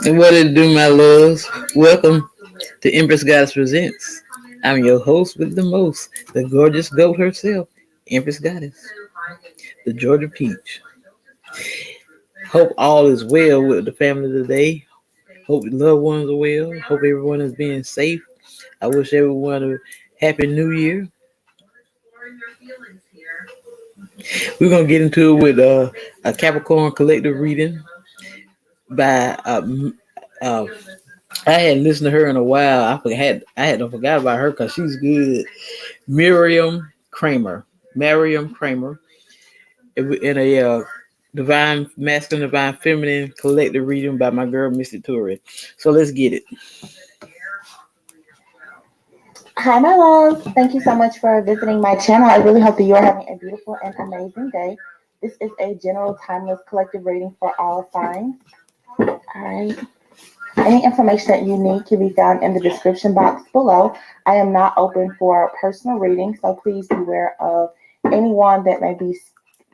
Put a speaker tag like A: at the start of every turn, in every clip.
A: And what it do, my loves? Welcome to Empress Goddess Presents. I'm your host with the most, the gorgeous goat herself, Empress Goddess, the Georgia Peach. Hope all is well with the family today. Hope the loved ones are well. Hope everyone is being safe. I wish everyone a happy new year. We're gonna get into it with a Capricorn collective reading by uh, I hadn't listened to her in a while. I had to forgot about her because she's good. Miriam Kramer. Miriam Kramer in a divine masculine, divine feminine collective reading by my girl Mr. Tori. So let's get it.
B: Hi, my love. Thank you so much for visiting my channel. I really hope that you are having a beautiful and amazing day. This is a general timeless collective reading for all signs. All right. Any information that you need can be found in the description box below. I am not open for personal reading, so please beware of anyone that may be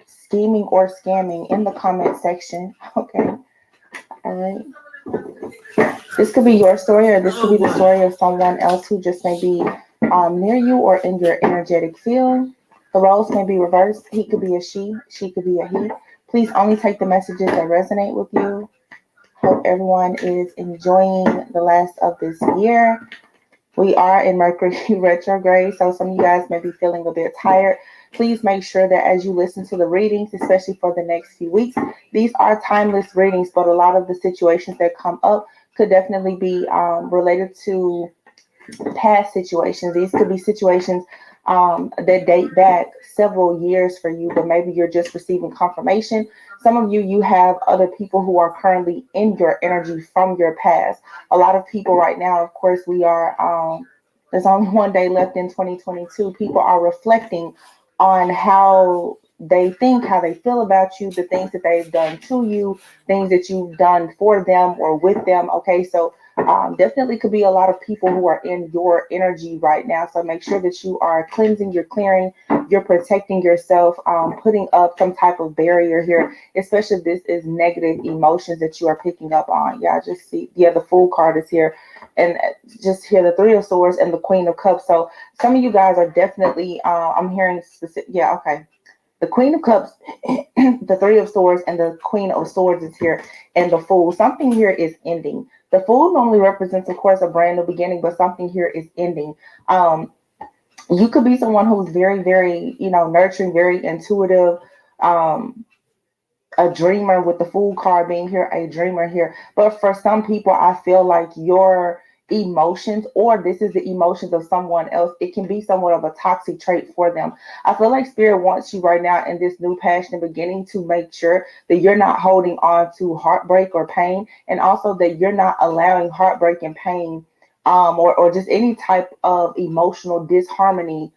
B: scheming or scamming in the comment section. Okay. All right. This could be your story, or this could be the story of someone else who just may be near you or in your energetic field. The roles may be reversed. He could be a she could be a he. Please only take the messages that resonate with you. Hope everyone is enjoying the last of this year. We are in Mercury retrograde, so some of you guys may be feeling a bit tired. Please make sure that as you listen to the readings, especially for the next few weeks, these are timeless readings, but a lot of the situations that come up could definitely be related to past situations. These could be situations that date back several years for you, but maybe you're just receiving confirmation. Some of you, you have other people who are currently in your energy from your past. A lot of people right now, of course, we are, there's only one day left in 2022. People are reflecting on how they think, how they feel about you, the things that they've done to you, things that you've done for them or with them. Okay, so definitely could be a lot of people who are in your energy right now. So make sure that you are cleansing, you're clearing, you're protecting yourself, putting up some type of barrier here, especially if this is negative emotions that you are picking up on. Yeah, I just see, yeah, the Fool card is here. And just here, the Three of Swords and the Queen of Cups. So some of you guys are definitely, I'm hearing specific, yeah, okay. The Queen of Cups, the Three of Swords, and the Queen of Swords is here, and the Fool. Something here is ending. The Fool normally represents, of course, a brand new beginning, but something here is ending. You could be someone who's very, very, nurturing, very intuitive, a dreamer with the Fool card being here, a dreamer here. But for some people, I feel like your emotions, or this is the emotions of someone else, it can be somewhat of a toxic trait for them. I feel like Spirit wants you right now in this new passionate beginning to make sure that you're not holding on to heartbreak or pain, and also that you're not allowing heartbreak and pain, or just any type of emotional disharmony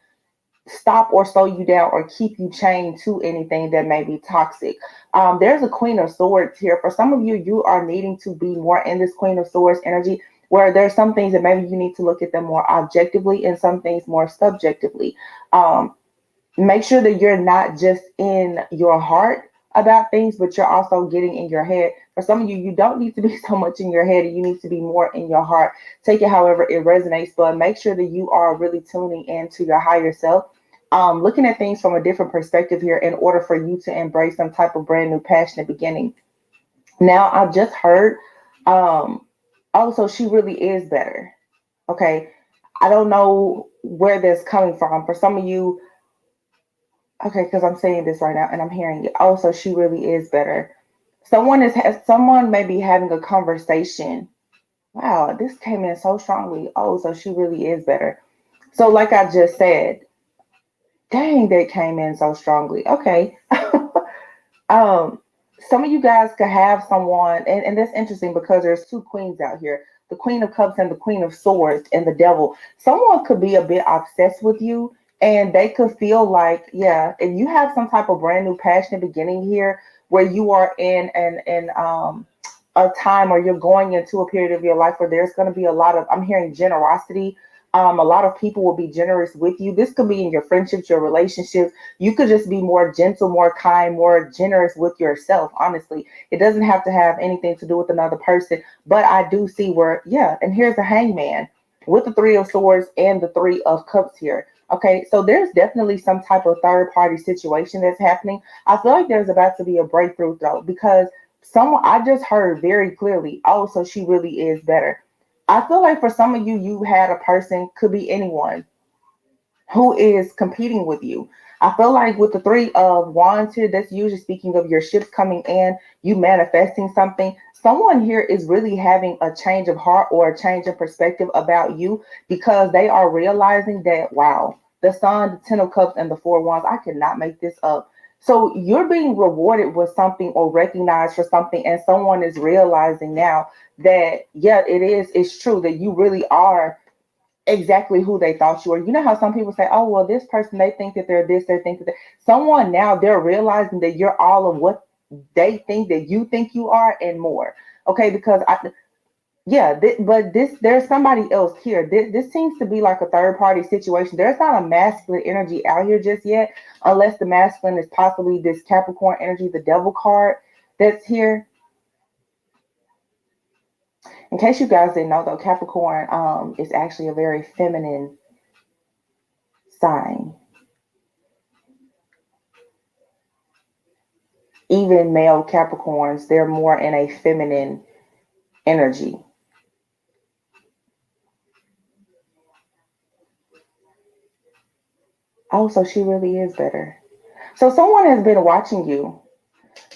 B: stop or slow you down or keep you chained to anything that may be toxic. There's a Queen of Swords here. For some of you, you are needing to be more in this Queen of Swords energy, where there's some things that maybe you need to look at them more objectively and some things more subjectively. Make sure that you're not just in your heart about things, but you're also getting in your head. For some of you, you don't need to be so much in your head, and you need to be more in your heart. Take it however it resonates, but make sure that you are really tuning into your higher self, looking at things from a different perspective here in order for you to embrace some type of brand new passionate beginning. Now, I've just heard, so she really is better. Okay. I don't know where that's coming from. For some of you, okay, because I'm saying this right now and I'm hearing it. Oh, so she really is better. Someone may be having a conversation. Wow, this came in so strongly. Oh, so she really is better. So, like I just said, dang, that came in so strongly. Okay. Some of you guys could have someone, and that's interesting because there's two queens out here, the Queen of Cups and the Queen of Swords and the Devil. Someone could be a bit obsessed with you, and they could feel like, yeah, if you have some type of brand new passionate beginning here where you are in a time, or you're going into a period of your life where there's going to be a lot of, I'm hearing generosity, A lot of people will be generous with you. This could be in your friendships, your relationships. You could just be more gentle, more kind, more generous with yourself, honestly. It doesn't have to have anything to do with another person. But I do see where, yeah, and here's the hangman with the three of swords and the three of cups here. Okay, so there's definitely some type of third party situation that's happening. I feel like there's about to be a breakthrough though, because someone I just heard very clearly, oh, so she really is better. I feel like for some of you, you had a person, could be anyone, who is competing with you. I feel like with the three of wands here, that's usually speaking of your ships coming in, you manifesting something. Someone here is really having a change of heart or a change of perspective about you because they are realizing that, wow, the sun, the 10 of cups, and the 4 of wands, I cannot make this up. So you're being rewarded with something or recognized for something, and someone is realizing now that, yeah, it's true that you really are exactly who they thought you were. You know how some people say, oh, well, this person, they think that they're this, they think that someone now they're realizing that you're all of what they think that you think you are and more. Okay, because yeah, but there's somebody else here. This seems to be like a third party situation. There's not a masculine energy out here just yet, unless the masculine is possibly this Capricorn energy, the devil card that's here. In case you guys didn't know, though, Capricorn is actually a very feminine sign. Even male Capricorns, they're more in a feminine energy. Oh, so she really is better. So someone has been watching you.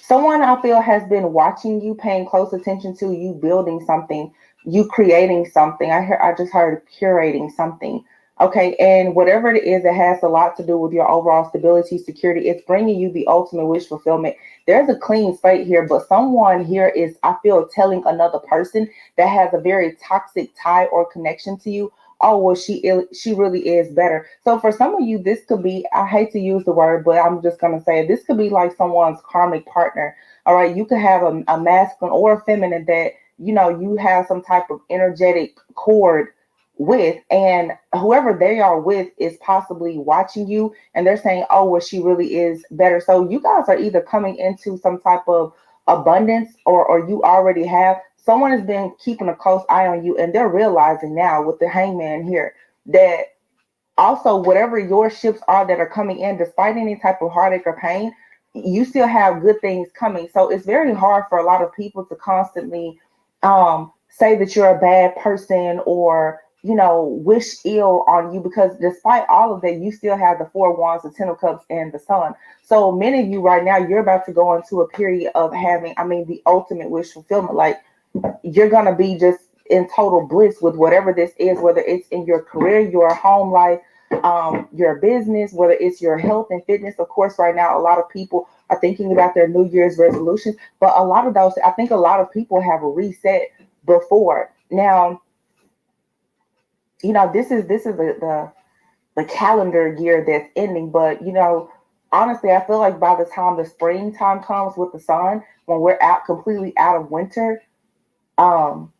B: Someone I feel has been watching you, paying close attention to you building something, you creating something. I just heard curating something. Okay, and whatever it is, it has a lot to do with your overall stability, security. It's bringing you the ultimate wish fulfillment. There's a clean slate here, but someone here is, I feel, telling another person that has a very toxic tie or connection to you, oh, well, she really is better. So for some of you, this could be, I hate to use the word, but I'm just gonna say it, this could be like someone's karmic partner. All right, you could have a masculine or a feminine that you have some type of energetic cord with, and whoever they are with is possibly watching you, and they're saying, oh, well, she really is better. So you guys are either coming into some type of abundance, or you already have. Someone has been keeping a close eye on you, and they're realizing now with the hangman here that also whatever your ships are that are coming in, despite any type of heartache or pain, you still have good things coming. So it's very hard for a lot of people to constantly say that you're a bad person, or wish ill on you, because despite all of that, you still have the 4 of wands, the 10 of cups, and the sun. So many of you right now, you're about to go into a period of having, I mean, the ultimate wish fulfillment. Like, you're going to be just in total bliss with whatever this is, whether it's in your career, your home life, your business, whether it's your health and fitness. Of course, right now, a lot of people are thinking about their New Year's resolutions, but a lot of those, I think a lot of people have a reset before. Now, this is the calendar year that's ending, but honestly, I feel like by the time the springtime comes with the sun, when we're out completely out of winter, um,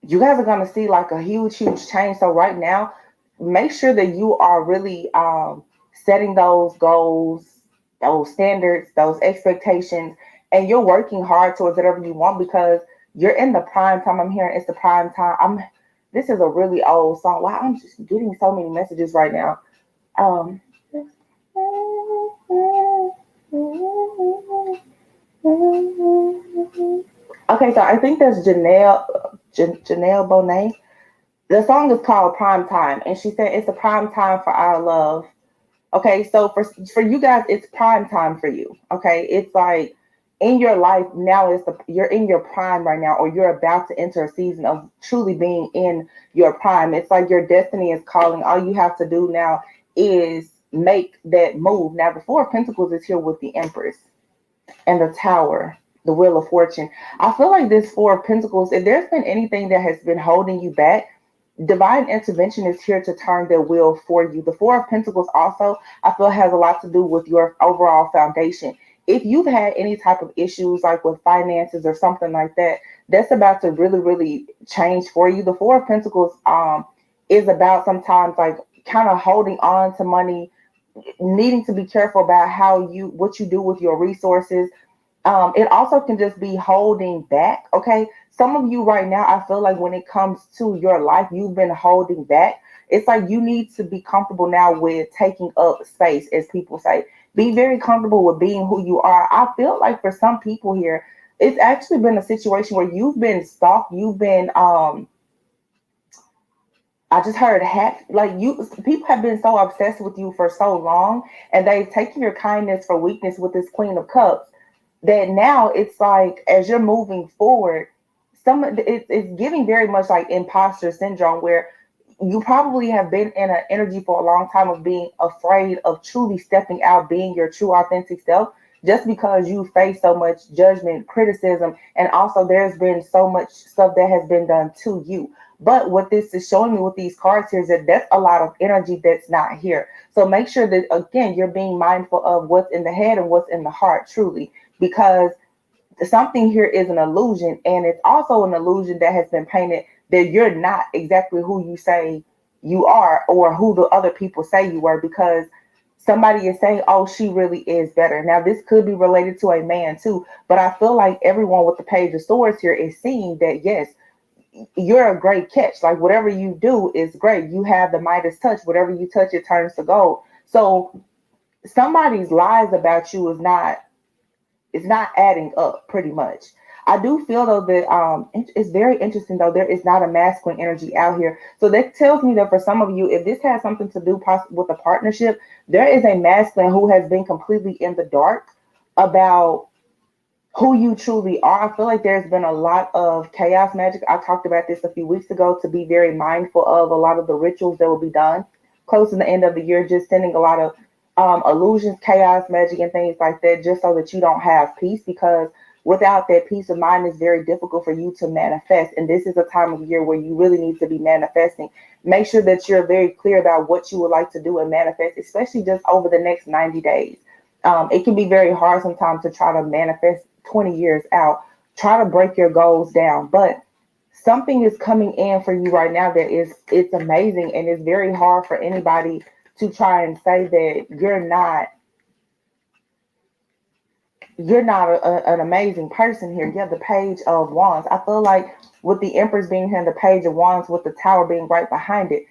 B: you guys are going to see like a huge change. So right now, make sure that you are really setting those goals, those standards, those expectations, and you're working hard towards whatever you want, because you're in the prime time. I'm hearing it's the prime time. This is a really old song. Wow, I'm just getting so many messages right now. um okay, so I think that's Janelle Bonet. The song is called Prime Time, and she said it's a prime time for our love. Okay, so for you guys, it's prime time for you. Okay, it's like in your life now is you're in your prime right now, or you're about to enter a season of truly being in your prime. It's like your destiny is calling. All you have to do now is make that move. Now, the Four of Pentacles is here with the Empress and the Tower, the Wheel of Fortune. I feel like this Four of Pentacles, if there's been anything that has been holding you back, divine intervention is here to turn their wheel for you. The Four of Pentacles also, I feel, has a lot to do with your overall foundation. If you've had any type of issues like with finances or something like that, that's about to really change for you. The Four of Pentacles is about sometimes like kind of holding on to money, needing to be careful about what you do with your resources. It also can just be holding back. Okay. Some of you right now, I feel like when it comes to your life, you've been holding back. It's like you need to be comfortable now with taking up space, as people say. Be very comfortable with being who you are. I feel like for some people here, it's actually been a situation where you've been stalked. You've been, I just heard hack. Like you, people have been so obsessed with you for so long, and they've taken your kindness for weakness with this Queen of Cups that now it's like as you're moving forward, it's giving very much like imposter syndrome where you probably have been in an energy for a long time of being afraid of truly stepping out, being your true authentic self, just because you face so much judgment, criticism, and also there's been so much stuff that has been done to you. But what this is showing me with these cards here is that that's a lot of energy that's not here. So make sure that again you're being mindful of what's in the head and what's in the heart truly, because something here is an illusion, and it's also an illusion that has been painted that you're not exactly who you say you are or who the other people say you were, because somebody is saying, oh, she really is better. Now this could be related to a man too, but I feel like everyone with the Page of Swords here is seeing that yes, you're a great catch. Like whatever you do is great. You have the Midas touch. Whatever you touch, it turns to gold. So somebody's lies about you is not, it's not adding up pretty much. I do feel though that it's very interesting though, there is not a masculine energy out here. So that tells me that for some of you, if this has something to do with a partnership, there is a masculine who has been completely in the dark about who you truly are. I feel like there's been a lot of chaos magic. I talked about this a few weeks ago, to be very mindful of a lot of the rituals that will be done close to the end of the year, just sending a lot of illusions, chaos magic, and things like that, just so that you don't have peace. Because without that peace of mind, it's very difficult for you to manifest. And this is a time of year where you really need to be manifesting. Make sure that you're very clear about what you would like to do and manifest, especially just over the next 90 days. It can be very hard sometimes to try to manifest 20 years out. Try to break your goals down, but something is coming in for you right now that is, it's amazing, and it's very hard for anybody to try and say that you're not an amazing person here. You have the Page of Wands. I feel like with the Empress being here and the Page of Wands with the Tower being right behind it,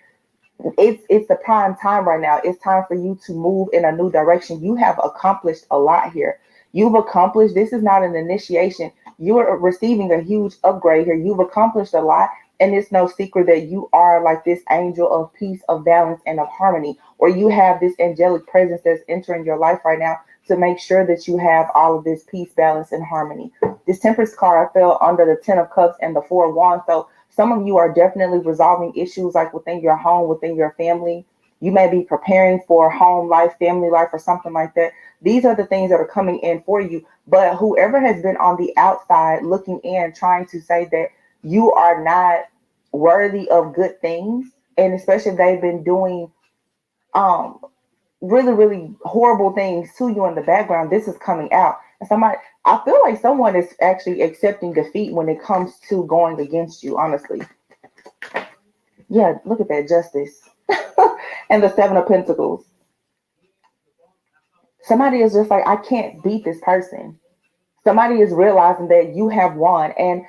B: it's the prime time right now. It's time for you to move in a new direction. You have accomplished a lot here. You've accomplished, this is not an initiation. You're receiving a huge upgrade here. You've accomplished a lot. And it's no secret that you are like this angel of peace, of balance, and of harmony, or you have this angelic presence that's entering your life right now to make sure that you have all of this peace, balance, and harmony. This Temperance card, I fell under the Ten of Cups and the Four of Wands. So some of you are definitely resolving issues like within your home, within your family. You may be preparing for home life, family life, or something like that. These are the things that are coming in for you. But whoever has been on the outside looking in, trying to say that you are not worthy of good things, and especially if they've been doing um really, really horrible things to you in the background, this is coming out. And somebody, I feel like someone is actually accepting defeat when it comes to going against you, honestly. Yeah, look at that, Justice. And the Seven of Pentacles. Somebody is just like, I can't beat this person. Somebody is realizing that you have won. And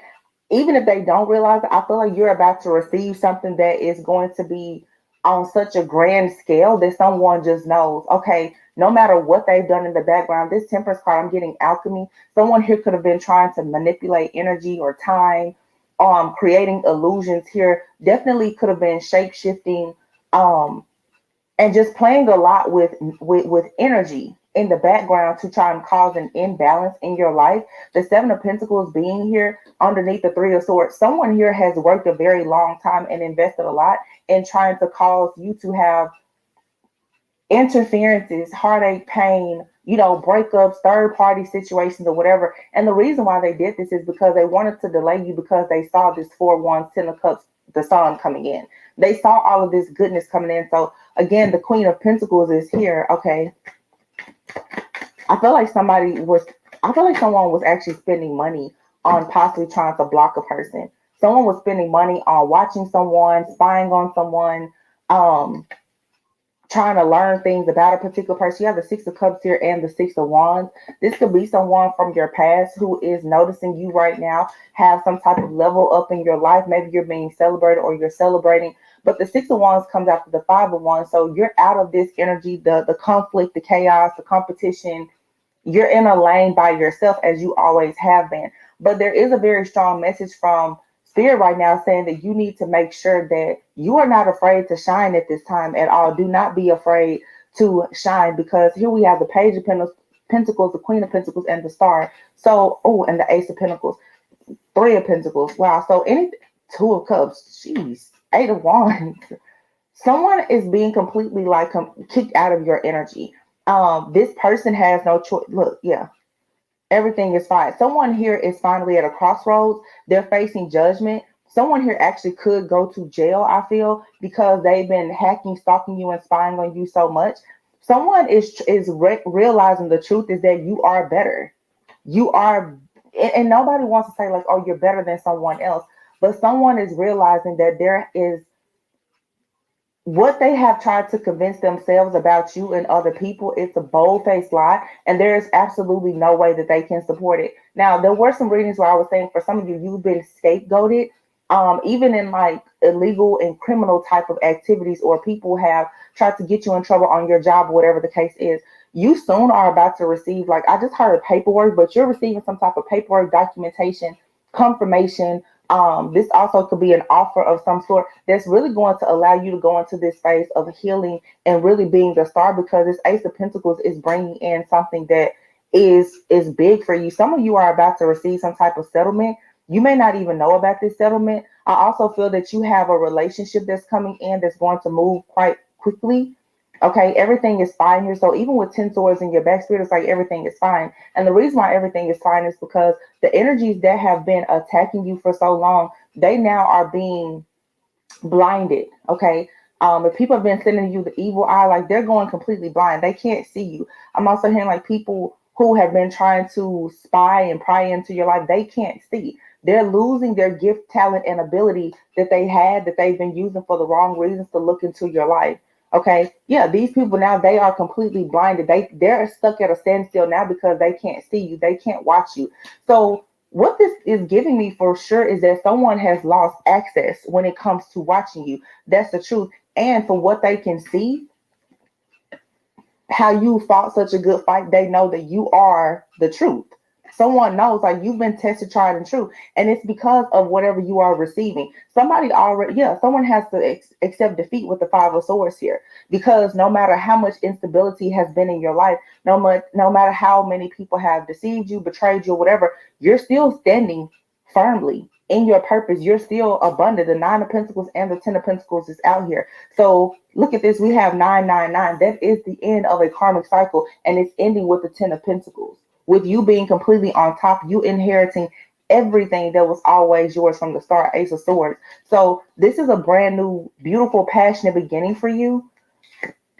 B: even if they don't realize it, I feel like you're about to receive something that is going to be on such a grand scale that someone just knows, okay, no matter what they've done in the background, this Temperance card, I'm getting alchemy. Someone here could have been trying to manipulate energy or time, creating illusions here. Definitely could have been shape shifting, um, and just playing a lot with energy in the background to try and cause an imbalance in your life. The Seven of Pentacles being here underneath the Three of Swords, someone here has worked a very long time and invested a lot in trying to cause you to have interferences, heartache, pain, breakups, third party situations, or whatever. And the reason why they did this is because they wanted to delay you, because they saw this Four of Wands, Ten of Cups, the Sun coming in. They saw all of this goodness coming in. So again, the Queen of Pentacles is here. Okay. I feel like someone was actually spending money on possibly trying to block a person. Someone was spending money on watching someone, spying on someone, um, trying to learn things about a particular person. You have the Six of Cups here and the Six of Wands. This could be someone from your past who is noticing you right now, have some type of level up in your life. Maybe you're being celebrated or you're celebrating. But the Six of Wands comes after the Five of Wands. So you're out of this energy, the conflict, the chaos, the competition. You're in a lane by yourself as you always have been. But there is a very strong message from Spirit right now saying that you need to make sure that you are not afraid to shine at this time at all. Do not be afraid to shine, because here we have the Page of Pentacles, the Queen of Pentacles, and the Star. So, oh, and the Ace of Pentacles, Three of Pentacles. Wow. So, any Two of Cups, jeez, Eight of Wands. Someone is being completely like kicked out of your energy. This person has no choice. Look, yeah, everything is fine. Someone here is finally at a crossroads. They're facing judgment. Someone here actually could go to jail, I feel, because they've been hacking, stalking you, and spying on you so much. Someone is realizing the truth is that you are better. You are, and nobody wants to say like, oh, you're better than someone else. But someone is realizing that there is what they have tried to convince themselves about you and other people. It's a bold-faced lie, and there is absolutely no way that they can support it. Now, there were some readings where I was saying for some of you, you've been scapegoated, even in like illegal and criminal type of activities, or people have tried to get you in trouble on your job, whatever the case is. You soon are about to receive, like I just heard paperwork, but you're receiving some type of paperwork, documentation, confirmation. This also could be an offer of some sort that's really going to allow you to go into this phase of healing and really being the star, because this Ace of Pentacles is bringing in something that is big for you. Some of you are about to receive some type of settlement. You may not even know about this settlement. I also feel that you have a relationship that's coming in that's going to move quite quickly. Okay, everything is fine here. So even with 10 swords in your back, Spirit, it's like everything is fine. And the reason why everything is fine is because the energies that have been attacking you for so long, they now are being blinded. Okay. If people have been sending you the evil eye, like they're going completely blind. They can't see you. I'm also hearing like people who have been trying to spy and pry into your life, they can't see. They're losing their gift, talent, and ability that they had, that they've been using for the wrong reasons to look into your life. Okay. Yeah, these people now, they are completely blinded. They're stuck at a standstill now because they can't see you. They can't watch you. So what this is giving me for sure is that someone has lost access when it comes to watching you. That's the truth. And for what they can see, how you fought such a good fight, they know that you are the truth. Someone knows like you've been tested, tried, and true, and it's because of whatever you are receiving. Somebody already, yeah, someone has to accept defeat with the Five of Swords here, because no matter how much instability has been in your life, no matter how many people have deceived you, betrayed you, whatever, you're still standing firmly in your purpose. You're still abundant. The Nine of Pentacles and the Ten of Pentacles is out here. So look at this. We have 999. That is the end of a karmic cycle, and it's ending with the Ten of Pentacles. With you being completely on top, you inheriting everything that was always yours from the start, Ace of Swords. So this is a brand new, beautiful, passionate beginning for you.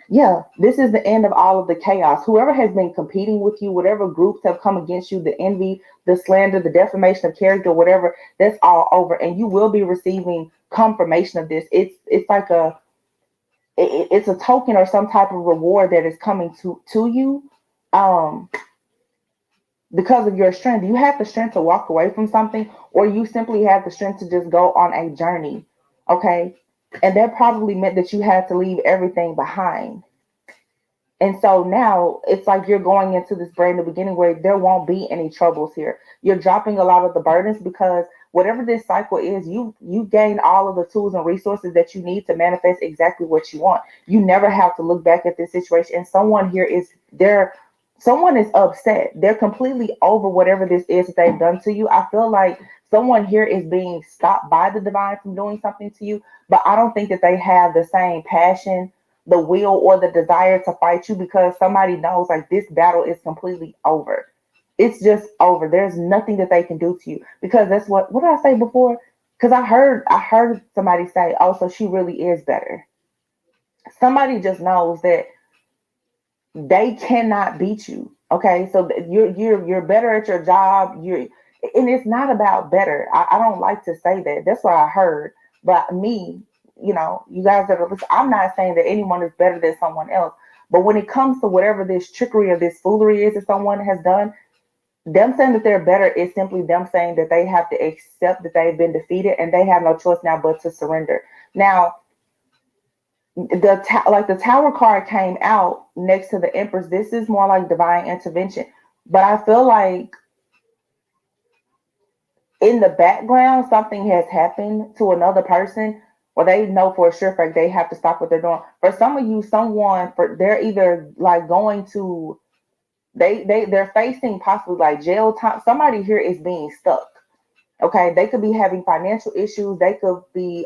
B: Yeah, this is the end of all of the chaos. Whoever has been competing with you, whatever groups have come against you, the envy, the slander, the defamation of character, whatever, that's all over, and you will be receiving confirmation of this. It's like it's a token or some type of reward that is coming to you. Um, because of your strength. You have the strength to walk away from something, or you simply have the strength to just go on a journey. Okay. And that probably meant that you had to leave everything behind. And so now it's like you're going into this brand new beginning where there won't be any troubles here. You're dropping a lot of the burdens, because whatever this cycle is, you gain all of the tools and resources that you need to manifest exactly what you want. You never have to look back at this situation. And someone here is there. Someone is upset. They're completely over whatever this is that they've done to you. I feel like someone here is being stopped by the divine from doing something to you, but I don't think that they have the same passion, the will, or the desire to fight you, because somebody knows like this battle is completely over. It's just over. There's nothing that they can do to you, because that's what did I say before? Because I heard somebody say, oh, so she really is better. Somebody just knows that they cannot beat you. Okay, so you're better at your job. And it's not about better. I don't like to say that. That's what I heard. But me, you guys that are listening, I'm not saying that anyone is better than someone else. But when it comes to whatever this trickery or this foolery is that someone has done, them saying that they're better is simply them saying that they have to accept that they've been defeated and they have no choice now but to surrender. Now, like the tower card came out next to the Empress. This is more like divine intervention. But I feel like in the background, something has happened to another person or they know for a sure fact they have to stop what they're doing. For some of you, they're either like going to they're facing possibly like jail time. Somebody here is being stuck. Okay, they could be having financial issues. They could be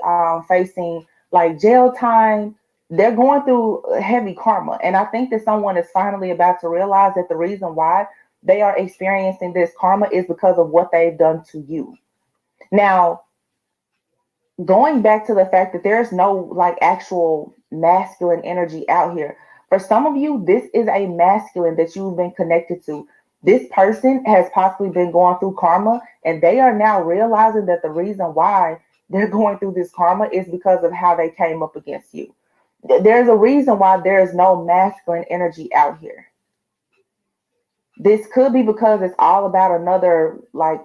B: facing like jail time. They're going through heavy karma, and I think that someone is finally about to realize that the reason why they are experiencing this karma is because of what they've done to you. Now, going back to the fact that there's no like actual masculine energy out here. For some of you, this is a masculine that you've been connected to. This person has possibly been going through karma, and they are now realizing that the reason why they're going through this karma is because of how they came up against you. There's a reason why there is no masculine energy out here. This could be because it's all about another like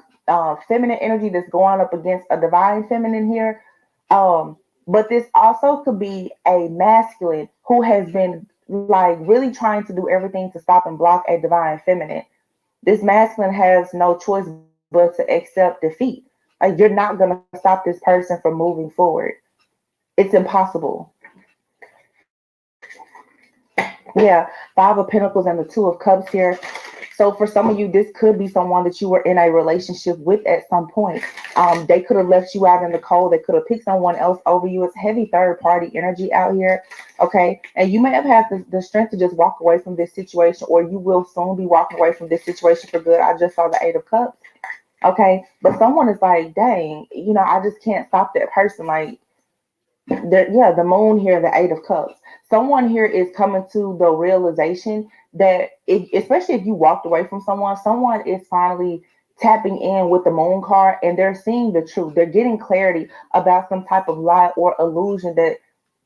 B: feminine energy that's going up against a divine feminine here. But this also could be a masculine who has been like really trying to do everything to stop and block a divine feminine. This masculine has no choice but to accept defeat. Like you're not gonna stop this person from moving forward. It's impossible. Yeah, Five of Pentacles and the Two of Cups here. So for some of you, this could be someone that you were in a relationship with at some point. They could have left you out in the cold. They could have picked someone else over you. It's heavy third party energy out here. Okay. And you may have had the strength to just walk away from this situation, or you will soon be walking away from this situation for good. I just saw the Eight of Cups. Okay. But someone is like, dang, I just can't stop that person. Like, the moon here, the Eight of Cups. Someone here is coming to the realization that, especially if you walked away from someone is finally tapping in with the moon card and they're seeing the truth. They're getting clarity about some type of lie or illusion that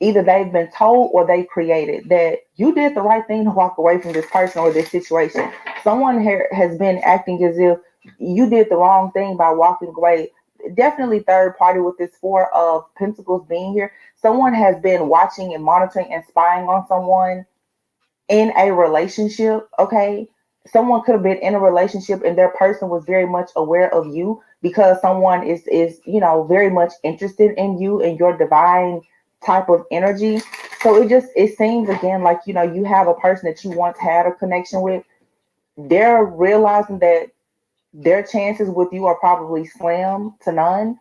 B: either they've been told or they created, that you did the right thing to walk away from this person or this situation. Someone here has been acting as if you did the wrong thing by walking away. Definitely third party with this Four of Pentacles being here. Someone has been watching and monitoring and spying on someone in a relationship. Okay, someone could have been in a relationship and their person was very much aware of you because someone is very much interested in you and your divine type of energy. So it seems again like you have a person that you once had a connection with. They're realizing that their chances with you are probably slim to none.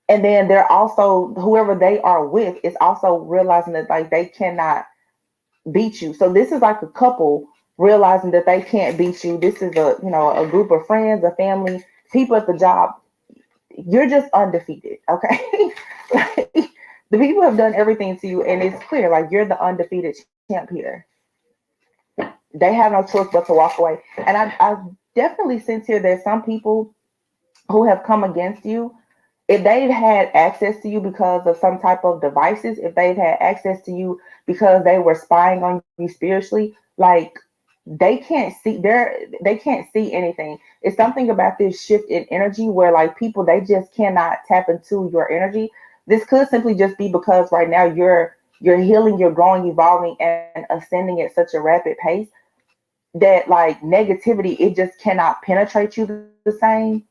B: And then they're also, whoever they are with is also realizing that like they cannot beat you. So this is like a couple realizing that they can't beat you. This is a group of friends, a family, people at the job. You're just undefeated. Okay. Like, the people have done everything to you and it's clear like you're the undefeated champ here. They have no choice but to walk away. And I definitely sense here that some people who have come against you, if they've had access to you because of some type of devices, if they've had access to you because they were spying on you spiritually, like they can't see anything. It's something about this shift in energy where like people, they just cannot tap into your energy. This could simply just be because right now you're healing, you're growing, evolving, and ascending at such a rapid pace that like negativity, it just cannot penetrate you the same.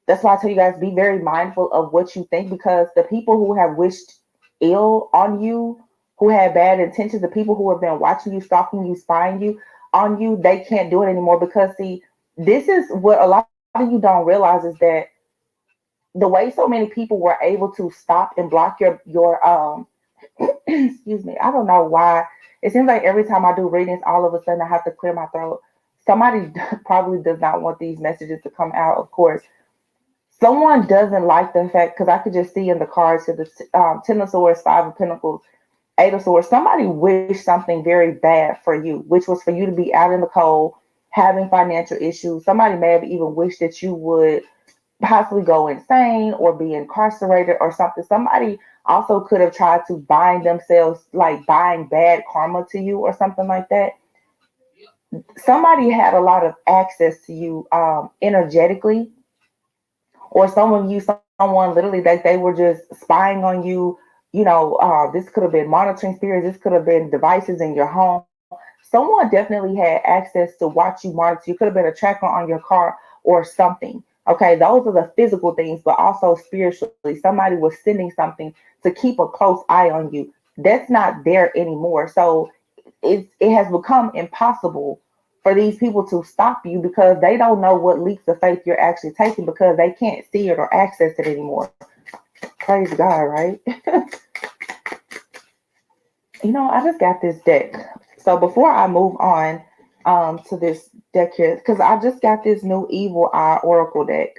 B: That's why I tell you guys, be very mindful of what you think, because the people who have wished ill on you, who had bad intentions, the people who have been watching you, stalking you, spying you on you, they can't do it anymore. Because see, this is what a lot of you don't realize is that the way so many people were able to stop and block your excuse me, I don't know why. It seems like every time I do readings, all of a sudden I have to clear my throat. Somebody probably does not want these messages to come out, of course. Someone doesn't like the fact, because I could just see in the cards to the Ten of Swords, Five of Pentacles, Eight of Swords. Somebody wished something very bad for you, which was for you to be out in the cold, having financial issues. Somebody may have even wished that you would possibly go insane or be incarcerated or something. Somebody also could have tried to bind themselves, like buying bad karma to you or something like that. Somebody had a lot of access to you energetically, or some of you, someone literally that they were just spying on you. This could have been monitoring spirits. This could have been devices in your home. Someone definitely had access to watch you monitor. You could have been a tracker on your car or something. Okay, those are the physical things, but also spiritually, somebody was sending something to keep a close eye on you. That's not there anymore. So it has become impossible for these people to stop you because they don't know what leaps of faith you're actually taking because they can't see it or access it anymore. Praise God, right? I just got this deck. So before I move on to this deck here, because I just got this new Evil Eye Oracle deck.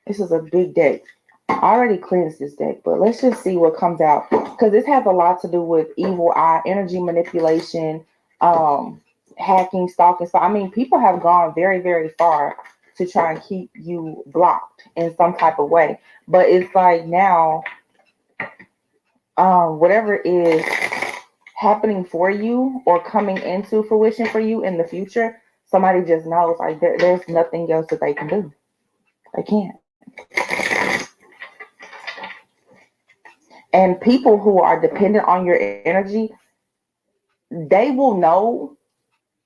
B: This is a big deck. I already cleansed this deck, but let's just see what comes out. Because this has a lot to do with evil eye, energy manipulation, hacking, stalking. So, I mean, people have gone very, very far to try and keep you blocked in some type of way. But it's like now, whatever is happening for you or coming into fruition for you in the future, somebody just knows like there's nothing else that they can do. They can't. And people who are dependent on your energy, they will know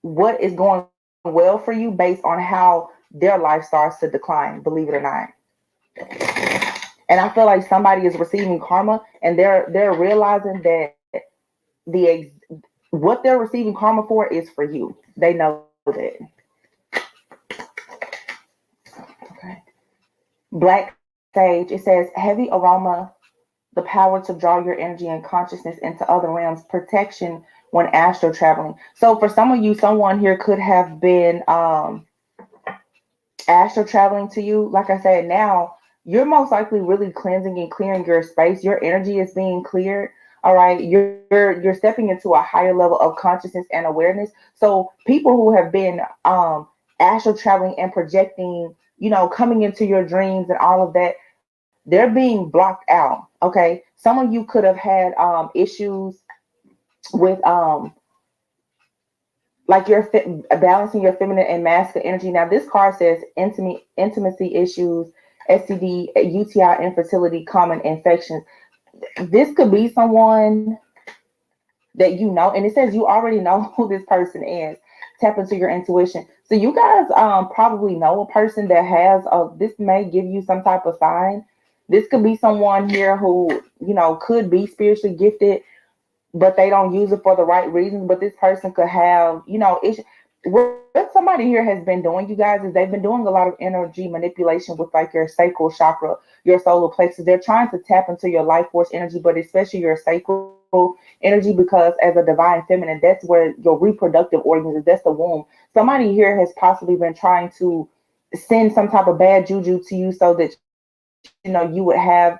B: what is going well for you based on how their life starts to decline, believe it or not. And I feel like somebody is receiving karma and they're realizing that the what they're receiving karma for is for you. They know that. Okay. Black sage, it says heavy aroma, the power to draw your energy and consciousness into other realms, protection when astral traveling. So for some of you, someone here could have been astral traveling to you. Like I said, now you're most likely really cleansing and clearing your space. Your energy is being cleared. All right, you're stepping into a higher level of consciousness and awareness. So people who have been astral traveling and projecting, coming into your dreams and all of that, they're being blocked out. Okay, some of you could have had issues with like you're balancing your feminine and masculine energy. Now, this card says intimacy issues, STD, UTI, infertility, common infections. This could be someone that you know, and it says you already know who this person is. Tap into your intuition. So you guys probably know a person that has this may give you some type of sign. This could be someone here who, could be spiritually gifted, but they don't use it for the right reasons. But this person could have, what somebody here has been doing, you guys, is they've been doing a lot of energy manipulation with like your sacral chakra, your solar plexus. They're trying to tap into your life force energy, but especially your sacral energy, because as a divine feminine, that's where your reproductive organs is. That's the womb. Somebody here has possibly been trying to send some type of bad juju to you so that you would have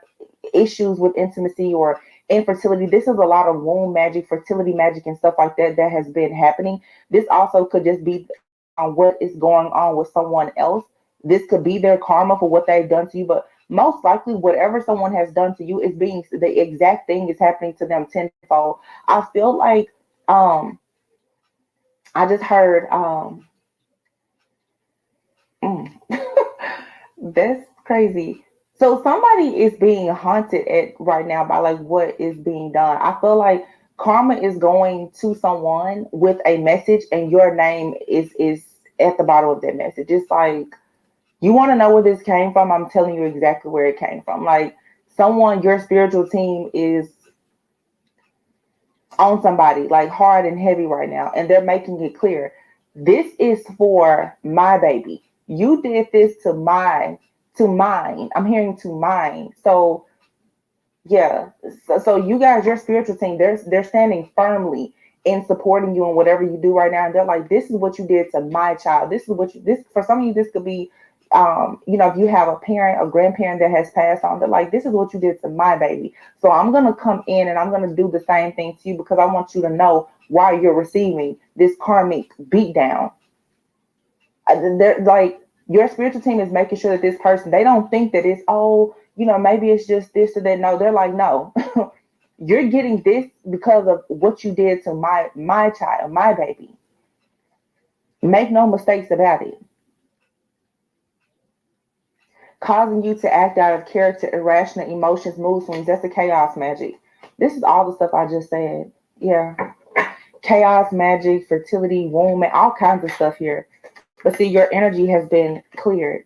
B: issues with intimacy or infertility. This is a lot of womb magic, fertility magic, and stuff like that that has been happening. This also could just be what is going on with someone else. This could be their karma for what they've done to you, but most likely, whatever someone has done to you is being the exact thing is happening to them tenfold. I feel like um, I just heard mm, that's crazy. So somebody is being haunted at right now by like what is being done. I feel like karma is going to someone with a message, and your name is at the bottom of that message. It's like you want to know where this came from. I'm telling you exactly where it came from. Like someone, your spiritual team is on somebody like hard and heavy right now, and they're making it clear. This is for my baby. You did this to mine. I'm hearing to mine. So yeah. So you guys, your spiritual team, they're standing firmly in supporting you in whatever you do right now. And they're like, this is what you did to my child. This is what you this for some of you, this could be If you have a parent or grandparent that has passed on, they're like, this is what you did to my baby. So I'm going to come in and I'm going to do the same thing to you because I want you to know why you're receiving this karmic beatdown. They're like, your spiritual team is making sure that this person, they don't think that it's, oh, maybe it's just this or that. No, they're like, no, you're getting this because of what you did to my child, my baby. Make no mistakes about it. Causing you to act out of character, irrational emotions, mood swings. That's the chaos magic. This is all the stuff I just said. Yeah. Chaos magic, fertility, womb, and all kinds of stuff here. But see, your energy has been cleared.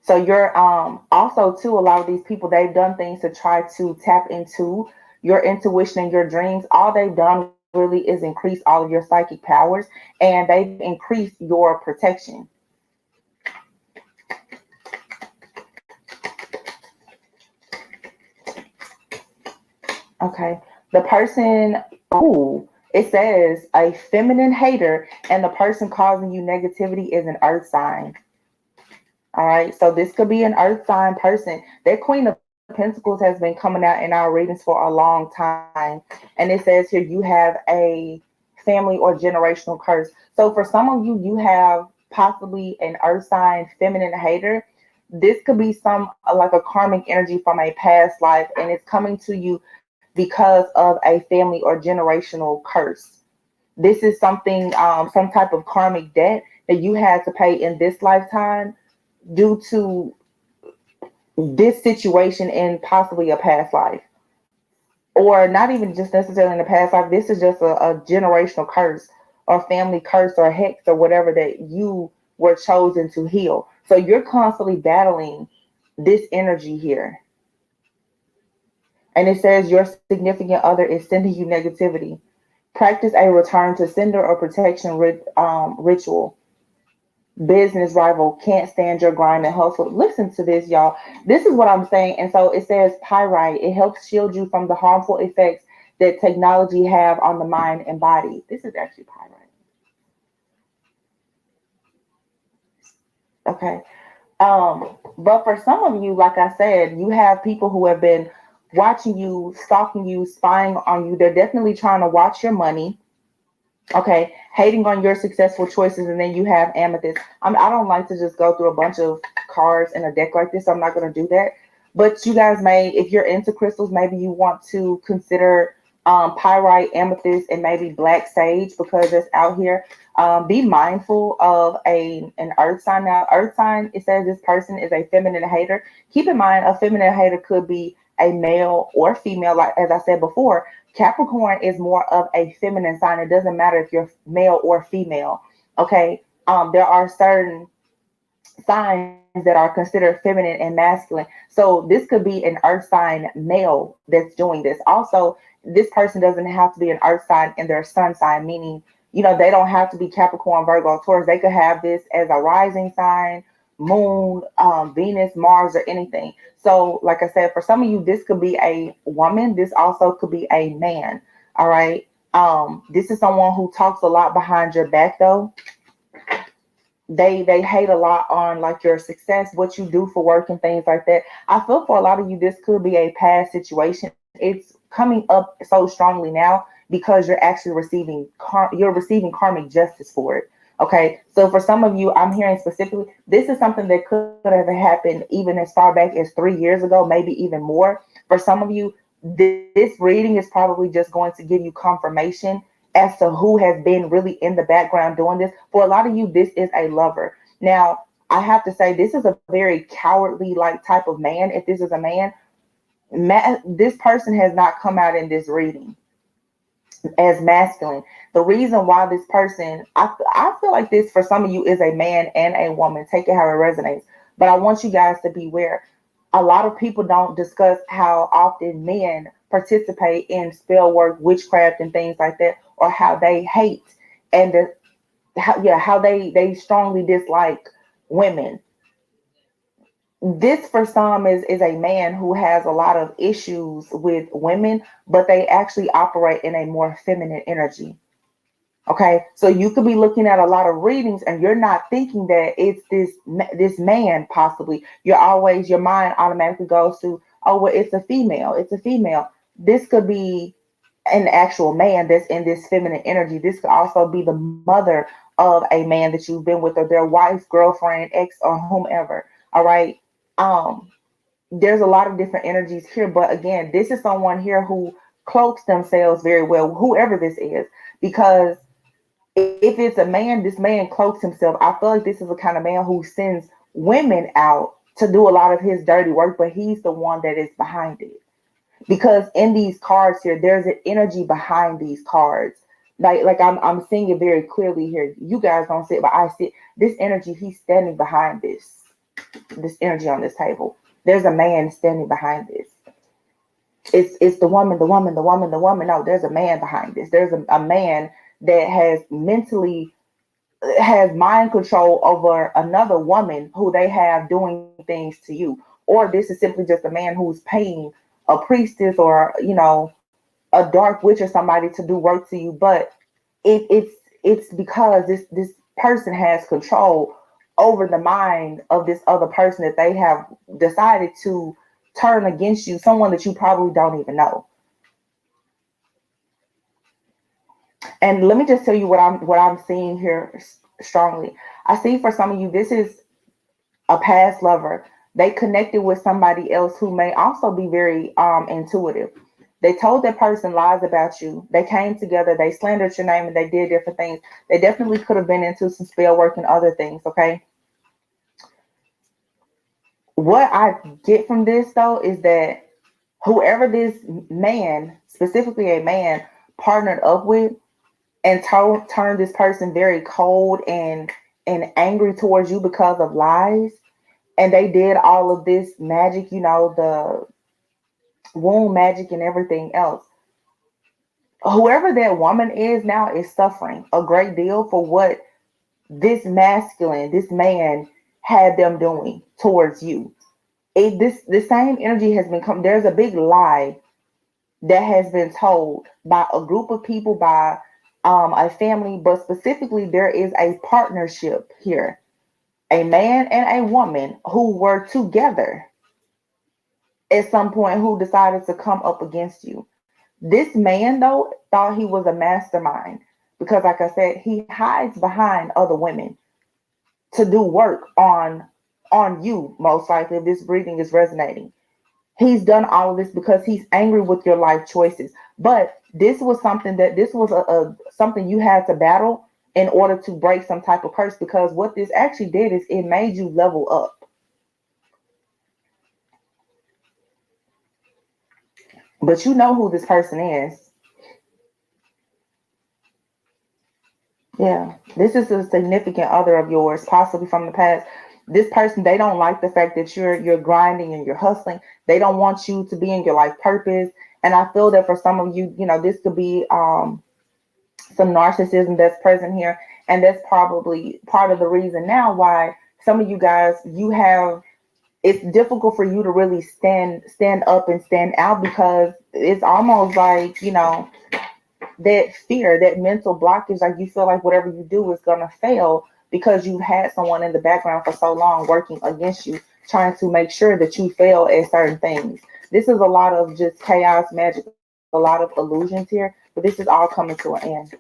B: So you're also too, a lot of these people, they've done things to try to tap into your intuition and your dreams. All they've done really is increase all of your psychic powers, and they've increased your protection. Okay. The person, ooh, it says a feminine hater, and the person causing you negativity is an earth sign. All right. So this could be an earth sign person. That Queen of Pentacles has been coming out in our readings for a long time. And it says here you have a family or generational curse. So for some of you, you have possibly an earth sign feminine hater. This could be some like a karmic energy from a past life, and it's coming to you because of a family or generational curse. This is something, some type of karmic debt that you had to pay in this lifetime due to this situation in possibly a past life, or not even just necessarily in the past life. This is just a generational curse or family curse or hex or whatever that you were chosen to heal. So you're constantly battling this energy here. And it says your significant other is sending you negativity. Practice a return to sender or protection ritual. Business rival can't stand your grind and hustle. Listen to this, y'all. This is what I'm saying. And so it says pyrite. It helps shield you from the harmful effects that technology have on the mind and body. This is actually pyrite. Okay. But for some of you, like I said, you have people who have been watching you, stalking you, spying on you. They're definitely trying to watch your money. Okay, hating on your successful choices, and then you have amethyst. I don't like to just go through a bunch of cards in a deck like this, so I'm not going to do that. But you guys may, if you're into crystals, maybe you want to consider pyrite, amethyst, and maybe black sage because it's out here. Be mindful of an earth sign. Now, earth sign, it says this person is a feminine hater. Keep in mind, a feminine hater could be a male or female. Like as I said before, Capricorn is more of a feminine sign. It doesn't matter if you're male or female. Okay. There are certain signs that are considered feminine and masculine. So this could be an earth sign male that's doing this. Also, this person doesn't have to be an earth sign in their sun sign, meaning, they don't have to be Capricorn, Virgo, Taurus. They could have this as a rising sign, moon, Venus, Mars, or anything. So, like I said, for some of you, this could be a woman. This also could be a man. All right. This is someone who talks a lot behind your back, though. They hate a lot on like your success, what you do for work and things like that. I feel for a lot of you, this could be a past situation. It's coming up so strongly now because you're actually you're receiving karmic justice for it. Okay, so for some of you, I'm hearing specifically, this is something that could have happened even as far back as 3 years ago, maybe even more. For some of you, this reading is probably just going to give you confirmation as to who has been really in the background doing this. For a lot of you, this is a lover. Now, I have to say, this is a very cowardly like type of man. If this is a man, this person has not come out in this reading as masculine. The reason why this person, I feel like this for some of you is a man and a woman. Take it how it resonates. But I want you guys to beware. A lot of people don't discuss how often men participate in spell work, witchcraft, and things like that, or how they hate and how they strongly dislike women. This for some is a man who has a lot of issues with women, but they actually operate in a more feminine energy. Okay, so you could be looking at a lot of readings and you're not thinking that it's this man possibly. Your mind automatically goes to, oh well, it's a female. It's a female. This could be an actual man that's in this feminine energy. This could also be the mother of a man that you've been with, or their wife, girlfriend, ex, or whomever. All right. Um, there's a lot of different energies here, but again, this is someone here who cloaks themselves very well, whoever this is, because if it's a man, this man cloaks himself. I feel like this is the kind of man who sends women out to do a lot of his dirty work, but he's the one that is behind it. Because in these cards here, there's an energy behind these cards. Like I'm seeing it very clearly here. You guys don't see it, but I see it. This energy, he's standing behind this energy on this table. There's a man standing behind this. It's the woman, the woman, the woman, the woman. No, there's a man behind this. There's a man that has mind control over another woman who they have doing things to you. Or this is simply just a man who's paying a priestess or, a dark witch or somebody to do work to you. But it's because this person has control over the mind of this other person that they have decided to turn against you, someone that you probably don't even know. And let me just tell you what I'm seeing here strongly. I see for some of you, this is a past lover. They connected with somebody else who may also be very intuitive. They told that person lies about you. They came together, they slandered your name, and they did different things. They definitely could have been into some spell work and other things, okay? What I get from this though is that whoever this man, specifically a man, partnered up with and turned this person very cold and angry towards you because of lies, and they did all of this magic, the womb magic and everything else. Whoever that woman is now is suffering a great deal for what this man had them doing towards you. The same energy has been come. There's a big lie that has been told by a group of people, by a family, but specifically there is a partnership here, a man and a woman who were together at some point who decided to come up against you. This man, though, thought he was a mastermind because, like I said, he hides behind other women to do work on you, most likely, if this reading is resonating. He's done all of this because he's angry with your life choices. But this was a something you had to battle in order to break some type of curse, because what this actually did is it made you level up. But you know who this person is. Yeah, this is a significant other of yours, possibly from the past. This person, they don't like the fact that you're grinding and you're hustling. They don't want you to be in your life purpose. And I feel that for some of you, this could be some narcissism that's present here, and that's probably part of the reason now why some of you guys, it's difficult for you to really stand up and stand out, because it's almost like that fear, that mental blockage, like you feel like whatever you do is gonna fail because you've had someone in the background for so long working against you, trying to make sure that you fail at certain things. This is a lot of just chaos magic, a lot of illusions here, but this is all coming to an end.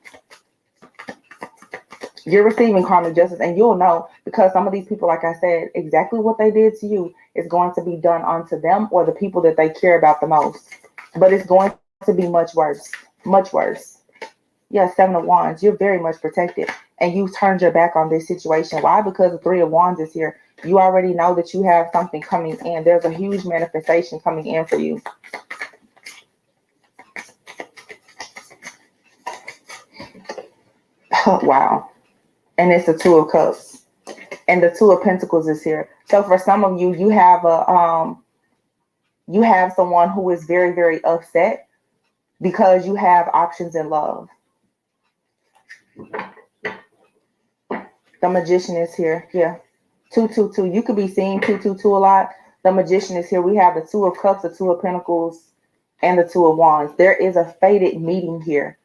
B: You're receiving karmic justice, and you'll know, because some of these people, like I said, exactly what they did to you is going to be done unto them or the people that they care about the most. But it's going to be much worse. Much worse. Yeah, Seven of Wands. You're very much protected, and you turned your back on this situation. Why? Because the Three of Wands is here. You already know that you have something coming in. There's a huge manifestation coming in for you. Wow. And it's the Two of Cups, and the Two of Pentacles is here. So for some of you, you have someone who is very, very upset because you have options in love. The Magician is here. Yeah. 222. You could be seeing 222 a lot. The Magician is here. We have the Two of Cups, the Two of Pentacles, and the Two of Wands. There is a fated meeting here.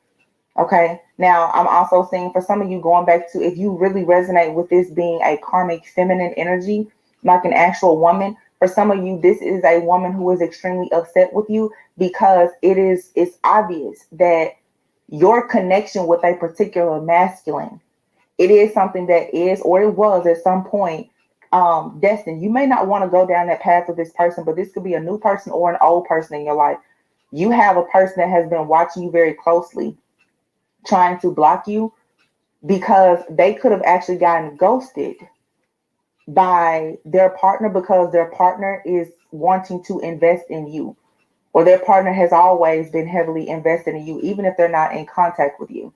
B: Okay. Now, I'm also seeing for some of you going back to if you really resonate with this being a karmic feminine energy, like an actual woman, for some of you, this is a woman who is extremely upset with you because it's obvious that your connection with a particular masculine, it is something that is or it was at some point destined. You may not want to go down that path with this person, but this could be a new person or an old person in your life. You have a person that has been watching you very closely, trying to block you because they could have actually gotten ghosted by their partner because their partner is wanting to invest in you, or their partner has always been heavily invested in you even if they're not in contact with you.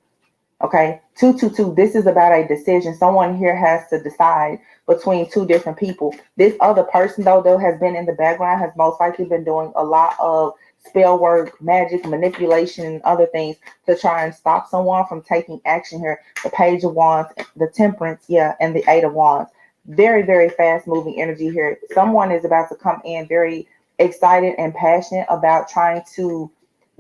B: Okay, 222, this is about a decision. Someone here has to decide between two different people. This other person, though has been in the background, has most likely been doing a lot of spell work, magic, manipulation, and other things to try and stop someone from taking action here. The Page of Wands, the Temperance, yeah, and the Eight of Wands. Very, very fast moving energy here. Someone is about to come in very excited and passionate about trying to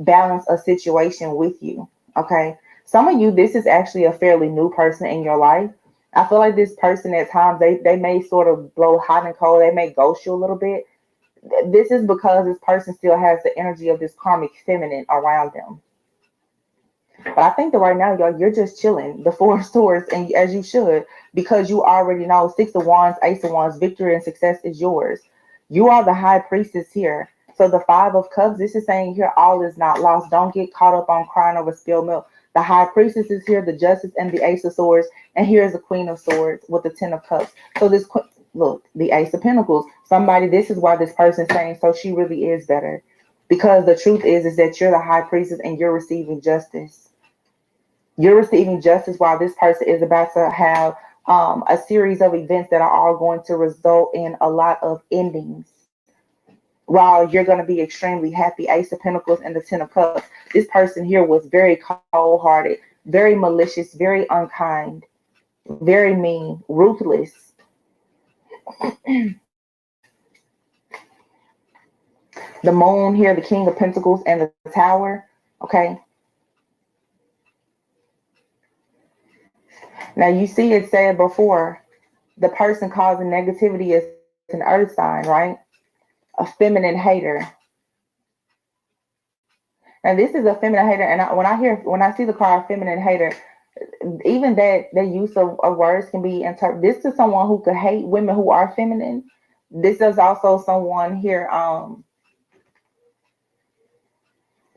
B: balance a situation with you. Okay, some of you, this is actually a fairly new person in your life. I feel like this person at times they may sort of blow hot and cold. They may ghost you a little bit. This is because this person still has the energy of this karmic feminine around them. But I think that right now, y'all, you're just chilling. The Four of Swords, and as you should, because you already know Six of Wands, Ace of Wands, victory and success is yours. You are the High Priestess here. So the Five of Cups, this is saying here all is not lost. Don't get caught up on crying over spilled milk. The High Priestess is here, the Justice and the Ace of Swords, and here's the Queen of Swords with the Ten of Cups. So this, look, the Ace of Pentacles. Somebody, this is why this person's saying, so she really is better. Because the truth is that you're the High Priestess and you're receiving justice. You're receiving justice while this person is about to have a series of events that are all going to result in a lot of endings. While you're going to be extremely happy, Ace of Pentacles and the Ten of Cups. This person here was very cold-hearted, very malicious, very unkind, very mean, ruthless. The Moon here, the King of Pentacles, and the Tower. Okay. Now you see it said before, the person causing negativity is an earth sign, right? A feminine hater. Now this is a feminine hater, and when I see the card feminine hater, even that the use of words can be interpreted. This is someone who could hate women who are feminine. This is also someone here,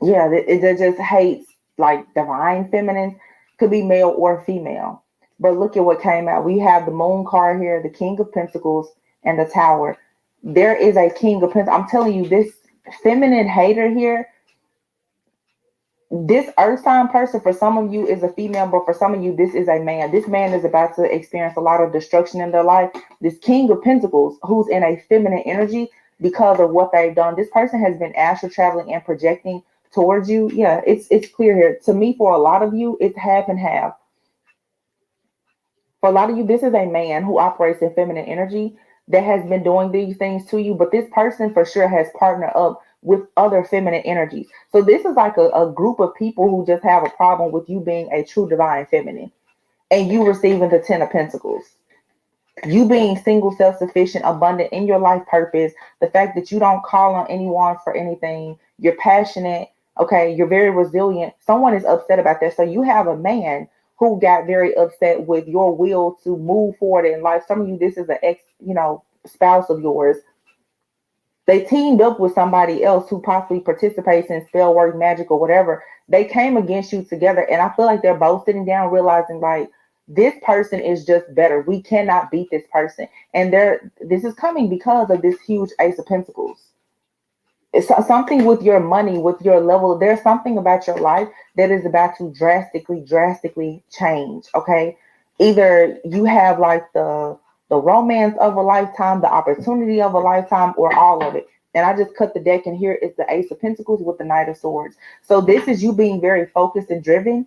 B: yeah, that just hates like divine feminine, could be male or female. But look at what came out. We have the Moon card here, the King of Pentacles, and the Tower. There is a King of Pentacles. I'm telling you, this feminine hater here, this earth sign person, for some of you is a female, but for some of you, this is a man. This man is about to experience a lot of destruction in their life. This King of Pentacles, who's in a feminine energy because of what they've done. This person has been astral traveling and projecting towards you. Yeah, it's clear here. To me, for a lot of you, it's half and half. For a lot of you, this is a man who operates in feminine energy that has been doing these things to you, but this person for sure has partnered up with other feminine energies. So this is like a group of people who just have a problem with you being a true divine feminine and you receiving the Ten of Pentacles. You being single, self-sufficient, abundant in your life purpose, the fact that you don't call on anyone for anything, you're passionate, okay, you're very resilient. Someone is upset about that. So you have a man who got very upset with your will to move forward in life. Some of you, this is an ex, spouse of yours. They teamed up with somebody else who possibly participates in spell work, magic, or whatever. They came against you together. And I feel like they're both sitting down realizing like, this person is just better. We cannot beat this person. And this is coming because of this huge Ace of Pentacles. It's something with your money, with your level. There's something about your life that is about to drastically change. Okay. Either you have like the romance of a lifetime, the opportunity of a lifetime, or all of it. And I just cut the deck, and here is the Ace of Pentacles with the Knight of Swords. So this is you being very focused and driven.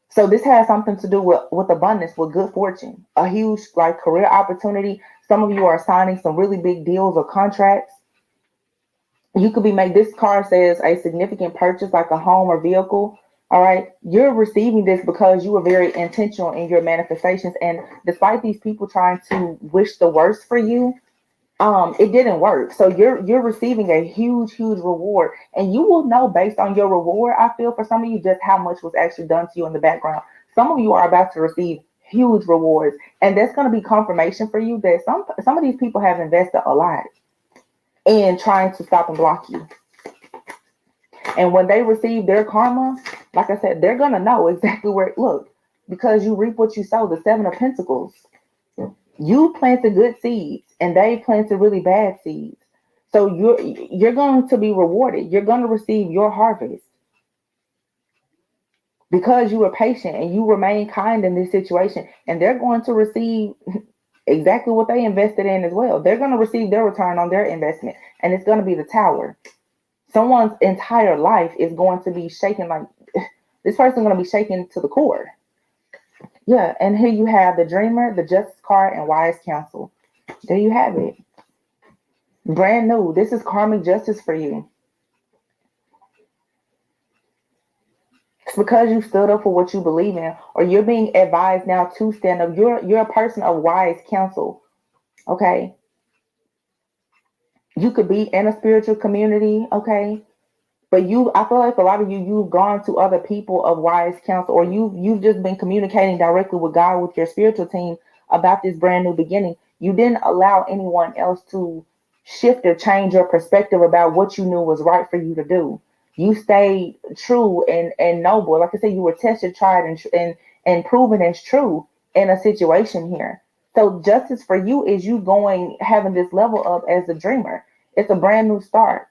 B: So this has something to do with abundance, with good fortune, a huge like career opportunity. Some of you are signing some really big deals or contracts. You could be this card says a significant purchase like a home or vehicle. All right. You're receiving this because you were very intentional in your manifestations. And despite these people trying to wish the worst for you, it didn't work. So you're receiving a huge reward, and you will know based on your reward, I feel, for some of you, just how much was actually done to you in the background. Some of you are about to receive huge rewards, and that's going to be confirmation for you that some of these people have invested a lot in trying to stop and block you. And when they receive their karma, like I said, they're gonna know exactly where it look, because you reap what you sow. The Seven of Pentacles. You planted good seeds and they planted really bad seeds. So you're going to be rewarded. You're going to receive your harvest because you were patient and you remain kind in this situation. And they're going to receive exactly what they invested in as well. They're going to receive their return on their investment, and it's going to be the tower. Someone's entire life is going to be shaken, like this person's going to be shaken to the core. Yeah, and here you have the dreamer, the justice card, and wise counsel. There you have it. Brand new. This is karmic justice for you. It's because you stood up for what you believe in, or you're being advised now to stand up. You're a person of wise counsel. Okay. You could be in a spiritual community, okay? But I feel like a lot of you've gone to other people of wise counsel, or you've just been communicating directly with God, with your spiritual team, about this brand new beginning. You didn't allow anyone else to shift or change your perspective about what you knew was right for you to do. You stayed true and noble. Like I said, you were tested, tried, and proven as true in a situation here. So justice for you is you having this level up as a dreamer. It's a brand new start.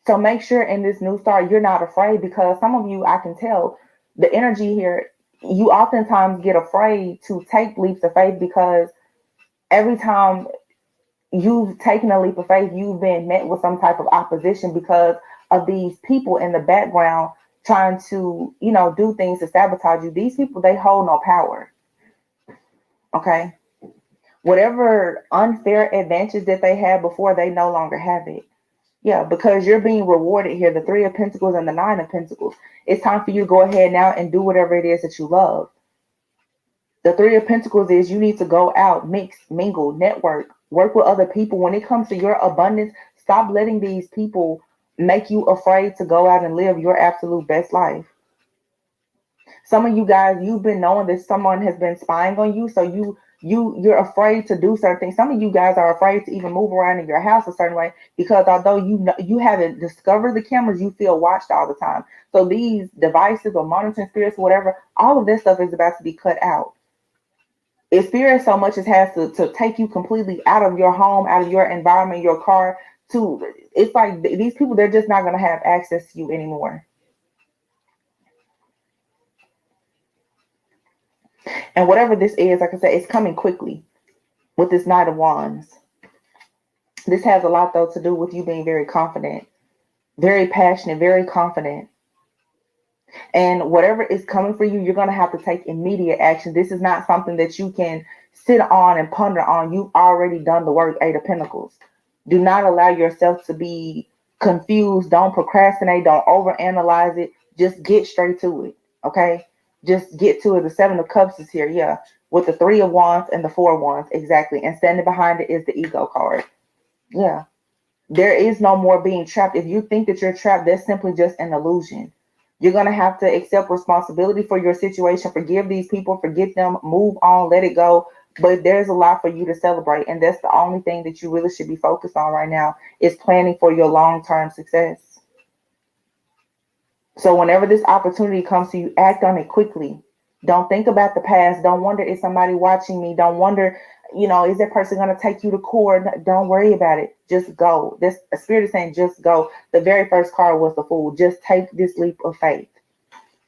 B: So make sure in this new start, you're not afraid, because some of you, I can tell the energy here, you oftentimes get afraid to take leaps of faith, because every time you've taken a leap of faith, you've been met with some type of opposition because of these people in the background trying to, do things to sabotage you. These people, they hold no power. Okay. Whatever unfair advantage that they had before, they no longer have it. Yeah, because you're being rewarded here. The Three of Pentacles and the Nine of Pentacles. It's time for you to go ahead now and do whatever it is that you love. The Three of Pentacles is you need to go out, mix, mingle, network, work with other people. When it comes to your abundance, stop letting these people make you afraid to go out and live your absolute best life. Some of you guys, you've been knowing that someone has been spying on you, so you're afraid to do certain things. Some of you guys are afraid to even move around in your house a certain way, because although you haven't discovered the cameras, you feel watched all the time. So these devices or monitoring spirits, whatever, all of this stuff is about to be cut out. If spirit so much as has to take you completely out of your home, out of your environment, your car, it's like these people, they're just not going to have access to you anymore. And whatever this is, like I said, it's coming quickly with this Knight of Wands. This has a lot, though, to do with you being very confident, very passionate, very confident. And whatever is coming for you, you're going to have to take immediate action. This is not something that you can sit on and ponder on. You've already done the work, Eight of Pentacles. Do not allow yourself to be confused. Don't procrastinate. Don't overanalyze it. Just get straight to it, okay? Just get to it. The Seven of Cups is here, yeah, with the Three of Wands and the Four of Wands, exactly. And standing behind it is the Ego card. Yeah. There is no more being trapped. If you think that you're trapped, that's simply just an illusion. You're going to have to accept responsibility for your situation. Forgive these people, forget them, move on, let it go. But there's a lot for you to celebrate. And that's the only thing that you really should be focused on right now, is planning for your long-term success. So whenever this opportunity comes to you, act on it quickly. Don't think about the past. Don't wonder, is somebody watching me? Don't wonder, is that person going to take you to court? Don't worry about it. Just go. This spirit is saying just go. The very first card was the Fool. Just take this leap of faith.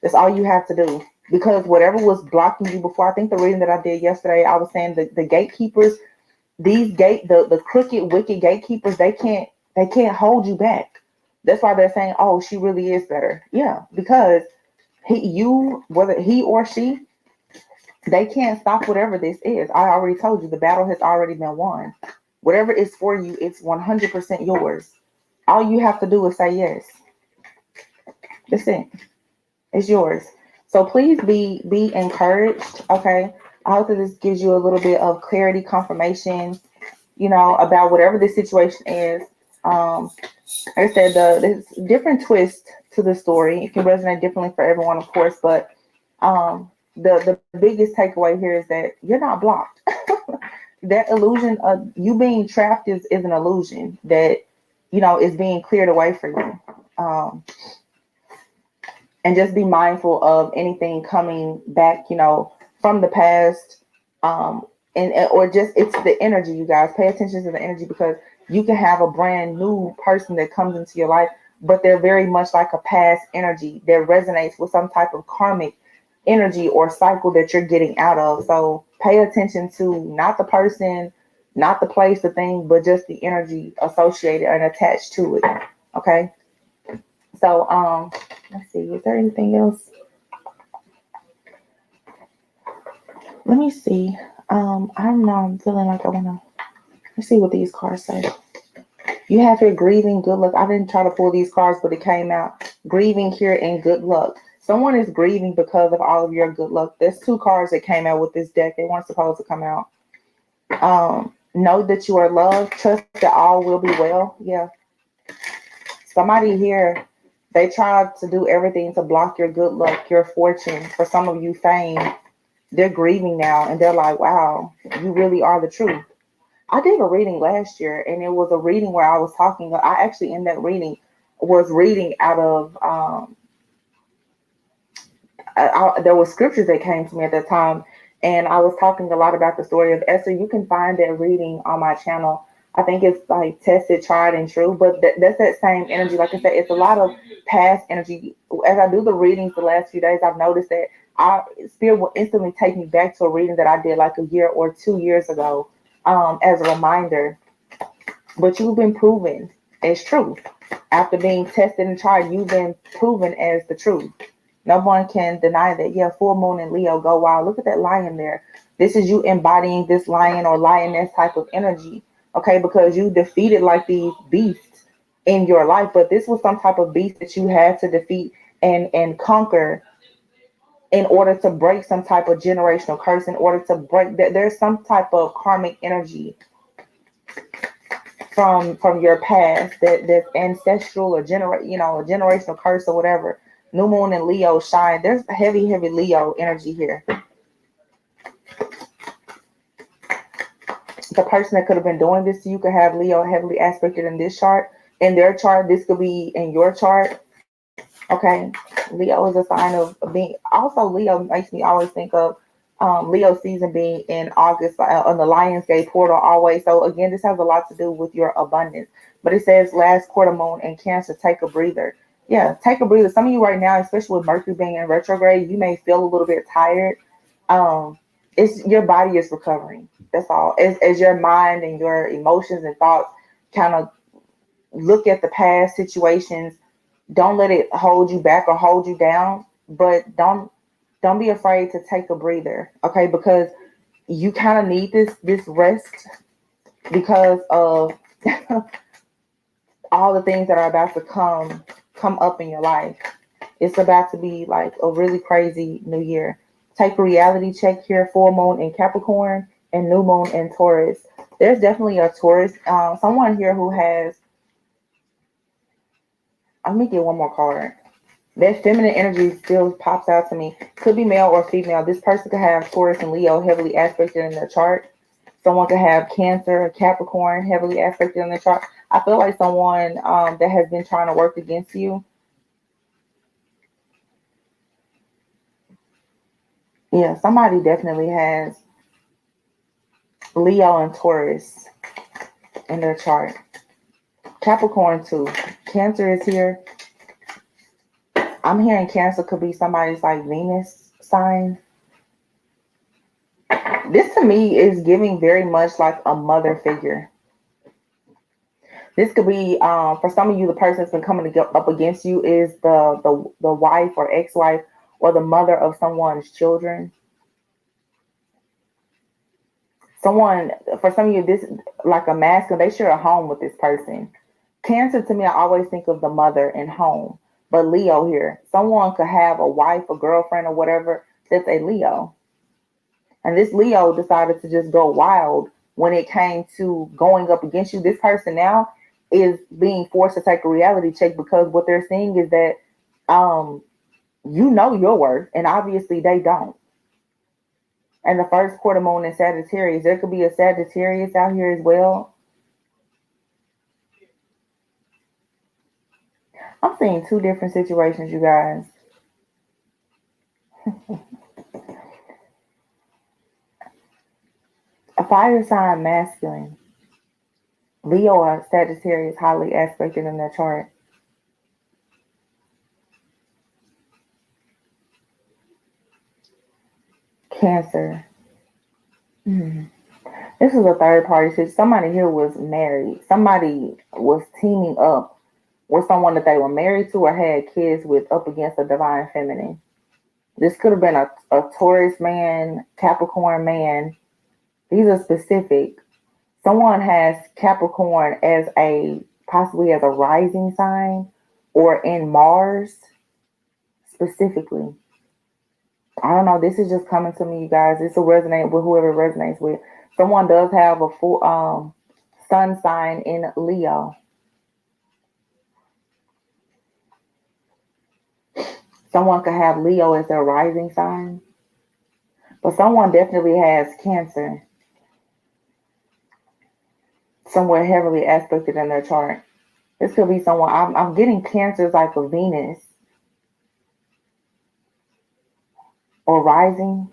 B: That's all you have to do. Because whatever was blocking you before, I think the reading that I did yesterday, I was saying that the gatekeepers, the crooked, wicked gatekeepers, they can't hold you back. That's why they're saying, oh, she really is better. Yeah, because whether he or she, they can't stop whatever this is. I already told you the battle has already been won. Whatever is for you, it's 100% yours. All you have to do is say yes. That's it. It's yours. So please be encouraged. Okay. I hope that this gives you a little bit of clarity, confirmation, about whatever the situation is. Um, like I said, there's different twist to the story. It can resonate differently for everyone, of course, but the biggest takeaway here is that you're not blocked. That illusion of you being trapped is an illusion that is being cleared away for you. And just be mindful of anything coming back, from the past, um, and or just it's the energy. You guys pay attention to the energy because you can have a brand new person that comes into your life, but they're very much like a past energy that resonates with some type of karmic energy or cycle that you're getting out of. So pay attention to not the person, not the place, the thing, but just the energy associated and attached to it. Okay. So let's see, is there anything else? Let me see. I don't know. I'm feeling like I wanna let's see what these cards say. You have here grieving, good luck. I didn't try to pull these cards, but it came out. Grieving here and good luck. Someone is grieving because of all of your good luck. There's two cards that came out with this deck. They weren't supposed to come out. Know that you are loved. Trust that all will be well. Yeah. Somebody here, they tried to do everything to block your good luck, your fortune. For some of you, fame. They're grieving now and they're like, wow, you really are the truth. I did a reading last year and it was a reading where I was talking. I actually, in that reading, was reading out of, there were scriptures that came to me at that time. And I was talking a lot about the story of Esther. You can find that reading on my channel. I think it's like tested, tried, and true. But that's that same energy. Like I said, it's a lot of past energy. As I do the readings the last few days, I've noticed that spirit will instantly take me back to a reading that I did like a year or 2 years ago, as a reminder. But you've been proven as truth. After being tested and tried, you've been proven as the truth. No one can deny that. Yeah, full moon and Leo go wild. Look at that lion there. This is you embodying this lion or lioness type of energy. Okay, because you defeated like these beasts in your life, but this was some type of beast that you had to defeat and conquer in order to break some type of generational curse, in order to break that there's some type of karmic energy from your past that's ancestral or a generational curse or whatever. New moon and Leo shine. There's heavy Leo energy here. The person that could have been doing this to you could have Leo heavily aspected in this chart. In their chart, this could be in your chart. Okay. Leo is a sign of being. Also, Leo makes me always think of Leo season being in August on the Lionsgate portal always. So again, this has a lot to do with your abundance. But it says last quarter moon in Cancer, take a breather. Yeah, take a breather. Some of you right now, especially with Mercury being in retrograde, you may feel a little bit tired. It's your body is recovering. That's all. As your mind and your emotions and thoughts kind of look at the past situations, don't let it hold you back or hold you down. But don't be afraid to take a breather, okay? Because you kind of need this rest because of all the things that are about to come up in your life. It's about to be like a really crazy new year. Take a reality check here. Full moon in Capricorn and new moon in Taurus. There's definitely a Taurus. Someone here who has. Let me get one more card. That feminine energy still pops out to me. Could be male or female. This person could have Taurus and Leo heavily aspected in their chart. Someone could have Cancer, Capricorn heavily aspected in their chart. I feel like someone that has been trying to work against you. Yeah, somebody definitely has Leo and Taurus in their chart. Capricorn too. Cancer is here. I'm hearing Cancer could be somebody's like Venus sign. This to me is giving very much like a mother figure. This could be for some of you, the person that's been coming up against you is the wife or ex-wife or the mother of someone's children. Someone, for some of you, this like a masculine, they share a home with this person. Cancer to me, I always think of the mother and home. but Leo here. Someone could have a wife, a girlfriend, or whatever that's a Leo. And this Leo decided to just go wild when it came to going up against you. This person now is being forced to take a reality check because what they're seeing is that um you know your worth, and obviously they don't. And the first quarter moon in Sagittarius, there could be a Sagittarius out here as well. I'm seeing two different situations, you guys. A fire sign masculine, Leo or Sagittarius highly aspected in their chart. Cancer. Hmm. This is a third party situation. Somebody here was married. Somebody was teaming up with someone that they were married to or had kids with up against a divine feminine. This could have been a Taurus man, Capricorn man. These are specific. Someone has Capricorn as a possibly as a rising sign or in Mars specifically. I don't know. This is just coming to me, you guys. This will resonate with whoever it resonates with. Someone does have a full sun sign in Leo. Someone could have Leo as their rising sign, but someone definitely has Cancer somewhere heavily aspected in their chart. This could be someone. I'm getting Cancer's like a Venus or rising.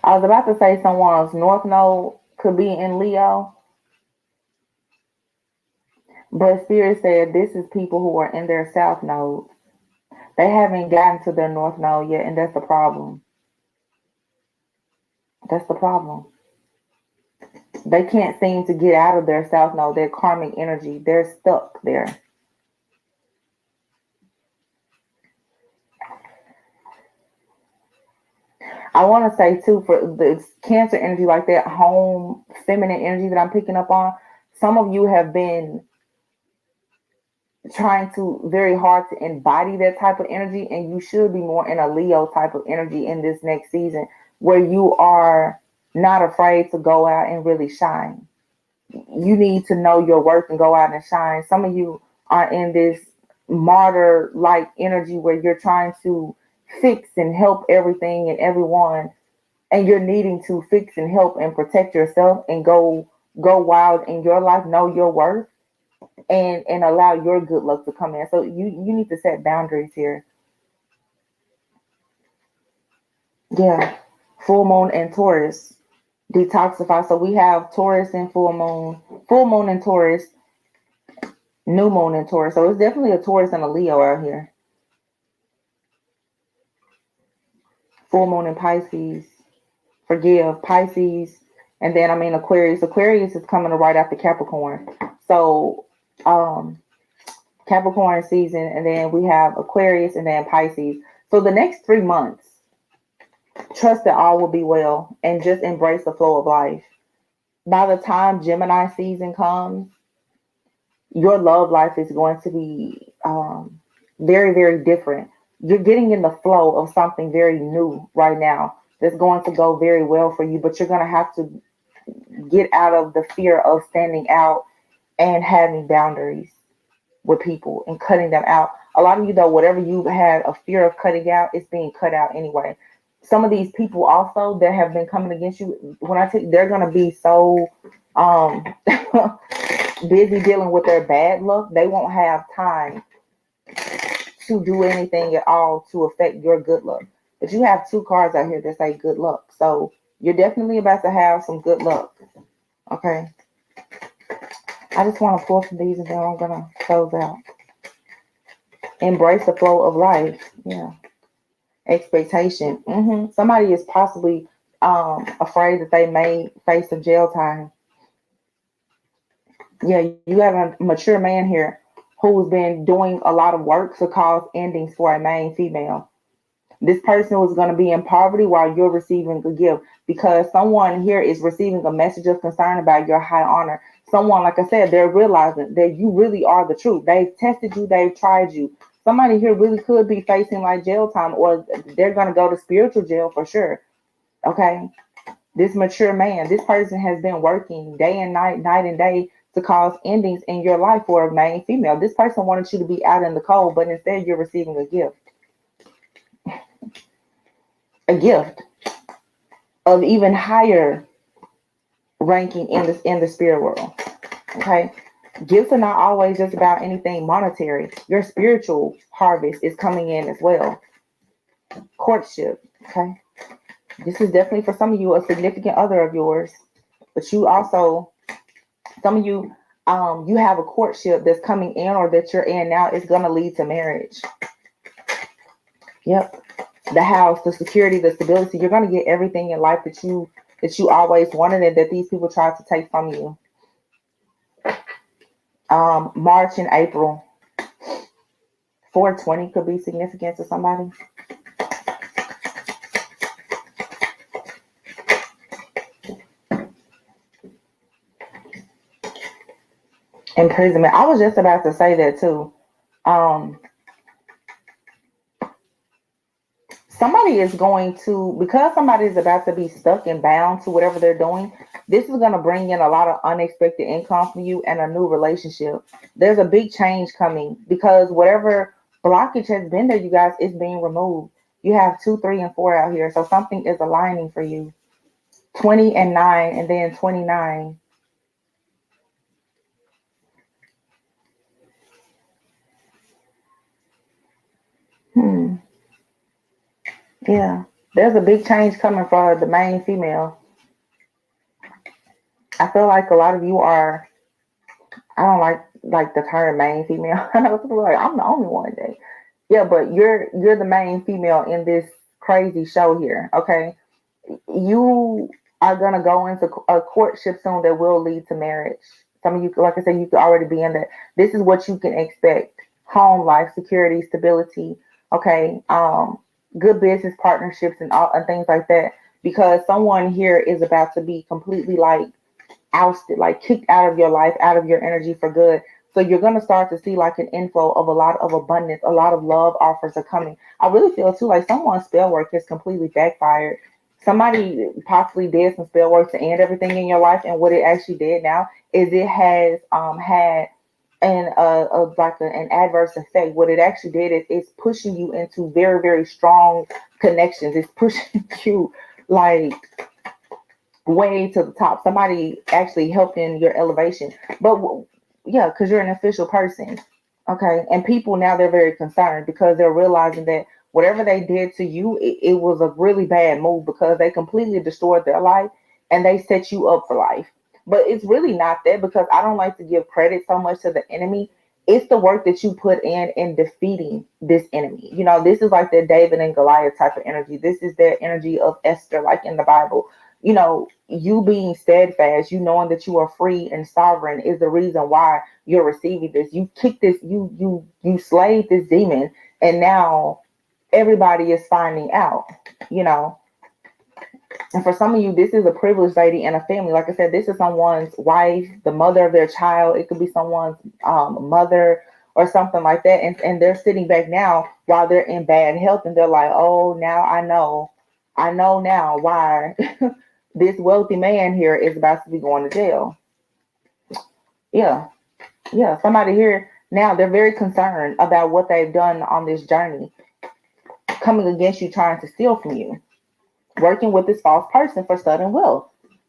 B: I was about to say someone's North Node could be in Leo, but Spirit said this is people who are in their South Node. They haven't gotten to their North Node yet, and that's the problem. That's the problem. They can't seem to get out of their South Node, their karmic energy. They're stuck there. I want to say too, for the Cancer energy, like that home feminine energy that I'm picking up on, some of you have been trying to very hard to embody that type of energy, and you should be more in a Leo type of energy in this next season where you are not afraid to go out and really shine. You need to know your worth and go out and shine. Some of you are in this martyr like energy where you're trying to fix and help everything and everyone, and you're needing to fix and help and protect yourself and go wild in your life, know your worth, and allow your good luck to come in. So you need to set boundaries here. Yeah. Full moon and Taurus. Detoxify. So we have Taurus and full moon and Taurus, new moon and Taurus. So it's definitely a Taurus and a Leo out here. Full moon and Pisces. Forgive, Pisces. And then I mean Aquarius. Aquarius is coming right after Capricorn. So Capricorn season, and then we have Aquarius and then Pisces. So the next 3 months, trust that all will be well and just embrace the flow of life. By the time Gemini season comes, your love life is going to be very, very different. You're getting in the flow of something very new right now that's going to go very well for you, but you're going to have to get out of the fear of standing out and having boundaries with people and cutting them out. A lot of you, though, whatever you had a fear of cutting out, it's being cut out anyway. Some of these people also that have been coming against you, when I tell you, they're going to be so um, busy dealing with their bad luck, they won't have time to do anything at all to affect your good luck. But you have two cards out here that say good luck. So you're definitely about to have some good luck. Okay. I just want to pull from these and then I'm going to close out. Embrace the flow of life. Yeah. Expectation. Somebody is possibly afraid that they may face some jail time. Yeah, you have a mature man here who's been doing a lot of work to cause endings for a main female. This person was going to be in poverty while you're receiving a gift, because someone here is receiving a message of concern about your high honor. Someone, like I said, they're realizing that you really are the truth. They've tested you, they've tried you. Somebody here really could be facing like jail time, or they're going to go to spiritual jail for sure. Okay. This mature man, this person has been working day and night, night and day to cause endings in your life for a main female. This person wanted you to be out in the cold, but instead you're receiving a gift. A gift of even higher ranking in the spirit world. Okay. Gifts are not always just about anything monetary. Your spiritual harvest is coming in as well. Courtship. Okay. This is definitely for some of you a significant other of yours, but you also, some of you, you have a courtship that's coming in or that you're in now is going to lead to marriage. Yep. The house, the security, the stability, you're going to get everything in life that you always wanted and that these people tried to take from you. March and April. 420 could be significant to somebody. Imprisonment. I was just about to say that too. Somebody is going to, because somebody is about to be stuck and bound to whatever they're doing, this is going to bring in a lot of unexpected income for you and a new relationship. There's a big change coming because whatever blockage has been there, you guys, is being removed. You have 2, 3, and 4 out here. So something is aligning for you. 20 and 9, and then 29. Yeah. There's a big change coming for the main female. I feel like a lot of you are, I don't like the term main female. I know people are like, I'm the only one that. Yeah, but you're the main female in this crazy show here. Okay. You are gonna go into a courtship soon that will lead to marriage. Some of you, like I said, you could already be in that. This is what you can expect: home life, security, stability. Okay, good business partnerships and all and things like that. Because someone here is about to be completely like ousted, like kicked out of your life, out of your energy for good. So you're going to start to see like an inflow of a lot of abundance, a lot of love offers are coming. I really feel too like someone's spell work has completely backfired. Somebody possibly did some spell work to end everything in your life, and what it actually did now is it has had an adverse effect. What it actually did is it's pushing you into very, very strong connections. It's pushing you like way to the top. Somebody actually helped in your elevation. But yeah, because you're an official person. Okay. And people now they're very concerned because they're realizing that whatever they did to you, it was a really bad move because they completely destroyed their life and they set you up for life. But it's really not that because I don't like to give credit so much to the enemy. It's the work that you put in defeating this enemy. You know, this is like the David and Goliath type of energy. This is their energy of Esther, like in the Bible. You know, you being steadfast, you knowing that you are free and sovereign is the reason why you're receiving this. You kick this, you slayed this demon, and now everybody is finding out, you know. And for some of you, this is a privileged lady and a family. Like I said, this is someone's wife, the mother of their child. It could be someone's mother or something like that. And they're sitting back now while they're in bad health. And they're like, oh, now I know. I know now why this wealthy man here is about to be going to jail. Yeah. Yeah. Somebody here now, they're very concerned about what they've done on this journey, coming against you, trying to steal from you, working with this false person for sudden wealth.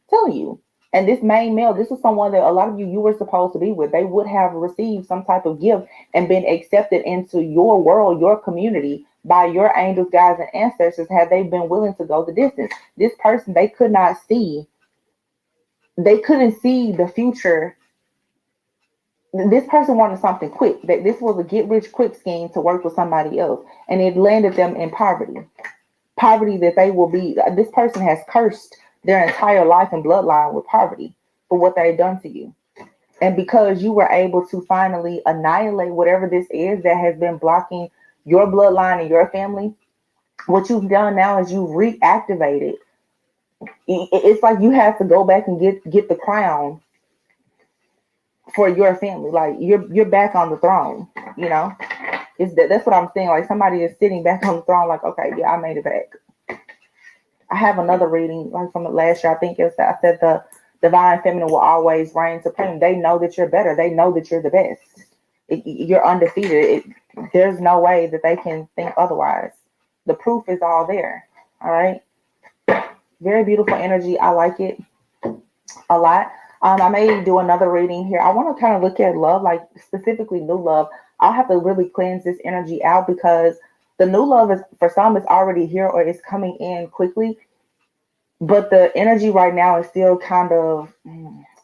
B: Telling you. And this main male, this is someone that a lot of you were supposed to be with. They would have received some type of gift and been accepted into your world, your community by your angels, guides, and ancestors had they been willing to go the distance. This person, they could not see. They couldn't see the future. This person wanted something quick. That this was a get rich quick scheme to work with somebody else. And it landed them in poverty. Poverty that they will be, this person has cursed their entire life and bloodline with poverty for what they've done to you. And because you were able to finally annihilate whatever this is that has been blocking your bloodline and your family, what you've done now is you reactivated. It's like you have to go back and get the crown for your family. Like you're back on the throne. You know, that's what I'm saying. Like somebody is sitting back on the throne. Like, okay, yeah, I made it back. I have another reading like from last year. I think it's I said the divine feminine will always reign supreme. They know that you're better. They know that you're the best. You're undefeated. There's no way that they can think otherwise. The proof is all there. All right. Very beautiful energy. I like it a lot. I may do another reading here. I want to kind of look at love, like specifically new love. I'll have to really cleanse this energy out because the new love is for some is already here or it's coming in quickly. But the energy right now is still kind of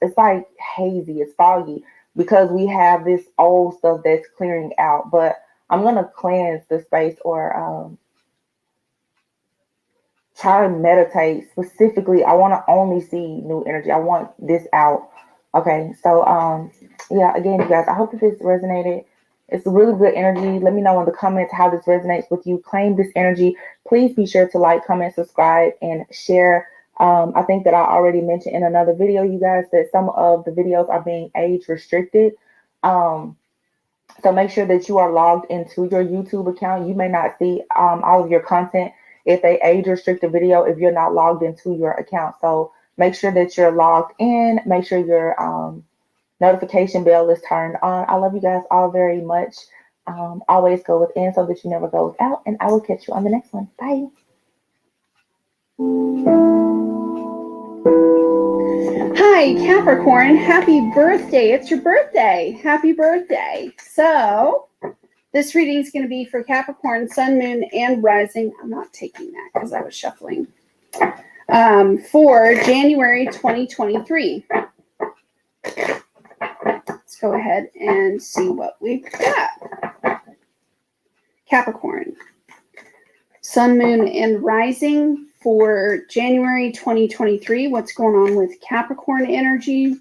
B: it's like hazy, it's foggy because we have this old stuff that's clearing out. But I'm gonna cleanse the space or try to meditate specifically. I want to only see new energy. I want this out. Okay, so yeah, again, you guys, I hope that this resonated. It's a really good energy. Let me know in the comments how this resonates with you. Claim this energy. Please be sure to like, comment, subscribe, and share. I think that I already mentioned in another video, you guys, that some of the videos are being age restricted. So make sure that you are logged into your YouTube account. You may not see all of your content if they age restrict a video if you're not logged into your account. So make sure that you're logged in. Make sure your notification bell is turned on. I love you guys all very much. Always go within so that you never go without. And I will catch you on the next one. Bye.
C: Hi, Capricorn. Happy birthday. It's your birthday. Happy birthday. So, this reading is going to be for Capricorn, Sun, Moon, and Rising. I'm not taking that because I was shuffling. For January 2023. Let's go ahead and see what we've got. Capricorn, Sun, Moon, and Rising for January 2023. What's going on with Capricorn energy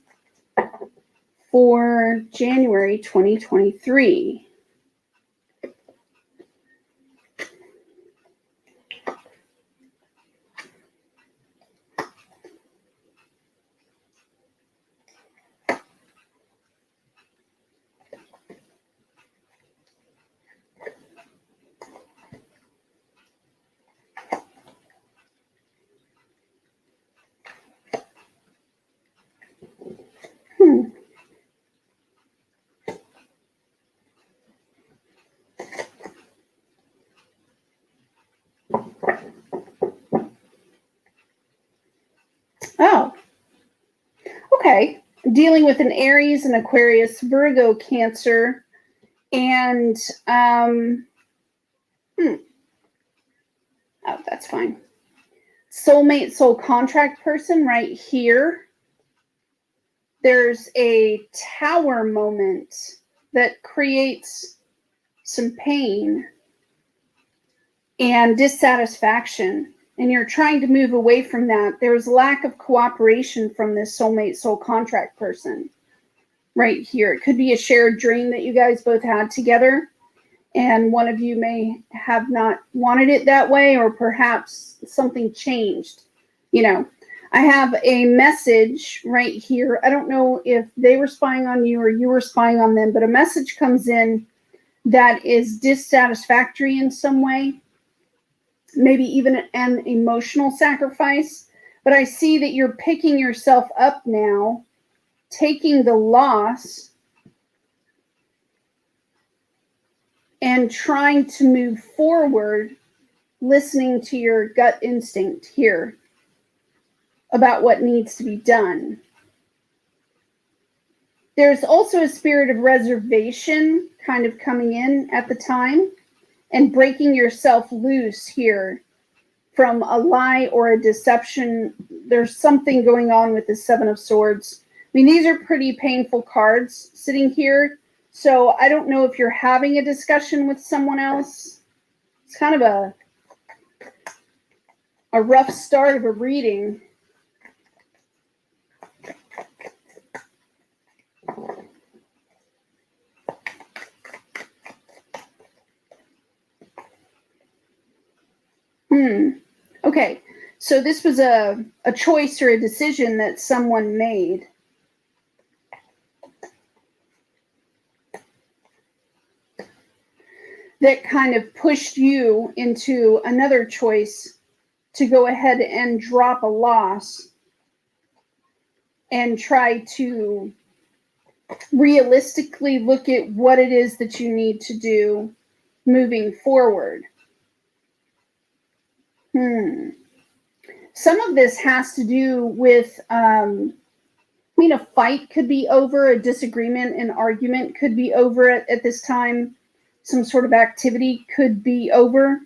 C: for January 2023? Oh, okay. Dealing with an Aries, an Aquarius, Virgo, Cancer, and oh, that's fine. Soulmate, soul contract person right here. There's a tower moment that creates some pain and dissatisfaction, and you're trying to move away from that. There's lack of cooperation from this soulmate, soul contract person right here. It could be a shared dream that you guys both had together, and one of you may have not wanted it that way, or perhaps something changed. You know, I have a message right here. I don't know if they were spying on you or you were spying on them, but a message comes in that is dissatisfactory in some way, maybe even an emotional sacrifice. But I see that you're picking yourself up now, taking the loss, and trying to move forward, listening to your gut instinct here about what needs to be done. There's also a spirit of reservation kind of coming in at the time and breaking yourself loose here from a lie or a deception. There's something going on with the Seven of Swords. I mean, these are pretty painful cards sitting here. So I don't know if you're having a discussion with someone else. It's kind of a rough start of a reading. Okay. So this was a choice or a decision that someone made. That kind of pushed you into another choice to go ahead and drop a loss and try to realistically look at what it is that you need to do moving forward. Some of this has to do with, a fight could be over, a disagreement, an argument could be over at this time. Some sort of activity could be over.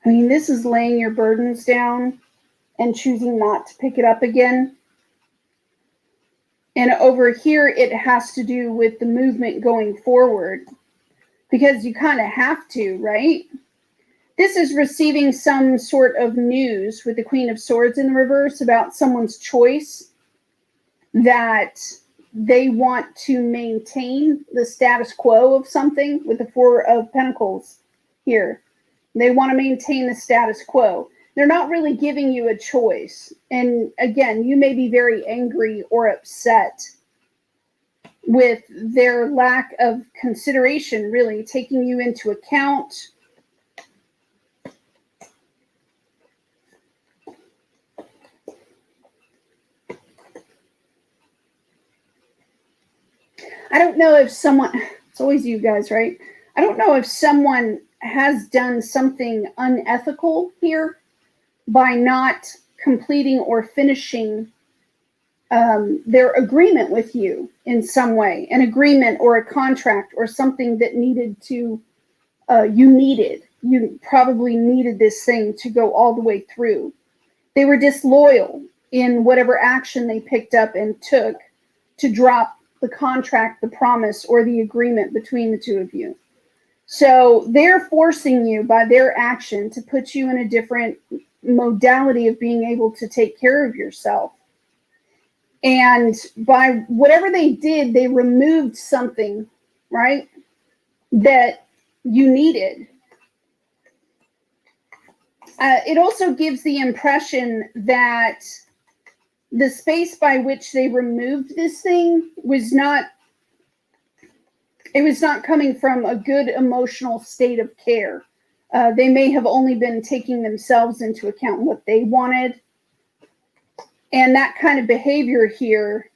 C: This is laying your burdens down and choosing not to pick it up again. And over here, it has to do with the movement going forward, because you kind of have to, right? This is receiving some sort of news with the Queen of Swords in the reverse about someone's choice that they want to maintain the status quo of something with the Four of Pentacles here. They want to maintain the status quo. They're not really giving you a choice. And again, you may be very angry or upset with their lack of consideration, really taking you into account. I don't know if someone, it's always you guys, right? I don't know if someone has done something unethical here by not completing or finishing their agreement with you in some way, an agreement or a contract or something that needed to, you probably needed this thing to go all the way through. They were disloyal in whatever action they picked up and took to drop the contract, the promise, or the agreement between the two of you. So they're forcing you by their action to put you in a different modality of being able to take care of yourself. And by whatever they did, they removed something, right, that you needed. It also gives the impression that the space by which they removed this thing was not coming from a good emotional state of care. They may have only been taking themselves into account, what they wanted. And that kind of behavior here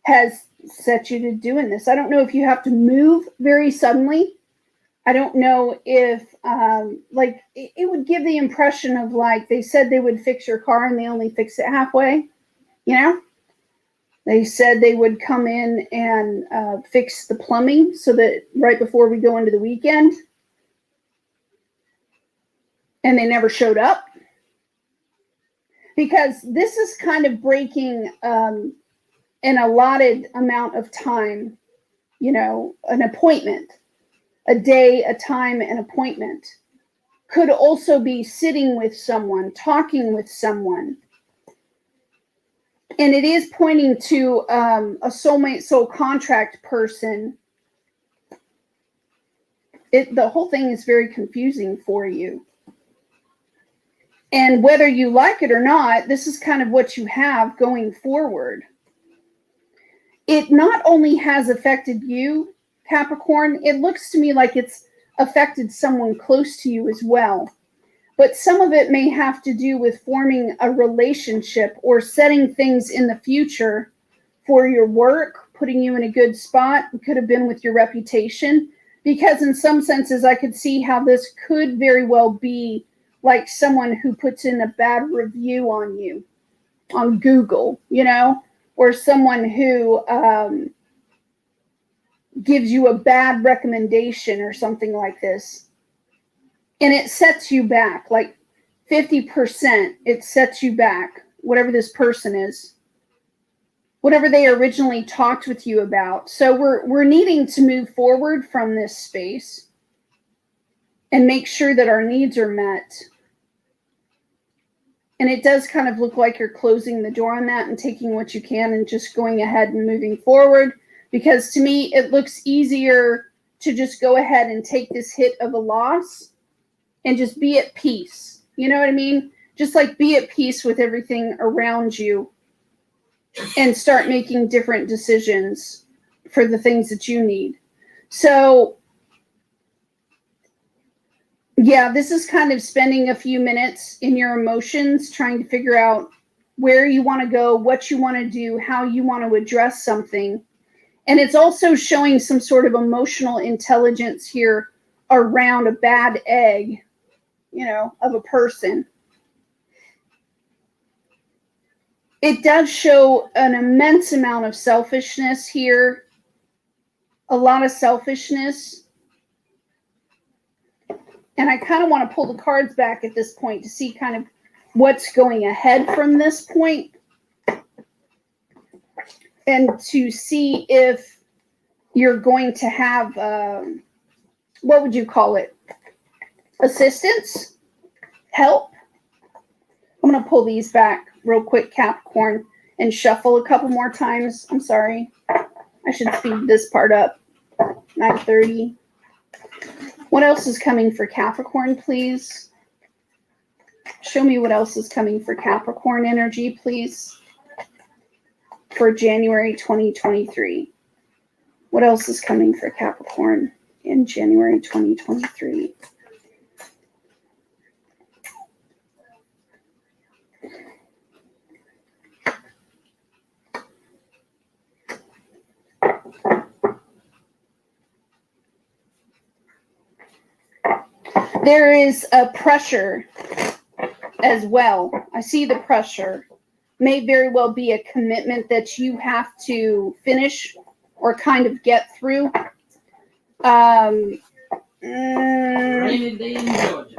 C: has set you to doing this. I don't know if you have to move very suddenly. I don't know if, it would give the impression of like they said they would fix your car and they only fix it halfway. They said they would come in and fix the plumbing so that right before we go into the weekend, and they never showed up. Because this is kind of breaking an allotted amount of time, an appointment, a day, a time, an appointment. Could also be sitting with someone, talking with someone. And it is pointing to a soulmate, soul contract person. The whole thing is very confusing for you. And whether you like it or not, this is kind of what you have going forward. It not only has affected you, Capricorn, it looks to me like it's affected someone close to you as well. But some of it may have to do with forming a relationship or setting things in the future for your work, putting you in a good spot. It could have been with your reputation. Because in some senses, I could see how this could very well be like someone who puts in a bad review on you on Google, or someone who gives you a bad recommendation or something like this. And it sets you back, like 50%, it sets you back, whatever this person is, whatever they originally talked with you about. So we're needing to move forward from this space and make sure that our needs are met. And it does kind of look like you're closing the door on that and taking what you can and just going ahead and moving forward, Because to me, it looks easier to just go ahead and take this hit of a loss and just be at peace. You know what I mean? Just like be at peace with everything around you and start making different decisions for the things that you need. So, yeah, this is kind of spending a few minutes in your emotions, trying to figure out where you want to go, what you want to do, how you want to address something. And it's also showing some sort of emotional intelligence here around a bad egg, you know, of a person. It does show an immense amount of selfishness here, a lot of selfishness. And I kind of want to pull the cards back at this point to see kind of what's going ahead from this point and to see if you're going to have, what would you call it? Assistance? Help? I'm going to pull these back real quick, Capricorn, and shuffle a couple more times. I'm sorry. I should speed this part up. 9:30. What else is coming for Capricorn, please? Show me what else is coming for Capricorn energy, please, for January 2023. What else is coming for Capricorn in January 2023? There is a pressure as well. I see the pressure. May very well be a commitment that you have to finish or kind of get through.
A: Rainy day in Georgia.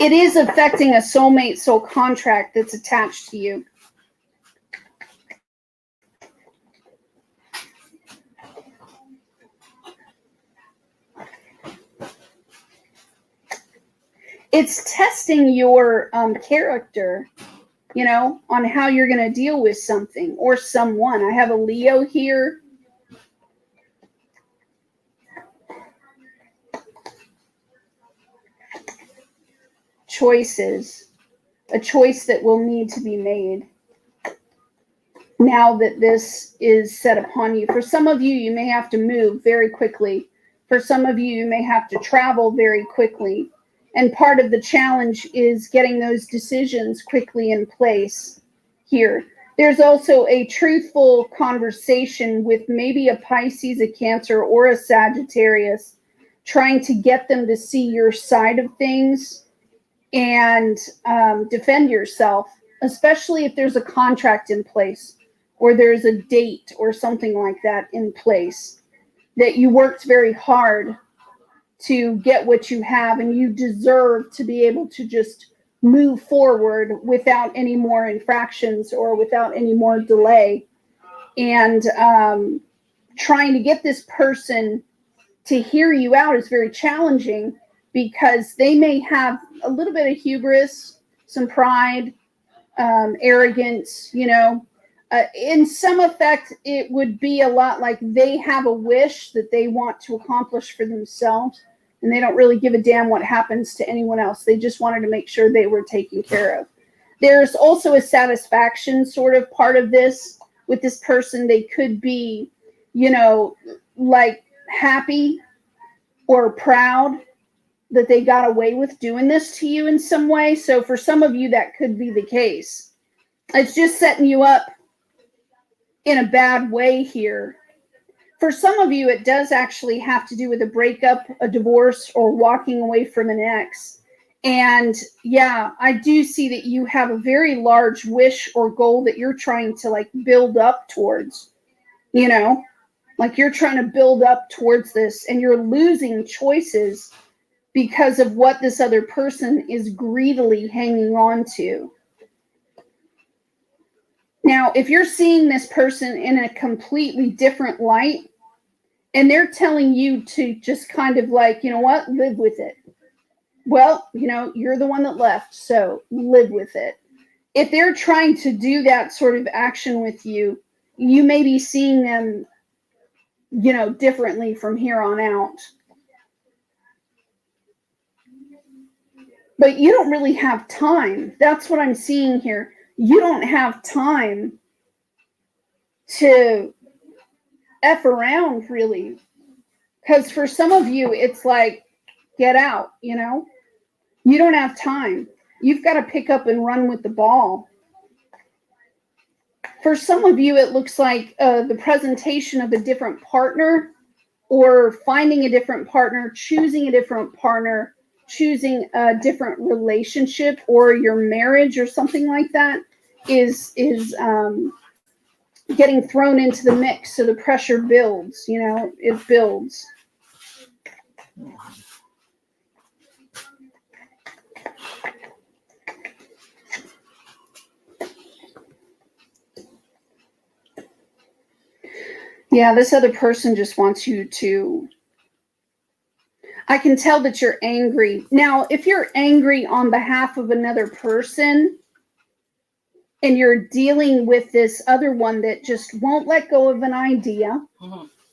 C: It is affecting a soulmate soul contract that's attached to you. It's testing your character, you know, on how you're going to deal with something or someone. I have a Leo here. Choices. A choice that will need to be made now that this is set upon you. For some of you, you may have to move very quickly. For some of you, you may have to travel very quickly. And part of the challenge is getting those decisions quickly in place here. There's also a truthful conversation with maybe a Pisces, a Cancer, or a Sagittarius, trying to get them to see your side of things and defend yourself, especially if there's a contract in place or there's a date or something like that in place that you worked very hard to get what you have, and you deserve to be able to just move forward without any more infractions or without any more delay. And trying to get this person to hear you out is very challenging because they may have a little bit of hubris, some pride, arrogance, you know. In some effect, it would be a lot like they have a wish that they want to accomplish for themselves, and they don't really give a damn what happens to anyone else. They just wanted to make sure they were taken care of. There's also a satisfaction sort of part of this with this person. They could be, you know, like happy or proud that they got away with doing this to you in some way. So for some of you, that could be the case. It's just setting you up in a bad way here. For some of you, it does actually have to do with a breakup, a divorce, or walking away from an ex. And yeah, I do see that you have a very large wish or goal that you're trying to like build up towards, you know, like you're trying to build up towards this, and you're losing choices because of what this other person is greedily hanging on to. Now, if you're seeing this person in a completely different light, and they're telling you to just kind of like, you know what, live with it. well, you know, you're the one that left, so live with it. If they're trying to do that sort of action with you, you may be seeing them, you know, differently from here on out. But you don't really have time. That's what I'm seeing here. You don't have time to F around, really. Because for some of you, it's like, get out, you know? You don't have time. You've got to pick up and run with the ball. For some of you, it looks like the presentation of a different partner, or finding a different partner, choosing a different partner, choosing a different relationship, or your marriage or something like that is getting thrown into the mix. So the pressure builds, you know, it builds. Yeah, this other person just wants you to, I can tell that you're angry. Now, if you're angry on behalf of another person and you're dealing with this other one that just won't let go of an idea,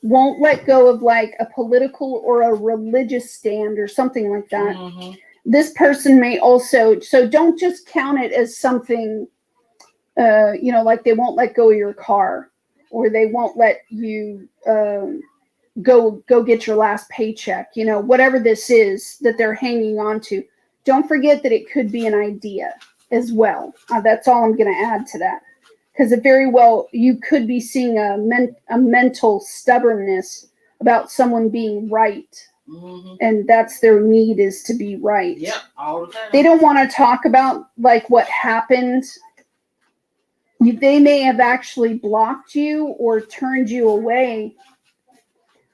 C: won't let go of like a political or a religious stand or something like that, this person may also, so don't just count it as something, you know, like they won't let go of your car, or they won't let you go get your last paycheck, you know, whatever this is that they're hanging on to. Don't forget that it could be an idea as well. That's all I'm going to add to that. Because it very well, you could be seeing a mental stubbornness about someone being right. And that's their need, is to be right.
A: Yep, all the time.
C: They don't want to talk about like what happened. They may have actually blocked you or turned you away,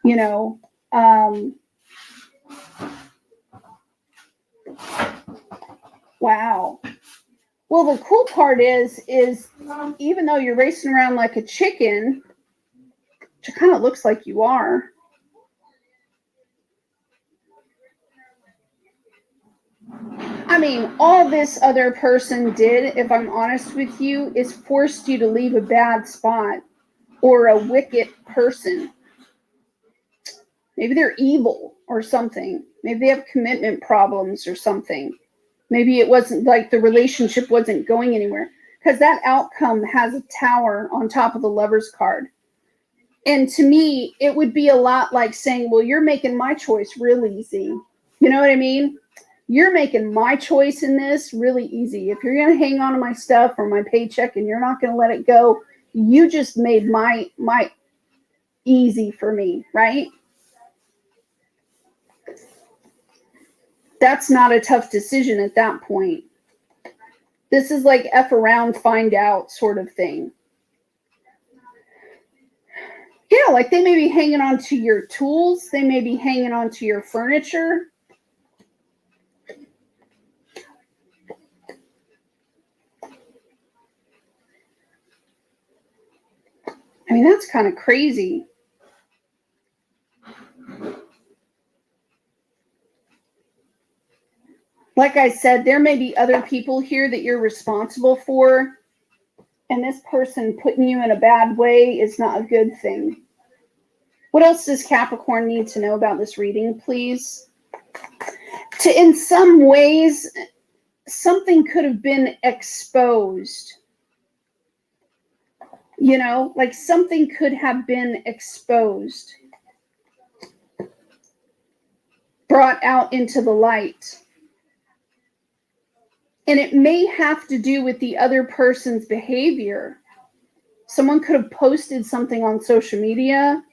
C: you know. Wow. Well, the cool part is even though you're racing around like a chicken, which it kind of looks like you are, I mean, all this other person did, if I'm honest with you, is forced you to leave a bad spot or a wicked person. Maybe they're evil or something. Maybe they have commitment problems or something. Maybe it wasn't like the relationship wasn't going anywhere, because that outcome has a tower on top of the Lover's card. And to me, it would be a lot like saying, well, you're making my choice real easy. You know what I mean? You're making my choice in this really easy. If you're going to hang on to my stuff or my paycheck and you're not going to let it go, you just made my easy for me, right? That's not a tough decision at that point. This is like F around, find out sort of thing. Yeah, like they may be hanging on to your tools. They may be hanging on to your furniture. I mean, that's kind of crazy. Like I said, there may be other people here that you're responsible for, and this person putting you in a bad way is not a good thing. What else does Capricorn need to know about this reading, please? In some ways, something could have been exposed. You know, like something could have been exposed, brought out into the light. And it may have to do with the other person's behavior. Someone could have posted something on social media.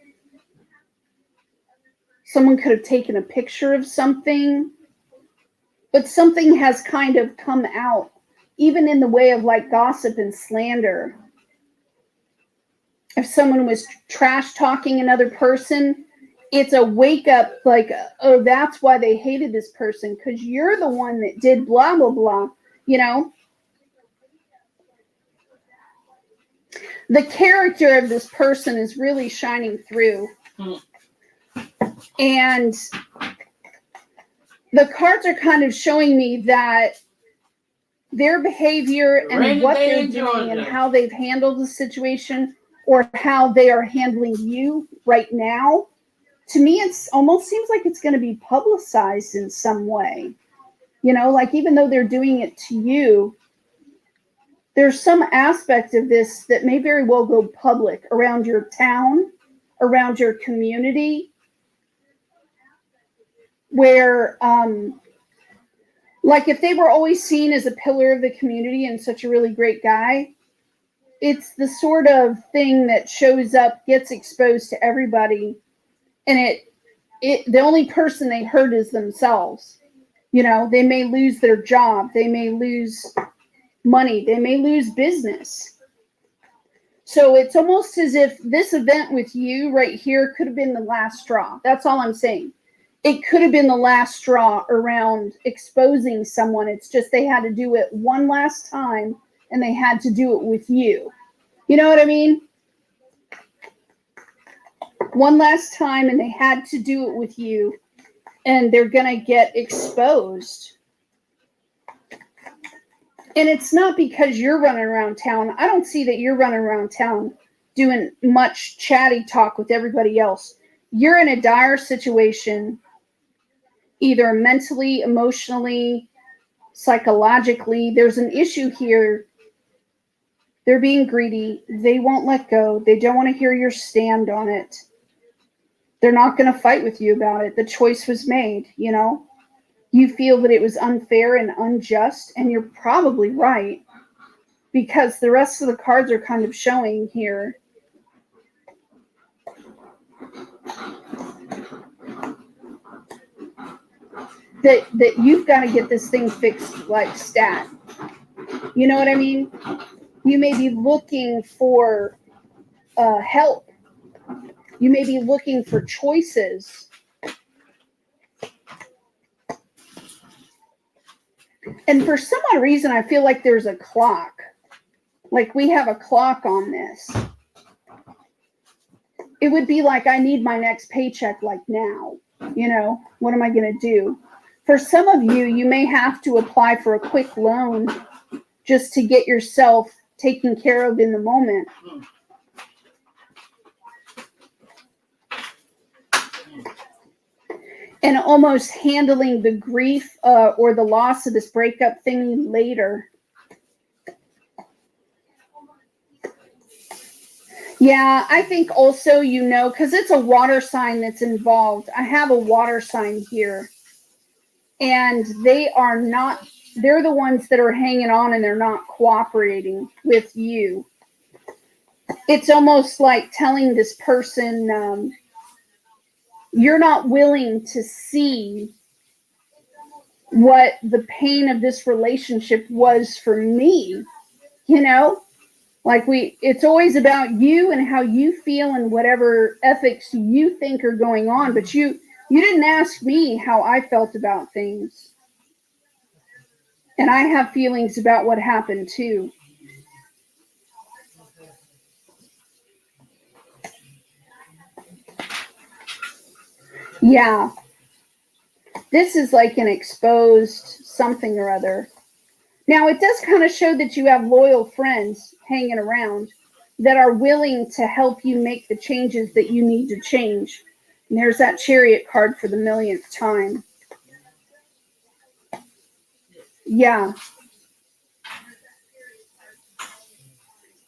C: Someone could have taken a picture of something. But something has kind of come out, even in the way of like gossip and slander. If someone was trash talking another person, it's a wake up like, oh, that's why they hated this person, because you're the one that did blah, blah, blah, you know? The character of this person is really shining through. And the cards are kind of showing me that their behavior and what they're doing and how they've handled the situation or how they are handling you right now, to me, it's almost seems like it's going to be publicized in some way. You know, like even though they're doing it to you, there's some aspect of this that may very well go public around your town, around your community, where, like if they were always seen as a pillar of the community and such a really great guy, it's the sort of thing that shows up, gets exposed to everybody, and the only person they hurt is themselves. You know, they may lose their job, they may lose money, they may lose business. So it's almost as if this event with you right here could have been the last straw. That's all I'm saying. It could have been the last straw around exposing someone. It's just they had to do it one last time, and they had to do it with you. You know what I mean? One last time, and they had to do it with you, and they're going to get exposed. And it's not because you're running around town. I don't see that you're running around town doing much chatty talk with everybody else. You're in a dire situation, either mentally, emotionally, psychologically. There's an issue here. They're being greedy. They won't let go. They don't want to hear your stand on it. They're not going to fight with you about it. The choice was made, you know. You feel that it was unfair and unjust, and you're probably right, because the rest of the cards are kind of showing here that you've got to get this thing fixed like stat. You know what I mean? You may be looking for help. You may be looking for choices. And for some odd reason, I feel like there's a clock. Like we have a clock on this. It would be like, I need my next paycheck like now. You know, what am I going to do? For some of you, you may have to apply for a quick loan just to get yourself taken care of in the moment. And almost handling the grief or the loss of this breakup thing later. Yeah, I think also, you know, because it's a water sign that's involved. I have a water sign here. And they're the ones that are hanging on, and they're not cooperating with you. It's almost like telling this person, you're not willing to see what the pain of this relationship was for me, you know? Like it's always about you and how you feel and whatever ethics you think are going on, but you didn't ask me how I felt about things. And I have feelings about what happened too. Yeah. This is like an exposed something or other. Now, it does kind of show that you have loyal friends hanging around that are willing to help you make the changes that you need to change. And there's that Chariot card for the millionth time. Yeah.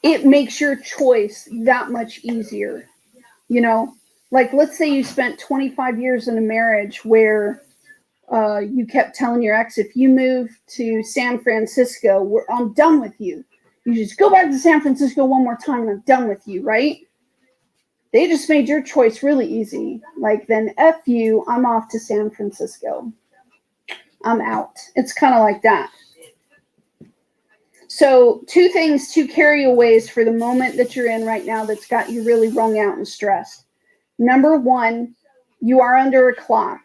C: It makes your choice that much easier. You know, like let's say you spent 25 years in a marriage where you kept telling your ex, if you move to San Francisco, I'm done with you. You just go back to San Francisco one more time and I'm done with you, right? They just made your choice really easy. Like, then F you, I'm off to San Francisco. I'm out. It's kind of like that. So 2 things, 2 carryaways for the moment that you're in right now that's got you really wrung out and stressed. Number 1, you are under a clock.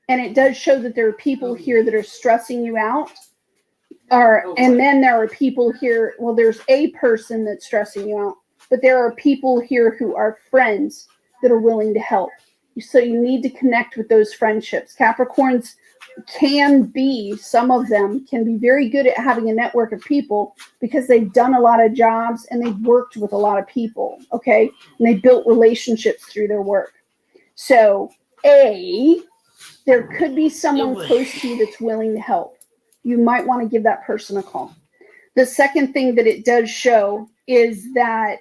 C: And it does show that there are people here that are stressing you out. And then there are people here, well, there's a person that's stressing you out, but there are people here who are friends that are willing to help. So you need to connect with those friendships. Capricorns some of them can be very good at having a network of people because they've done a lot of jobs and they've worked with a lot of people, okay? And they built relationships through their work. So, there could be someone close to you that's willing to help. You might want to give that person a call. The second thing that it does show is that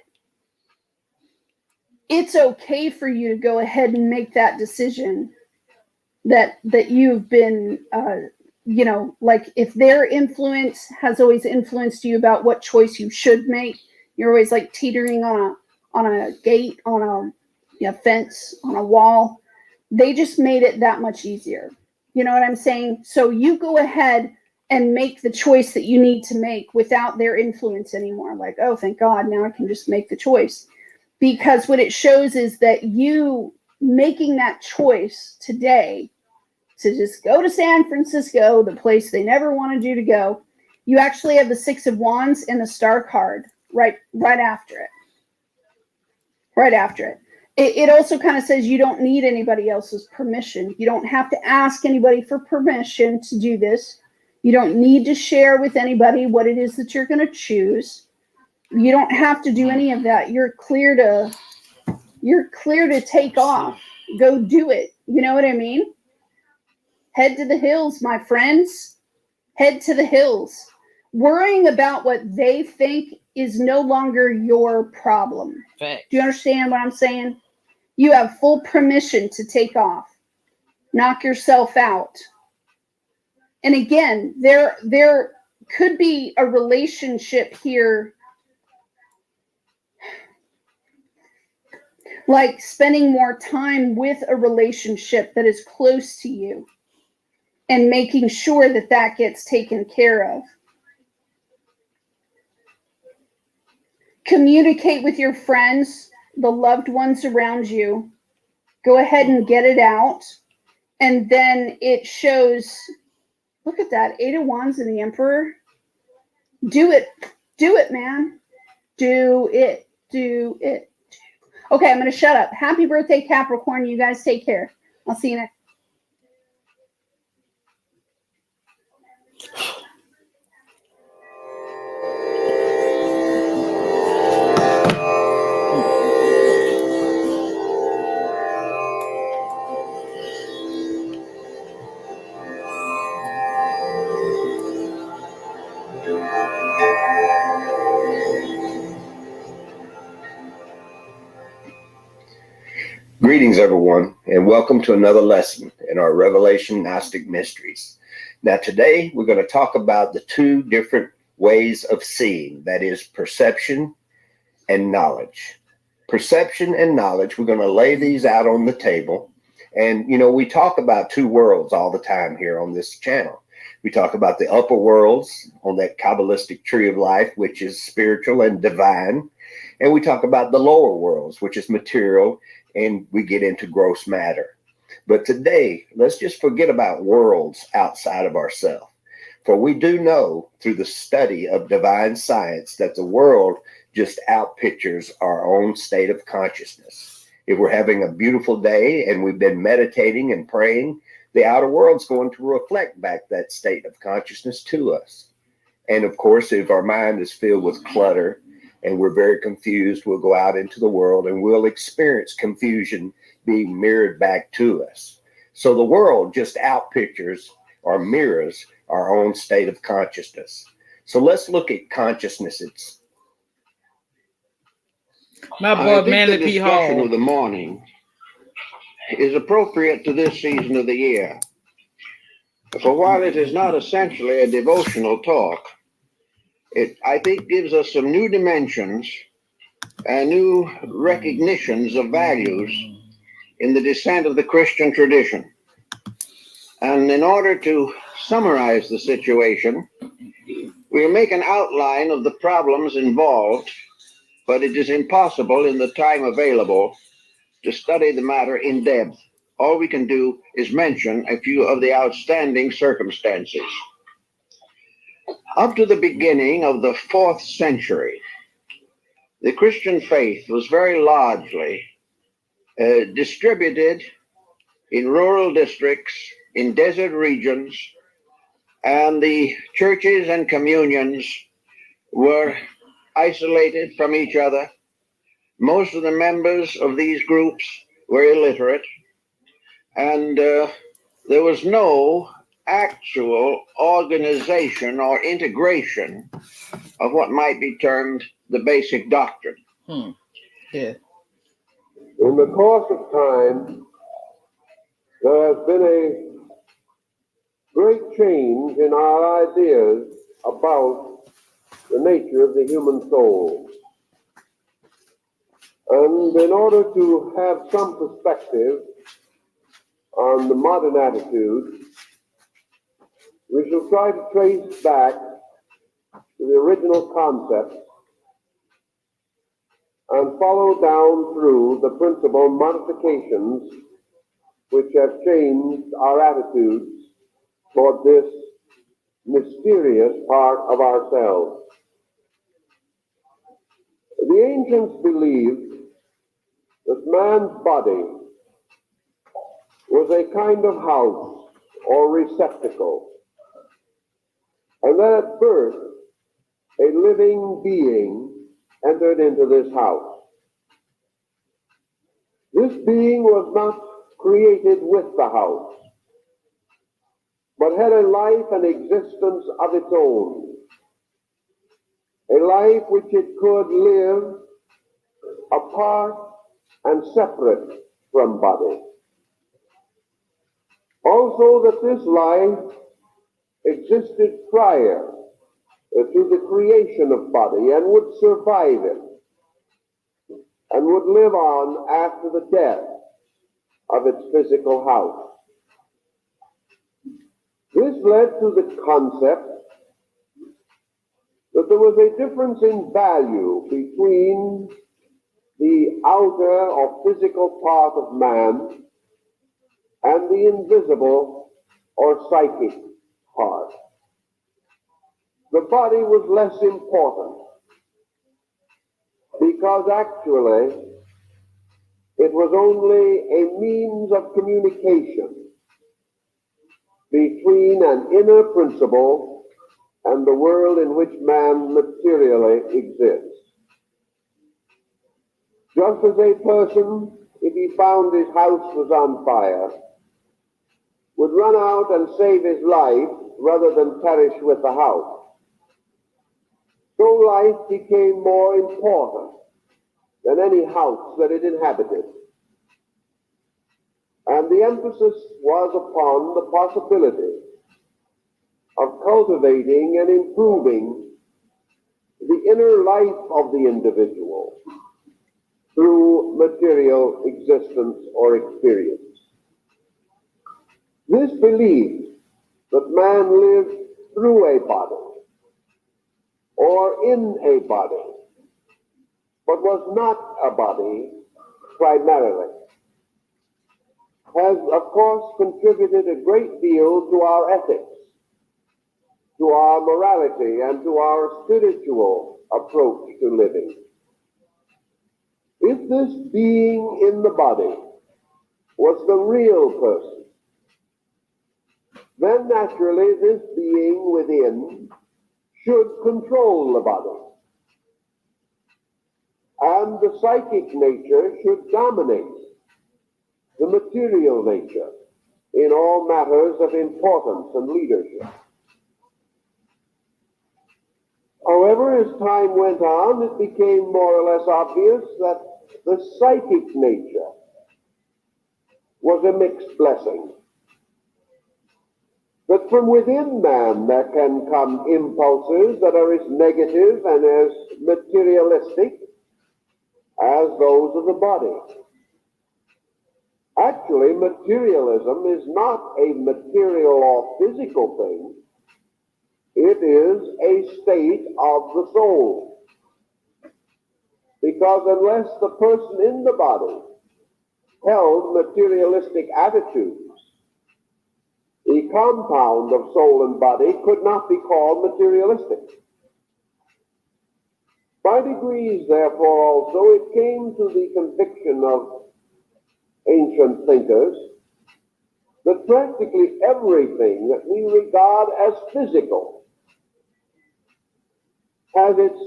C: it's okay for you to go ahead and make that decision that you've been, like if their influence has always influenced you about what choice you should make, you're always like teetering on a gate, on a fence, on a wall. They just made it that much easier. You know what I'm saying? So you go ahead and make the choice that you need to make without their influence anymore. Like, oh, thank God, now I can just make the choice. Because what it shows is that you making that choice today to just go to San Francisco, the place they never wanted you to go, you actually have the Six of Wands and the Star card right after it. Right after it. It also kind of says you don't need anybody else's permission. You don't have to ask anybody for permission to do this. You don't need to share with anybody what it is that you're going to choose. You don't have to do any of that. You're clear to take off. Go do it. You know what I mean? Head to the hills, my friends. Head to the hills. Worrying about what they think is no longer your problem.
A: Fact.
C: Do you understand what I'm saying? You have full permission to take off. Knock yourself out. And again, there could be a relationship here, like spending more time with a relationship that is close to you and making sure that that gets taken care of. Communicate with your friends, the loved ones around you. Go ahead and get it out. And then it shows, look at that, 8 of Wands and the Emperor. Do it. Do it, man. Do it. Do it. Okay, I'm going to shut up. Happy birthday, Capricorn. You guys take care. I'll see you next.
D: Greetings, everyone, and welcome to another lesson in our Revelation Gnostic Mysteries. Now, today we're going to talk about the two different ways of seeing, that is, perception and knowledge. Perception and knowledge, we're going to lay these out on the table. And, we talk about two worlds all the time here on this channel. We talk about the upper worlds on that Kabbalistic tree of life, which is spiritual and divine. And we talk about the lower worlds, which is material, and we get into gross matter. But today, let's just forget about worlds outside of ourselves. For we do know through the study of divine science that the world just outpictures our own state of consciousness. If we're having a beautiful day and we've been meditating and praying, the outer world's going to reflect back that state of consciousness to us. And of course, if our mind is filled with clutter and we're very confused, we'll go out into the world and we'll experience confusion being mirrored back to us. So the world just outpictures or mirrors our own state of consciousness. So let's look at consciousness.
A: My boy, Manly
E: The
A: P.
E: discussion
A: Hall.
E: of the morning is appropriate to this season of the year. For while it is not essentially a devotional talk, it, I think, gives us some new dimensions and new recognitions of values in the descent of the Christian tradition. And in order to summarize the situation, we'll make an outline of the problems involved, but it is impossible in the time available to study the matter in depth. All we can do is mention a few of the outstanding circumstances. Up to the beginning of the 4th century, the Christian faith was very largely distributed in rural districts in desert regions, and the churches and communions were isolated from each other. Most of the members of these groups were illiterate, and there was no actual organization or integration of what might be termed the basic doctrine.
A: Yeah.
F: In the course of time, there has been a great change in our ideas about the nature of the human soul. And in order to have some perspective on the modern attitude, we shall try to trace back to the original concept and follow down through the principal modifications which have changed our attitudes toward this mysterious part of ourselves. The ancients believed that man's body was a kind of house or receptacle, and that at birth a living being entered into this house. This being was not created with the house, but had a life and existence of its own, a life which it could live apart and separate from body. Also that this life existed prior to the creation of body and would survive it and would live on after the death of its physical house. This led to the concept that there was a difference in value between the outer or physical part of man and the invisible or psychic part. The body was less important because actually it was only a means of communication between an inner principle and the world in which man materially exists. Just as a person, if he found his house was on fire, would run out and save his life rather than perish with the house, so life became more important than any house that it inhabited. And the emphasis was upon the possibility of cultivating and improving the inner life of the individual through material existence or experience. This belief that man lived through a body or in a body, but was not a body primarily, has of course contributed a great deal to our ethics, to our morality, and to our spiritual approach to living. If this being in the body was the real person, then naturally this being within should control the body, and the psychic nature should dominate the material nature in all matters of importance and leadership. However, as time went on, it became more or less obvious that the psychic nature was a mixed blessing. That from within man there can come impulses that are as negative and as materialistic as those of the body. Actually, materialism is not a material or physical thing. It is a state of the soul. Because unless the person in the body held materialistic attitudes, the compound of soul and body could not be called materialistic. By degrees, therefore, also, it came to the conviction of ancient thinkers that practically everything that we regard as physical has its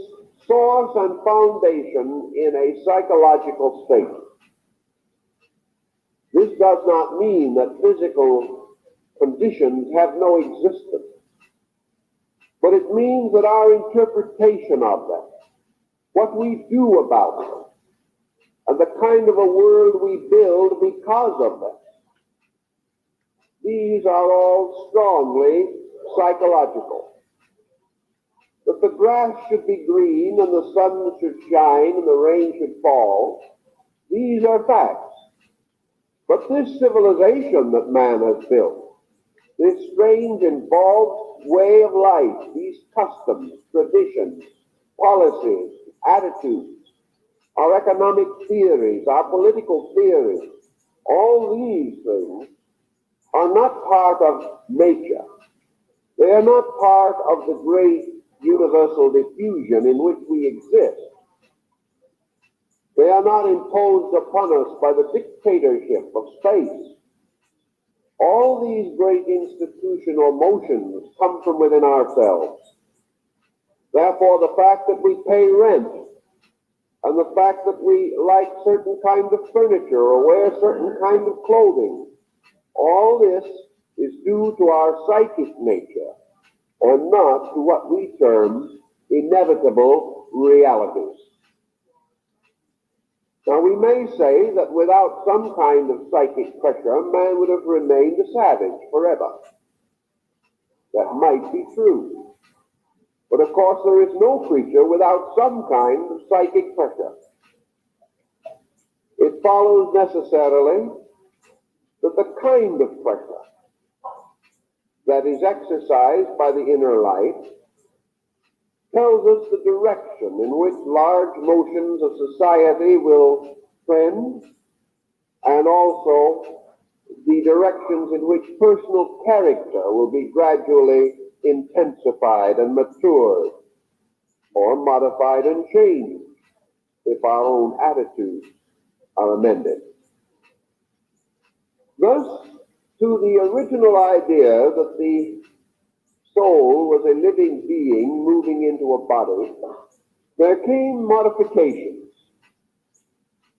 F: source and foundation in a psychological state. This does not mean that physical conditions have no existence, but it means that our interpretation of them, what we do about them, and the kind of a world we build because of them, these are all strongly psychological. That the grass should be green and the sun should shine and the rain should fall, these are facts. But this civilization that man has built, this strange involved way of life, these customs, traditions, policies, attitudes, our economic theories, our political theories, all these things are not part of nature. They are not part of the great universal diffusion in which we exist. They are not imposed upon us by the dictatorship of space. All these great institutional motions come from within ourselves. Therefore, the fact that we pay rent, and the fact that we like certain kinds of furniture or wear certain kinds of clothing, all this is due to our psychic nature, and not to what we term inevitable realities. Now, we may say that without some kind of psychic pressure, man would have remained a savage forever. That might be true. But of course, there is no creature without some kind of psychic pressure. It follows necessarily that the kind of pressure that is exercised by the inner life tells us the direction in which large motions of society will trend, and also the directions in which personal character will be gradually intensified and matured, or modified and changed if our own attitudes are amended. Thus, to the original idea that the soul was a living being moving into a body, there came modifications.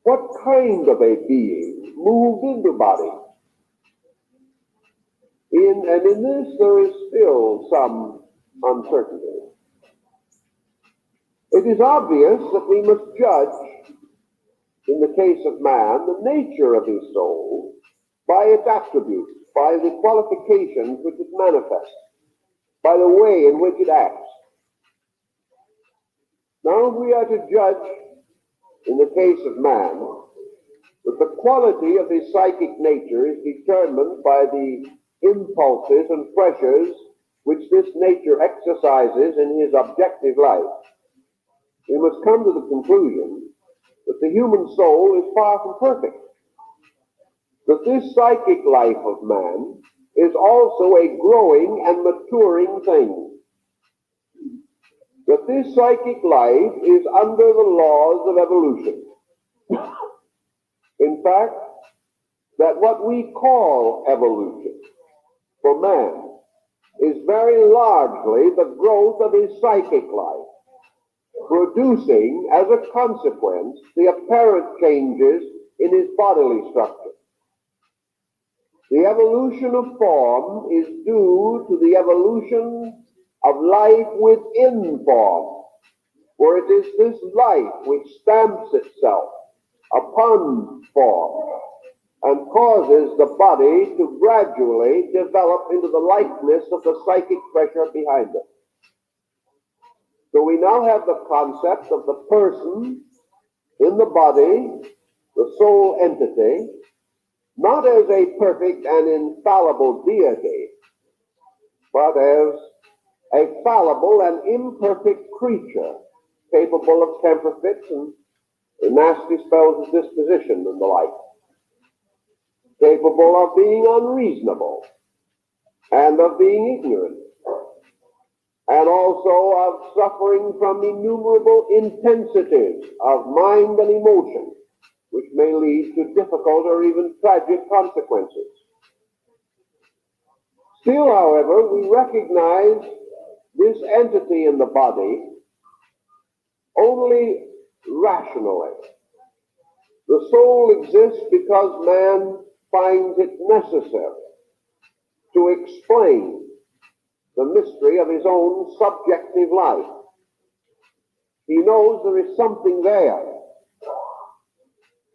F: What kind of a being moved into body? In this there is still some uncertainty. It is obvious that we must judge, in the case of man, the nature of his soul by its attributes, by the qualifications which it manifests, by the way in which it acts. Now we are to judge, in the case of man, that the quality of his psychic nature is determined by the impulses and pressures which this nature exercises in his objective life. We must come to the conclusion that the human soul is far from perfect, that this psychic life of man is also a growing and maturing thing, that this psychic life is under the laws of evolution. In fact, that what we call evolution for man is very largely the growth of his psychic life, producing as a consequence the apparent changes in his bodily structure. The evolution of form is due to the evolution of life within form, for it is this life which stamps itself upon form and causes the body to gradually develop into the likeness of the psychic pressure behind it. So we now have the concept of the person in the body, the soul entity, not as a perfect and infallible deity, but as a fallible and imperfect creature, capable of temper fits and nasty spells of disposition and the like, capable of being unreasonable and of being ignorant, and also of suffering from innumerable intensities of mind and emotion, which may lead to difficult or even tragic consequences. Still, however, we recognize this entity in the body only rationally. The soul exists because man finds it necessary to explain the mystery of his own subjective life. He knows there is something there.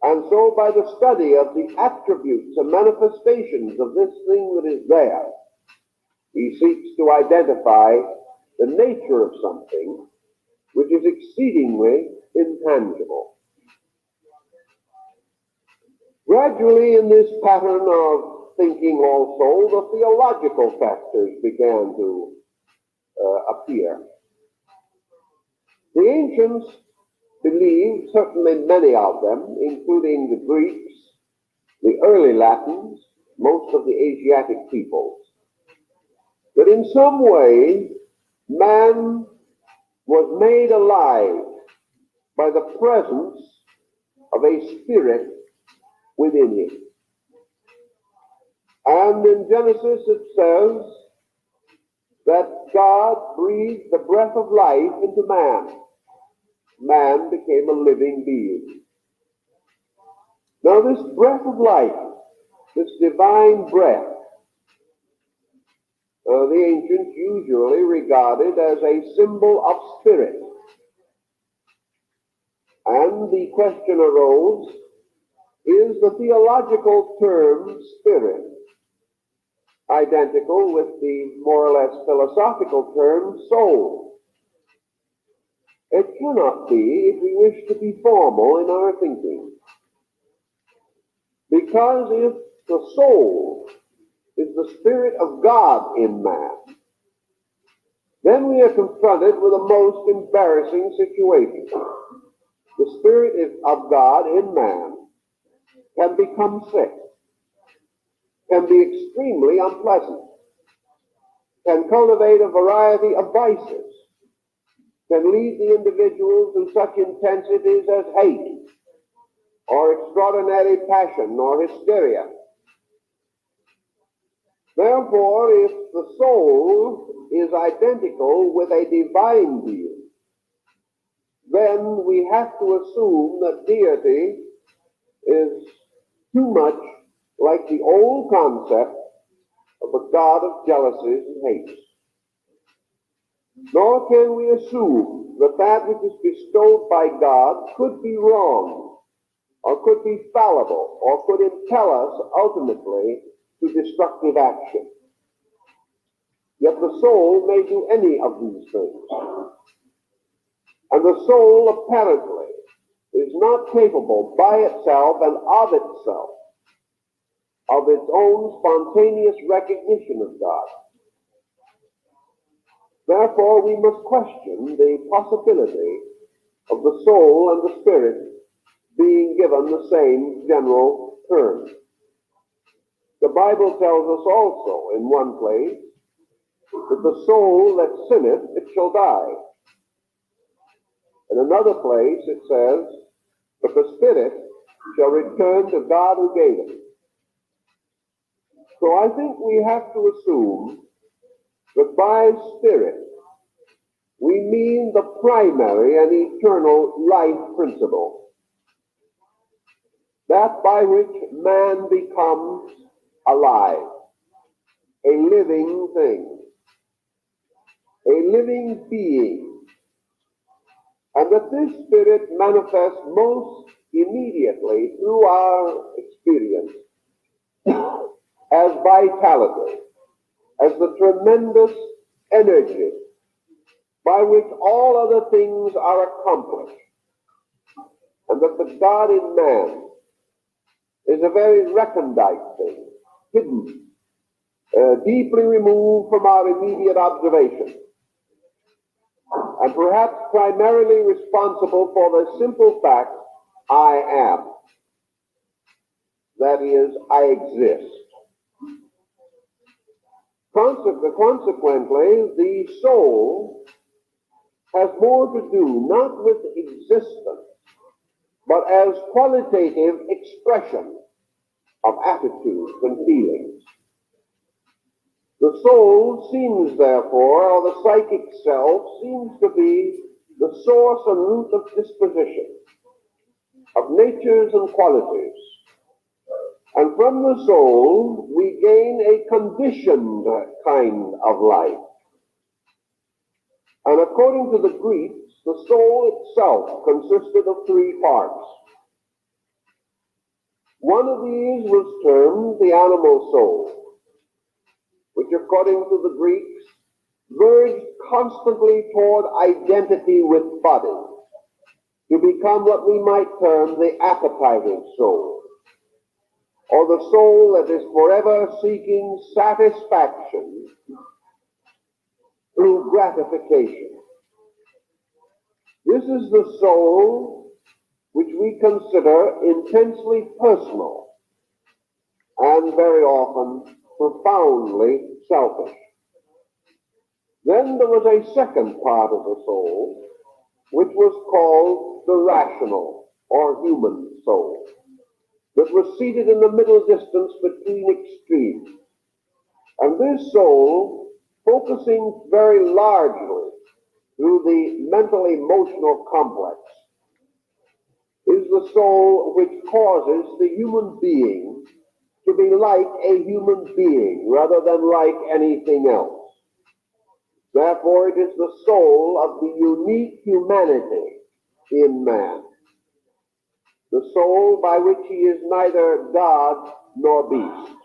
F: And so by the study of the attributes and manifestations of this thing that is there, he seeks to identify the nature of something which is exceedingly intangible. Gradually in this pattern of thinking also, the theological factors began to appear. The ancients believed, certainly many of them, including the Greeks, the early Latins, most of the Asiatic peoples, that in some way man was made alive by the presence of a spirit within him. And in Genesis it says that God breathed the breath of life into man. Man became a living being. Now this breath of life, this divine breath, the ancients usually regarded as a symbol of spirit. And the question arose, is the theological term spirit identical with the more or less philosophical term soul? It cannot be if we wish to be formal in our thinking. Because if the soul is the spirit of God in man, then we are confronted with a most embarrassing situation. The spirit of God in man can become sick, can be extremely unpleasant, can cultivate a variety of vices, can lead the individual to such intensities as hate, or extraordinary passion, or hysteria. Therefore, if the soul is identical with a divine being, then we have to assume that deity is too much like the old concept of a god of jealousies and hates. Nor can we assume that that which is bestowed by God could be wrong, or could be fallible, or could impel us ultimately to destructive action. Yet the soul may do any of these things. And the soul apparently is not capable by itself and of itself of its own spontaneous recognition of God. Therefore, we must question the possibility of the soul and the spirit being given the same general term. The Bible tells us also in one place that the soul that sinneth, it shall die. In another place it says, but the spirit shall return to God who gave it. So I think we have to assume that by spirit we mean the primary and eternal life principle, that by which man becomes alive, a living thing, a living being, and that this spirit manifests most immediately through our experience as vitality, as the tremendous energy by which all other things are accomplished, and that the God in man is a very recondite thing, hidden, deeply removed from our immediate observation, and perhaps primarily responsible for the simple fact, I am. That is, I exist. Consequently, the soul has more to do not with existence, but as qualitative expression of attitudes and feelings. The soul seems, therefore, or the psychic self seems to be the source and root of disposition, of natures and qualities. And from the soul, we gain a conditioned kind of life. And according to the Greeks, the soul itself consisted of three parts. One of these was termed the animal soul, which according to the Greeks verged constantly toward identity with body, to become what we might term the appetitive soul, or the soul that is forever seeking satisfaction through gratification. This is the soul which we consider intensely personal and very often profoundly selfish. Then there was a second part of the soul, which was called the rational or human soul, that was seated in the middle distance between extremes. And this soul, focusing very largely through the mental-emotional complex, is the soul which causes the human being to be like a human being rather than like anything else. Therefore, it is the soul of the unique humanity in man, the soul by which he is neither God nor beast,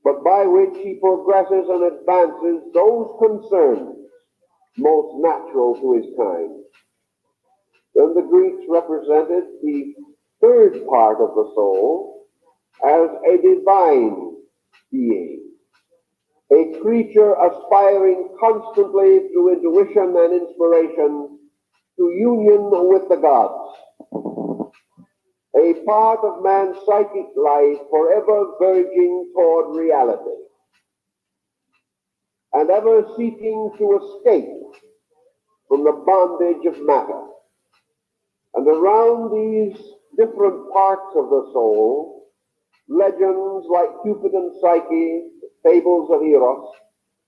F: but by which he progresses and advances those concerns most natural to his kind. Then the Greeks represented the third part of the soul as a divine being, a creature aspiring constantly through intuition and inspiration to union with the gods, a part of man's psychic life forever verging toward reality, and ever seeking to escape from the bondage of matter. And around these different parts of the soul, legends like Cupid and Psyche, fables of Eros,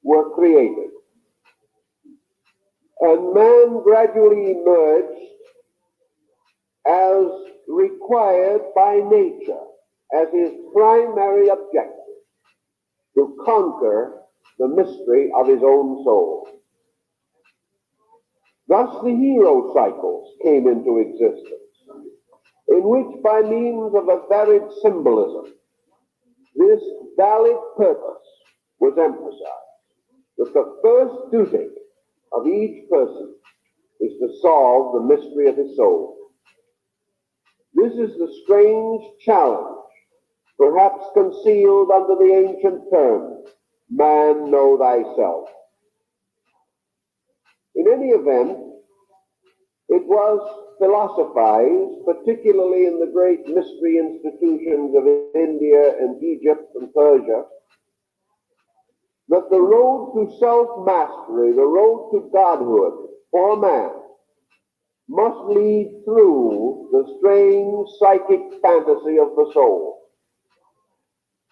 F: were created. And man gradually emerged as required by nature, as his primary objective, to conquer the mystery of his own soul. Thus the hero cycles came into existence, in which by means of a varied symbolism, this valid purpose was emphasized, that the first duty of each person is to solve the mystery of his soul. This is the strange challenge, perhaps concealed under the ancient term, man, know thyself. In any event, it was philosophized, particularly in the great mystery institutions of India and Egypt and Persia, that the road to self-mastery, the road to godhood for man, must lead through the strange psychic fantasy of the soul.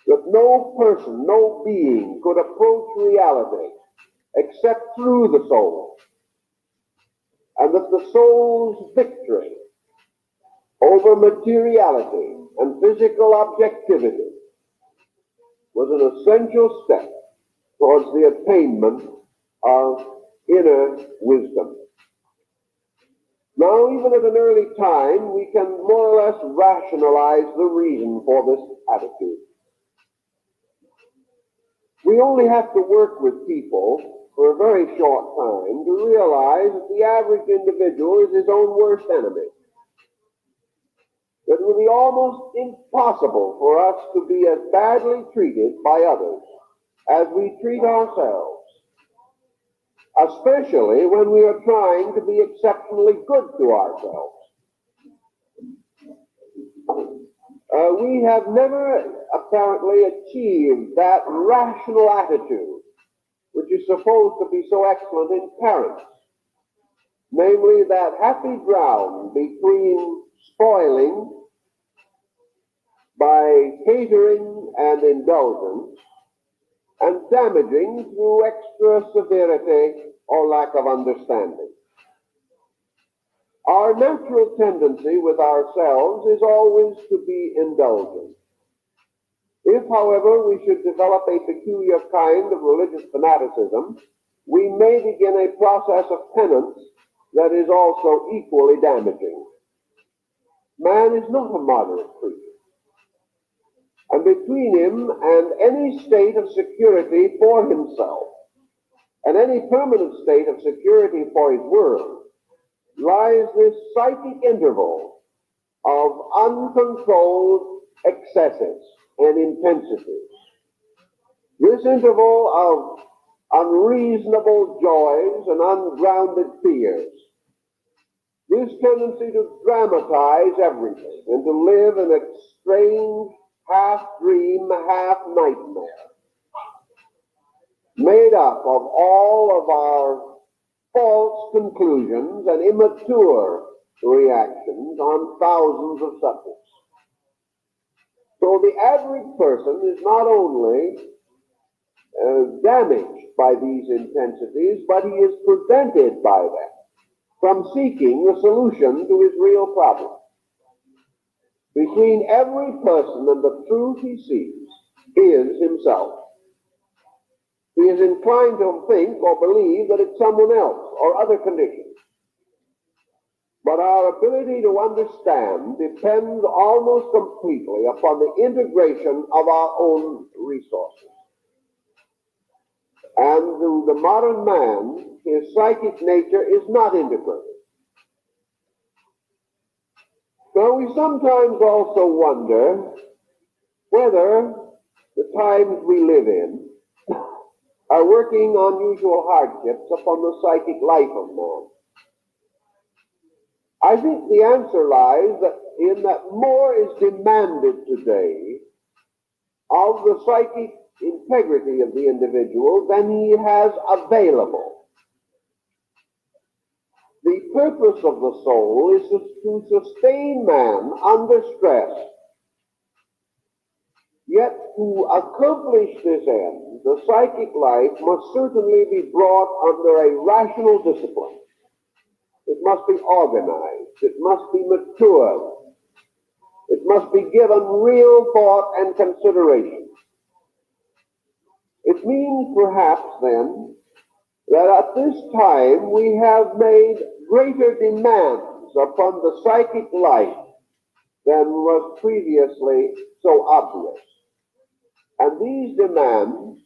F: That no person, no being could approach reality except through the soul. And that the soul's victory over materiality and physical objectivity was an essential step towards the attainment of inner wisdom. Now, even at an early time, we can more or less rationalize the reason for this attitude. We only have to work with people for a very short time to realize that the average individual is his own worst enemy. That it will be almost impossible for us to be as badly treated by others as we treat ourselves, especially when we are trying to be exceptionally good to ourselves. We have never apparently achieved that rational attitude which is supposed to be so excellent in parents, namely that happy ground between spoiling by catering and indulgence and damaging through extra severity or lack of understanding. Our natural tendency with ourselves is always to be indulgent. If, however, we should develop a peculiar kind of religious fanaticism, we may begin a process of penance that is also equally damaging. Man is not a moderate creature, and between him and any state of security for himself, and any permanent state of security for his world, lies this psychic interval of uncontrolled excesses and intensities. This interval of unreasonable joys and ungrounded fears. This tendency to dramatize everything and to live in a strange half-dream, half-nightmare, made up of all of our false conclusions and immature reactions on thousands of subjects. So the average person is not only damaged by these intensities, but he is prevented by them from seeking the solution to his real problem. Between every person and the truth he sees is himself. He is inclined to think or believe that it's someone else or other conditions. But our ability to understand depends almost completely upon the integration of our own resources. And to the modern man, his psychic nature is not integrated. Now, we sometimes also wonder whether the times we live in are working unusual hardships upon the psychic life of man. I think the answer lies in that more is demanded today of the psychic integrity of the individual than he has available. The purpose of the soul is to sustain man under stress. Yet to accomplish this end, the psychic life must certainly be brought under a rational discipline. It must be organized. It must be matured. It must be given real thought and consideration. It means perhaps then that at this time we have made greater demands upon the psychic life than was previously so obvious. And these demands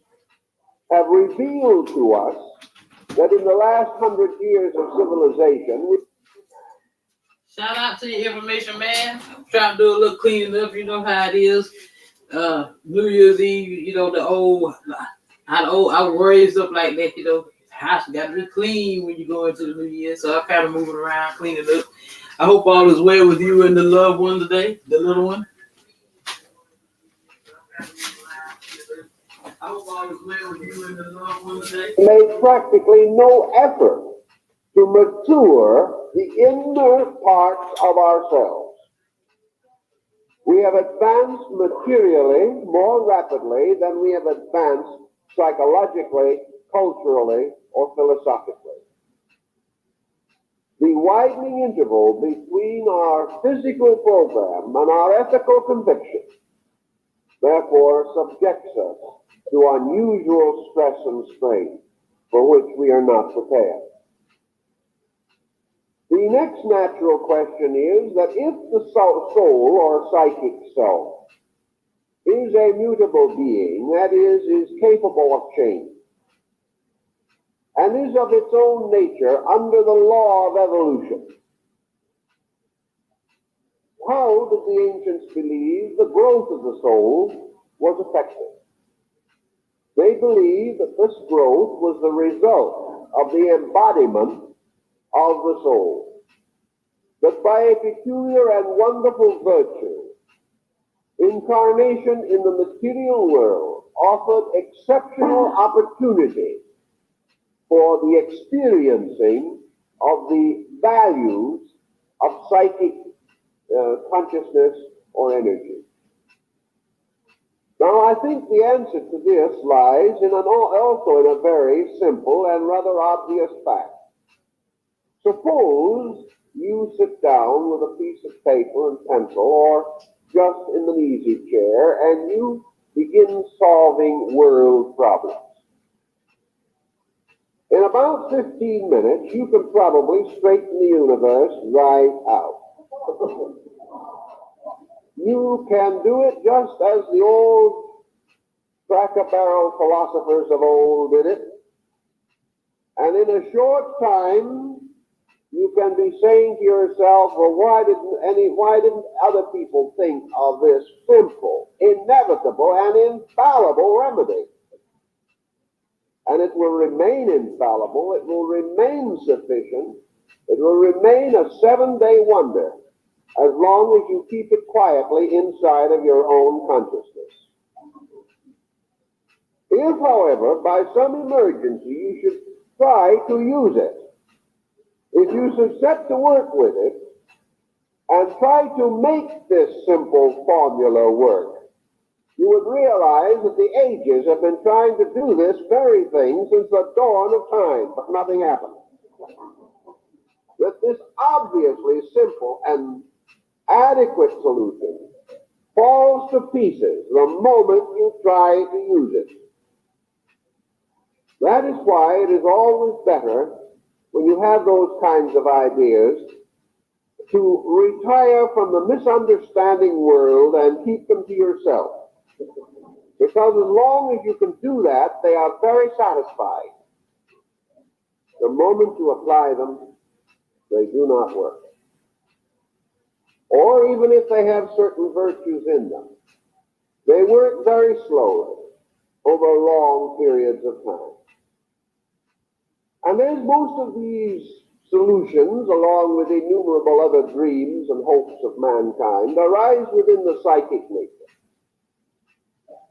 F: have revealed to us that in the last 100 years of civilization,
A: shout out to your information, man. I'm trying to do a little cleaning up. You know how it is. New Year's Eve, you know, I was raised up like that, you know. House got to be clean when you go into the new year. So I'm kind of moving around, cleaning up. I hope all is well with you and the loved one today, the little one. I hope all is well with you and the loved one today.
F: Made practically no effort to mature the inner parts of ourselves. We have advanced materially more rapidly than we have advanced psychologically, culturally, or philosophically. The widening interval between our physical program and our ethical conviction, therefore, subjects us to unusual stress and strain for which we are not prepared. The next natural question is that if the soul or psychic self is a mutable being, that is capable of change, and is of its own nature under the law of evolution, how did the ancients believe the growth of the soul was affected? They believed that this growth was the result of the embodiment of the soul, that by a peculiar and wonderful virtue, incarnation in the material world offered exceptional opportunity for the experiencing of the values of psychic consciousness or energy. Now, I think the answer to this lies also in a very simple and rather obvious fact. Suppose you sit down with a piece of paper and pencil, or just in an easy chair, and you begin solving world problems. In about 15 minutes, you can probably straighten the universe right out. You can do it just as the old cracker-barrel philosophers of old did it. And in a short time, you can be saying to yourself, well, why didn't other people think of this simple, inevitable, and infallible remedy? And it will remain infallible, it will remain sufficient, it will remain a 7-day wonder, as long as you keep it quietly inside of your own consciousness. If, however, by some emergency you should try to use it, if you should set to work with it and try to make this simple formula work, you would realize that the ages have been trying to do this very thing since the dawn of time, but nothing happened. That this obviously simple and adequate solution falls to pieces the moment you try to use it. That is why it is always better, when you have those kinds of ideas, to retire from the misunderstanding world and keep them to yourself. Because as long as you can do that, they are very satisfied. The moment you apply them, they do not work. Or even if they have certain virtues in them, they work very slowly over long periods of time. And there's most of these solutions, along with innumerable other dreams and hopes of mankind, arise within the psychic nature.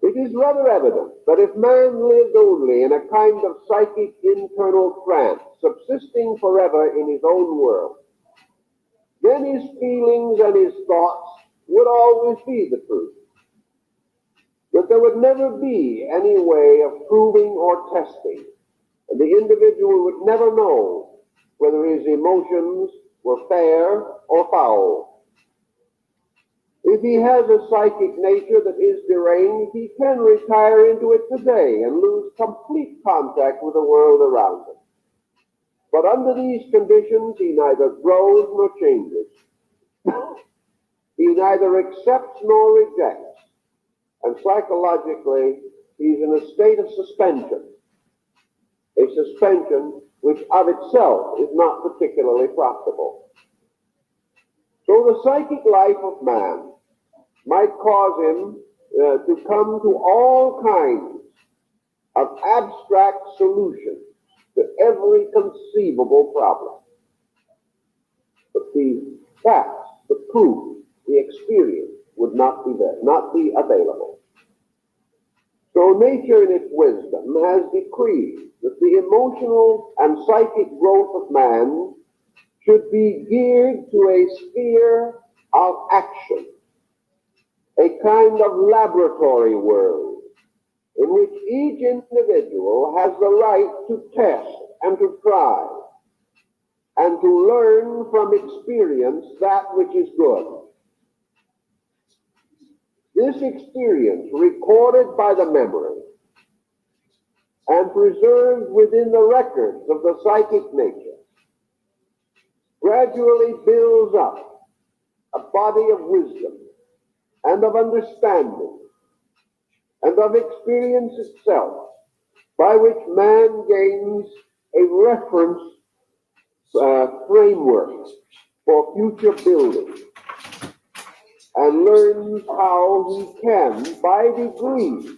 F: It is rather evident that if man lived only in a kind of psychic internal trance, subsisting forever in his own world, then his feelings and his thoughts would always be the truth. That there would never be any way of proving or testing, and the individual would never know whether his emotions were fair or foul. If he has a psychic nature that is deranged, he can retire into it today and lose complete contact with the world around him. But under these conditions, he neither grows nor changes. He neither accepts nor rejects. And psychologically, he's in a state of suspension. A suspension which of itself is not particularly profitable. So the psychic life of man might cause him to come to all kinds of abstract solutions to every conceivable problem. But the facts, the proof, the experience would not be there, not be available. So nature in its wisdom has decreed that the emotional and psychic growth of man should be geared to a sphere of action, a kind of laboratory world in which each individual has the right to test and to try and to learn from experience that which is good. This experience, recorded by the memory and preserved within the records of the psychic nature, gradually builds up a body of wisdom and of understanding and of experience itself, by which man gains a reference framework for future building, and learns how he can, by degrees,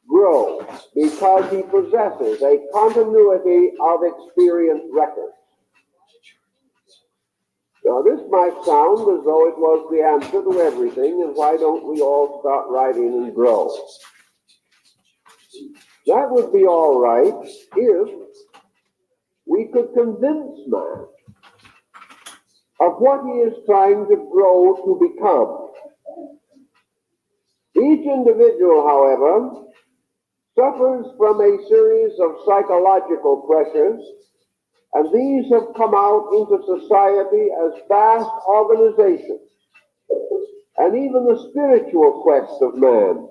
F: grow, because he possesses a continuity of experience records. Now, this might sound as though it was the answer to everything, and why don't we all start writing and grow? That would be all right if we could convince man of what he is trying to grow to become. Each individual, however, suffers from a series of psychological pressures, and these have come out into society as vast organizations. And even the spiritual quest of man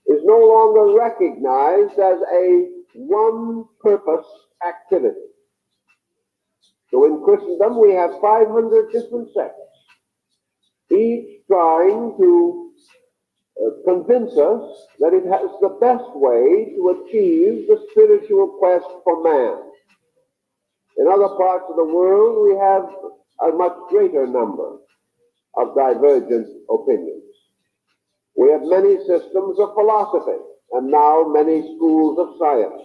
F: is no longer recognized as a one-purpose activity. So in Christendom, we have 500 different sects, each trying to convince us that it has the best way to achieve the spiritual quest for man. In other parts of the world, we have a much greater number of divergent opinions. We have many systems of philosophy, and now many schools of science,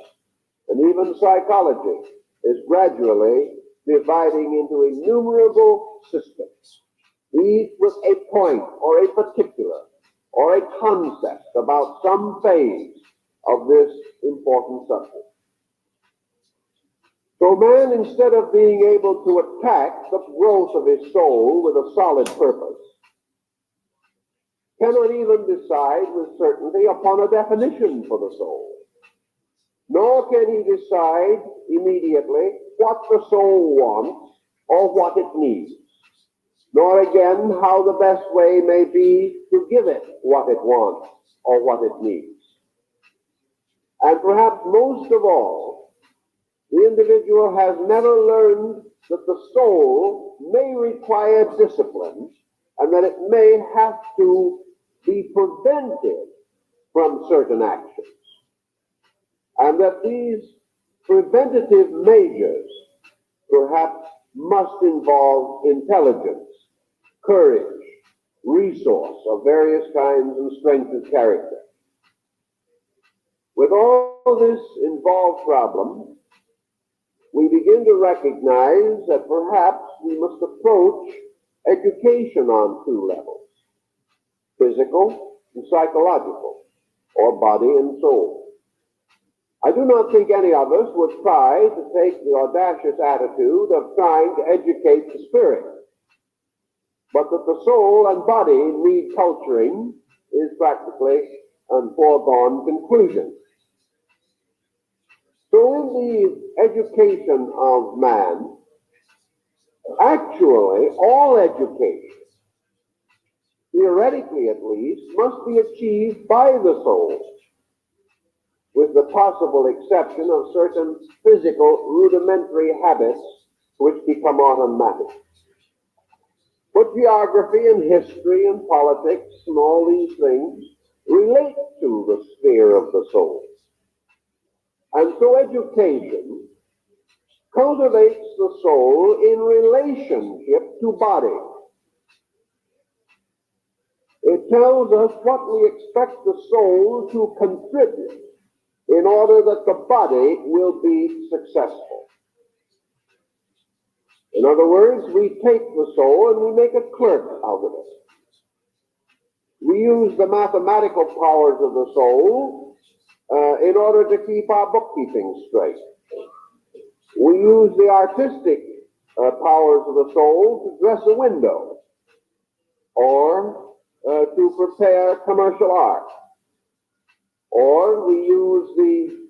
F: and even psychology is gradually dividing into innumerable systems, each with a point or a particular or a concept about some phase of this important subject. So man, instead of being able to attack the growth of his soul with a solid purpose, cannot even decide with certainty upon a definition for the soul. Nor can he decide immediately what the soul wants or what it needs. Nor again how the best way may be to give it what it wants or what it needs. And perhaps most of all, the individual has never learned that the soul may require discipline and that it may have to be prevented from certain actions. And that these preventative measures perhaps must involve intelligence, courage, resource of various kinds, and strength of character. With all this involved problem, we begin to recognize that perhaps we must approach education on two levels, physical and psychological, or body and soul. I do not think any of us would try to take the audacious attitude of trying to educate the spirit. But that the soul and body need culturing is practically a foregone conclusion. So in the education of man, actually all education, theoretically at least, must be achieved by the soul, with the possible exception of certain physical rudimentary habits which become automatic. But geography and history and politics and all these things relate to the sphere of the soul. And so education cultivates the soul in relationship to body. It tells us what we expect the soul to contribute in order that the body will be successful. In other words, we take the soul and we make a clerk out of it. We use the mathematical powers of the soul in order to keep our bookkeeping straight. We use the artistic powers of the soul to dress a window or to prepare commercial art. Or we use the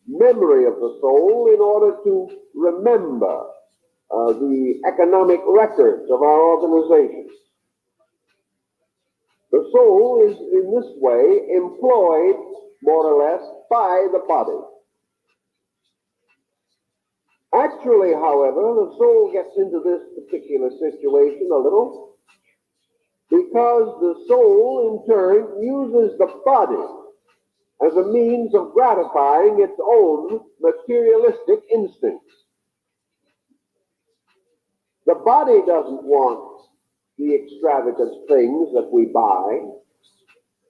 F: memory of the soul in order to remember the economic records of our organizations. The soul is in this way employed, more or less, by the body. Actually, however, the soul gets into this particular situation a little because the soul, in turn, uses the body as a means of gratifying its own materialistic instincts. The body doesn't want the extravagant things that we buy.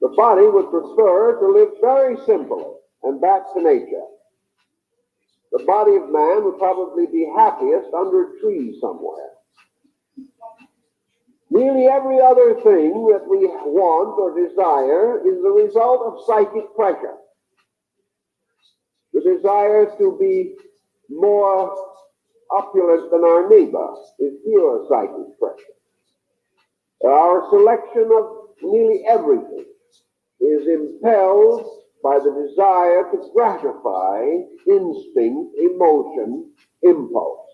F: The body would prefer to live very simply and back to nature. The body of man would probably be happiest under a tree somewhere. Nearly every other thing that we want or desire is the result of psychic pressure. The desire to be more opulent than our neighbor is pure psychic pressure. Our selection of nearly everything is impelled by the desire to gratify instinct, emotion, impulse.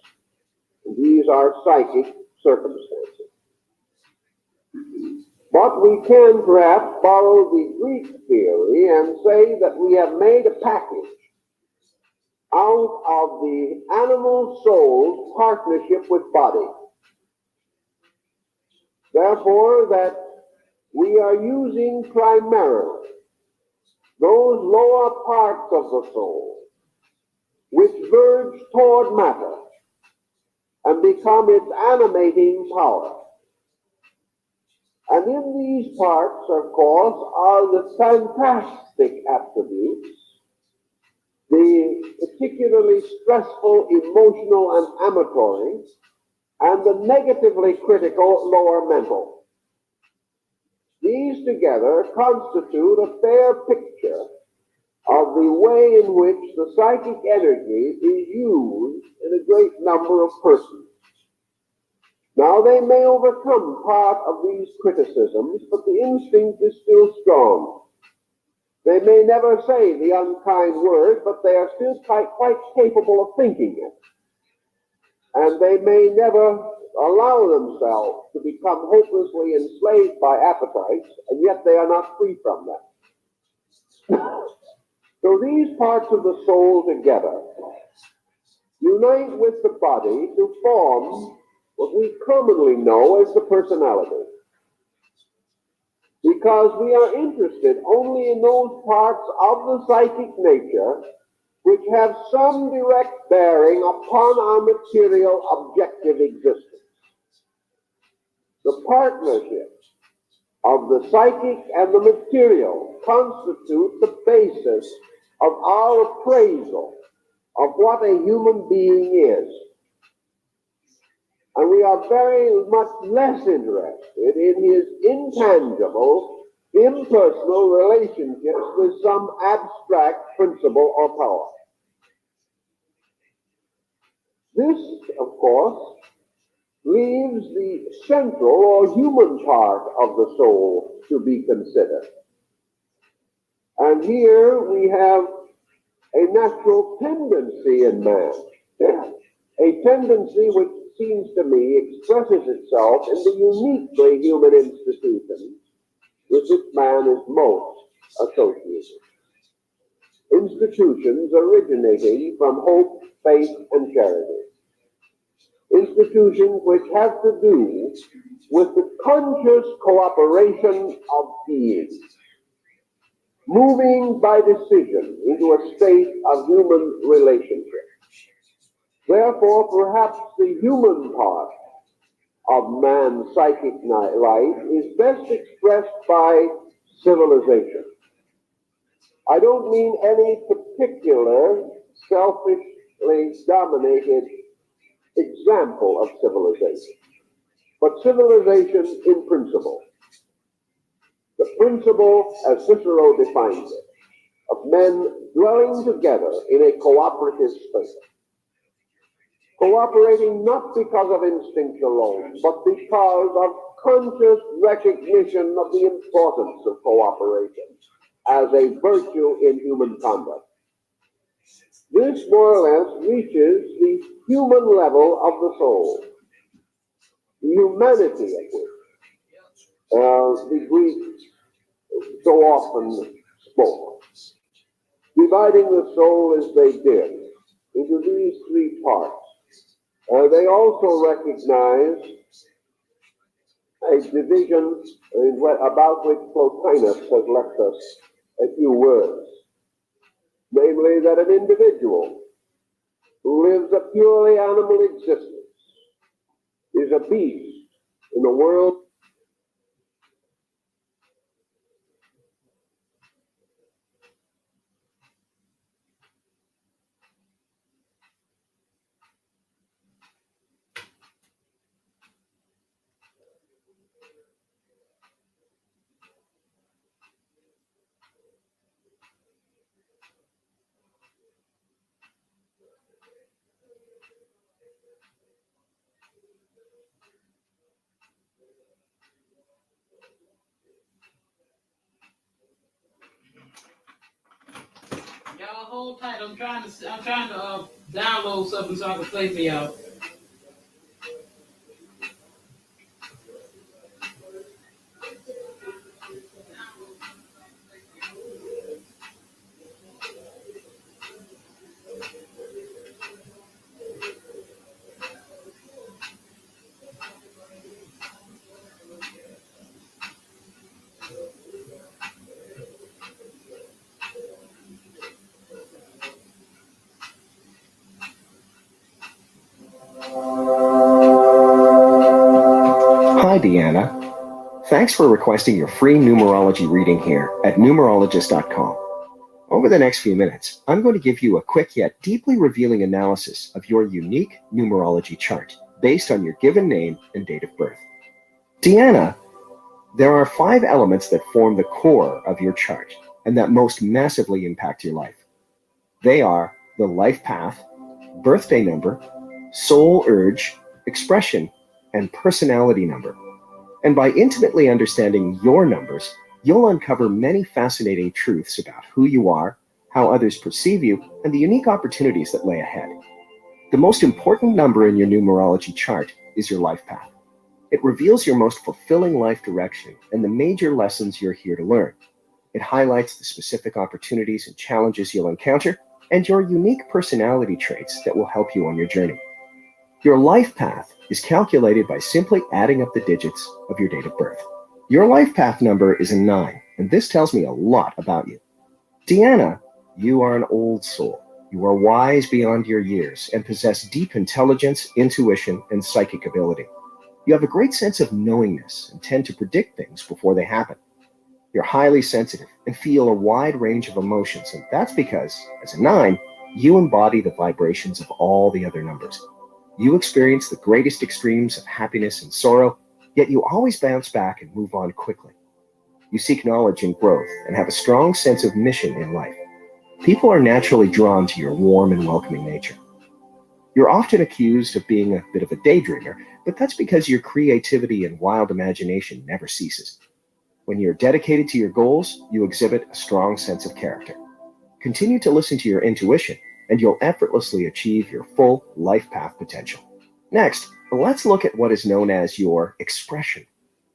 F: And these are psychic circumstances. But we can perhaps follow the Greek theory and say that we have made a package out of the animal soul's partnership with body. Therefore, that we are using primarily those lower parts of the soul which verge toward matter and become its animating power. And in these parts, of course, are the fantastic attributes, the particularly stressful, emotional, and amatory, and the negatively critical lower mental. These together constitute a fair picture of the way in which the psychic energy is used in a great number of persons. Now, they may overcome part of these criticisms, but the instinct is still strong. They may never say the unkind word, but they are still quite capable of thinking it. And they may never allow themselves to become hopelessly enslaved by appetites, and yet they are not free from them. So these parts of the soul together unite with the body to form what we commonly know as the personality. Because we are interested only in those parts of the psychic nature which have some direct bearing upon our material objective existence. The partnership of the psychic and the material constitute the basis of our appraisal of what a human being is. And we are very much less interested in his intangible, impersonal relationships with some abstract principle or power. This, of course, leaves the central or human part of the soul to be considered. And here we have a natural tendency in man, a tendency which seems to me expresses itself in the uniquely human institutions with which man is most associated. Institutions originating from hope, faith, and charity. Institutions which have to do with the conscious cooperation of beings, moving by decision into a state of human relationship. Therefore, perhaps the human part of man's psychic life is best expressed by civilization. I don't mean any particular selfishly dominated example of civilization, but civilization in principle. The principle, as Cicero defines it, of men dwelling together in a cooperative space. Cooperating not because of instinct alone, but because of conscious recognition of the importance of cooperation as a virtue in human conduct. This more or less reaches the human level of the soul, the humanity of which the Greeks so often spoke, dividing the soul as they did into these three parts. They also recognize a division about which Plotinus has left us a few words, namely that an individual who lives a purely animal existence is a beast in the world.
A: Hold tight. I'm trying to download something so I can play for y'all.
G: Hi, Deanna. Thanks for requesting your free numerology reading here at numerologist.com. Over the next few minutes, I'm going to give you a quick yet deeply revealing analysis of your unique numerology chart based on your given name and date of birth. Deanna, there are 5 elements that form the core of your chart and that most massively impact your life. They are the life path, birthday number, soul urge, expression, and personality number. And by intimately understanding your numbers, you'll uncover many fascinating truths about who you are, how others perceive you, and the unique opportunities that lay ahead. The most important number in your numerology chart is your life path. It reveals your most fulfilling life direction and the major lessons you're here to learn. It highlights the specific opportunities and challenges you'll encounter and your unique personality traits that will help you on your journey. Your life path is calculated by simply adding up the digits of your date of birth. Your life path number is a 9, and this tells me a lot about you. Deanna, you are an old soul. You are wise beyond your years and possess deep intelligence, intuition, and psychic ability. You have a great sense of knowingness and tend to predict things before they happen. You're highly sensitive and feel a wide range of emotions, and that's because, as a 9, you embody the vibrations of all the other numbers. You experience the greatest extremes of happiness and sorrow, yet you always bounce back and move on quickly. You seek knowledge and growth and have a strong sense of mission in life. People are naturally drawn to your warm and welcoming nature. You're often accused of being a bit of a daydreamer, but that's because your creativity and wild imagination never ceases. When you're dedicated to your goals, you exhibit a strong sense of character. Continue to listen to your intuition, and you'll effortlessly achieve your full life path potential. Next, let's look at what is known as your expression.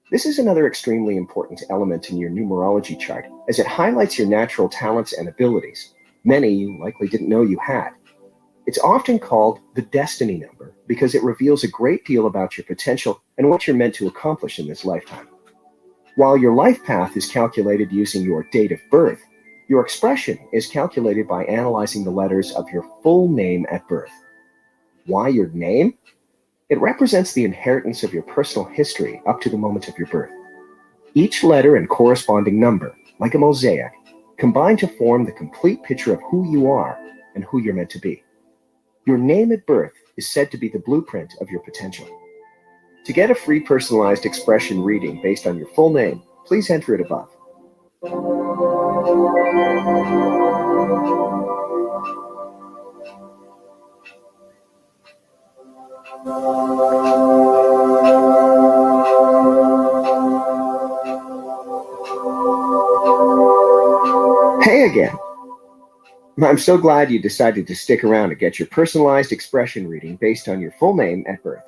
G: This is another extremely important element in your numerology chart, as it highlights your natural talents and abilities, many you likely didn't know you had. It's often called the destiny number because it reveals a great deal about your potential and what you're meant to accomplish in this lifetime. While your life path is calculated using your date of birth, your expression is calculated by analyzing the letters of your full name at birth. Why your name? It represents the inheritance of your personal history up to the moment of your birth. Each letter and corresponding number, like a mosaic, combine to form the complete picture of who you are and who you're meant to be. Your name at birth is said to be the blueprint of your potential. To get a free personalized expression reading based on your full name, please enter it above. Hey again! I'm so glad you decided to stick around to get your personalized expression reading based on your full name at birth.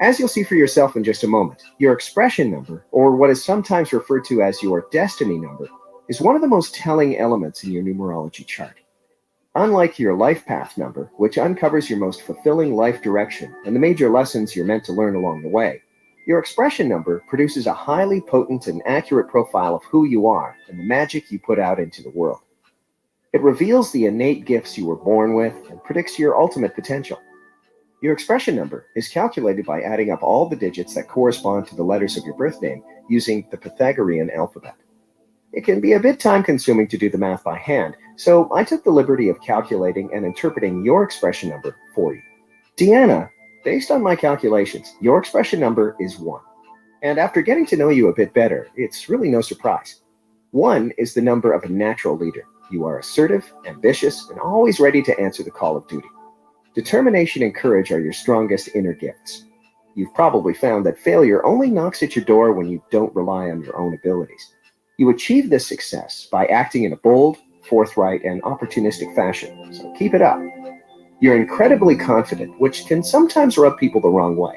G: As you'll see for yourself in just a moment, your expression number, or what is sometimes referred to as your destiny number, is one of the most telling elements in your numerology chart. Unlike your life path number, which uncovers your most fulfilling life direction and the major lessons you're meant to learn along the way, your expression number produces a highly potent and accurate profile of who you are and the magic you put out into the world. It reveals the innate gifts you were born with and predicts your ultimate potential. Your expression number is calculated by adding up all the digits that correspond to the letters of your birth name using the Pythagorean alphabet. It can be a bit time-consuming to do the math by hand, so I took the liberty of calculating and interpreting your expression number for you. Deanna, based on my calculations, your expression number is 1. And after getting to know you a bit better, it's really no surprise. 1 is the number of a natural leader. You are assertive, ambitious, and always ready to answer the call of duty. Determination and courage are your strongest inner gifts. You've probably found that failure only knocks at your door when you don't rely on your own abilities. You achieve this success by acting in a bold, forthright, and opportunistic fashion, so keep it up. You're incredibly confident, which can sometimes rub people the wrong way.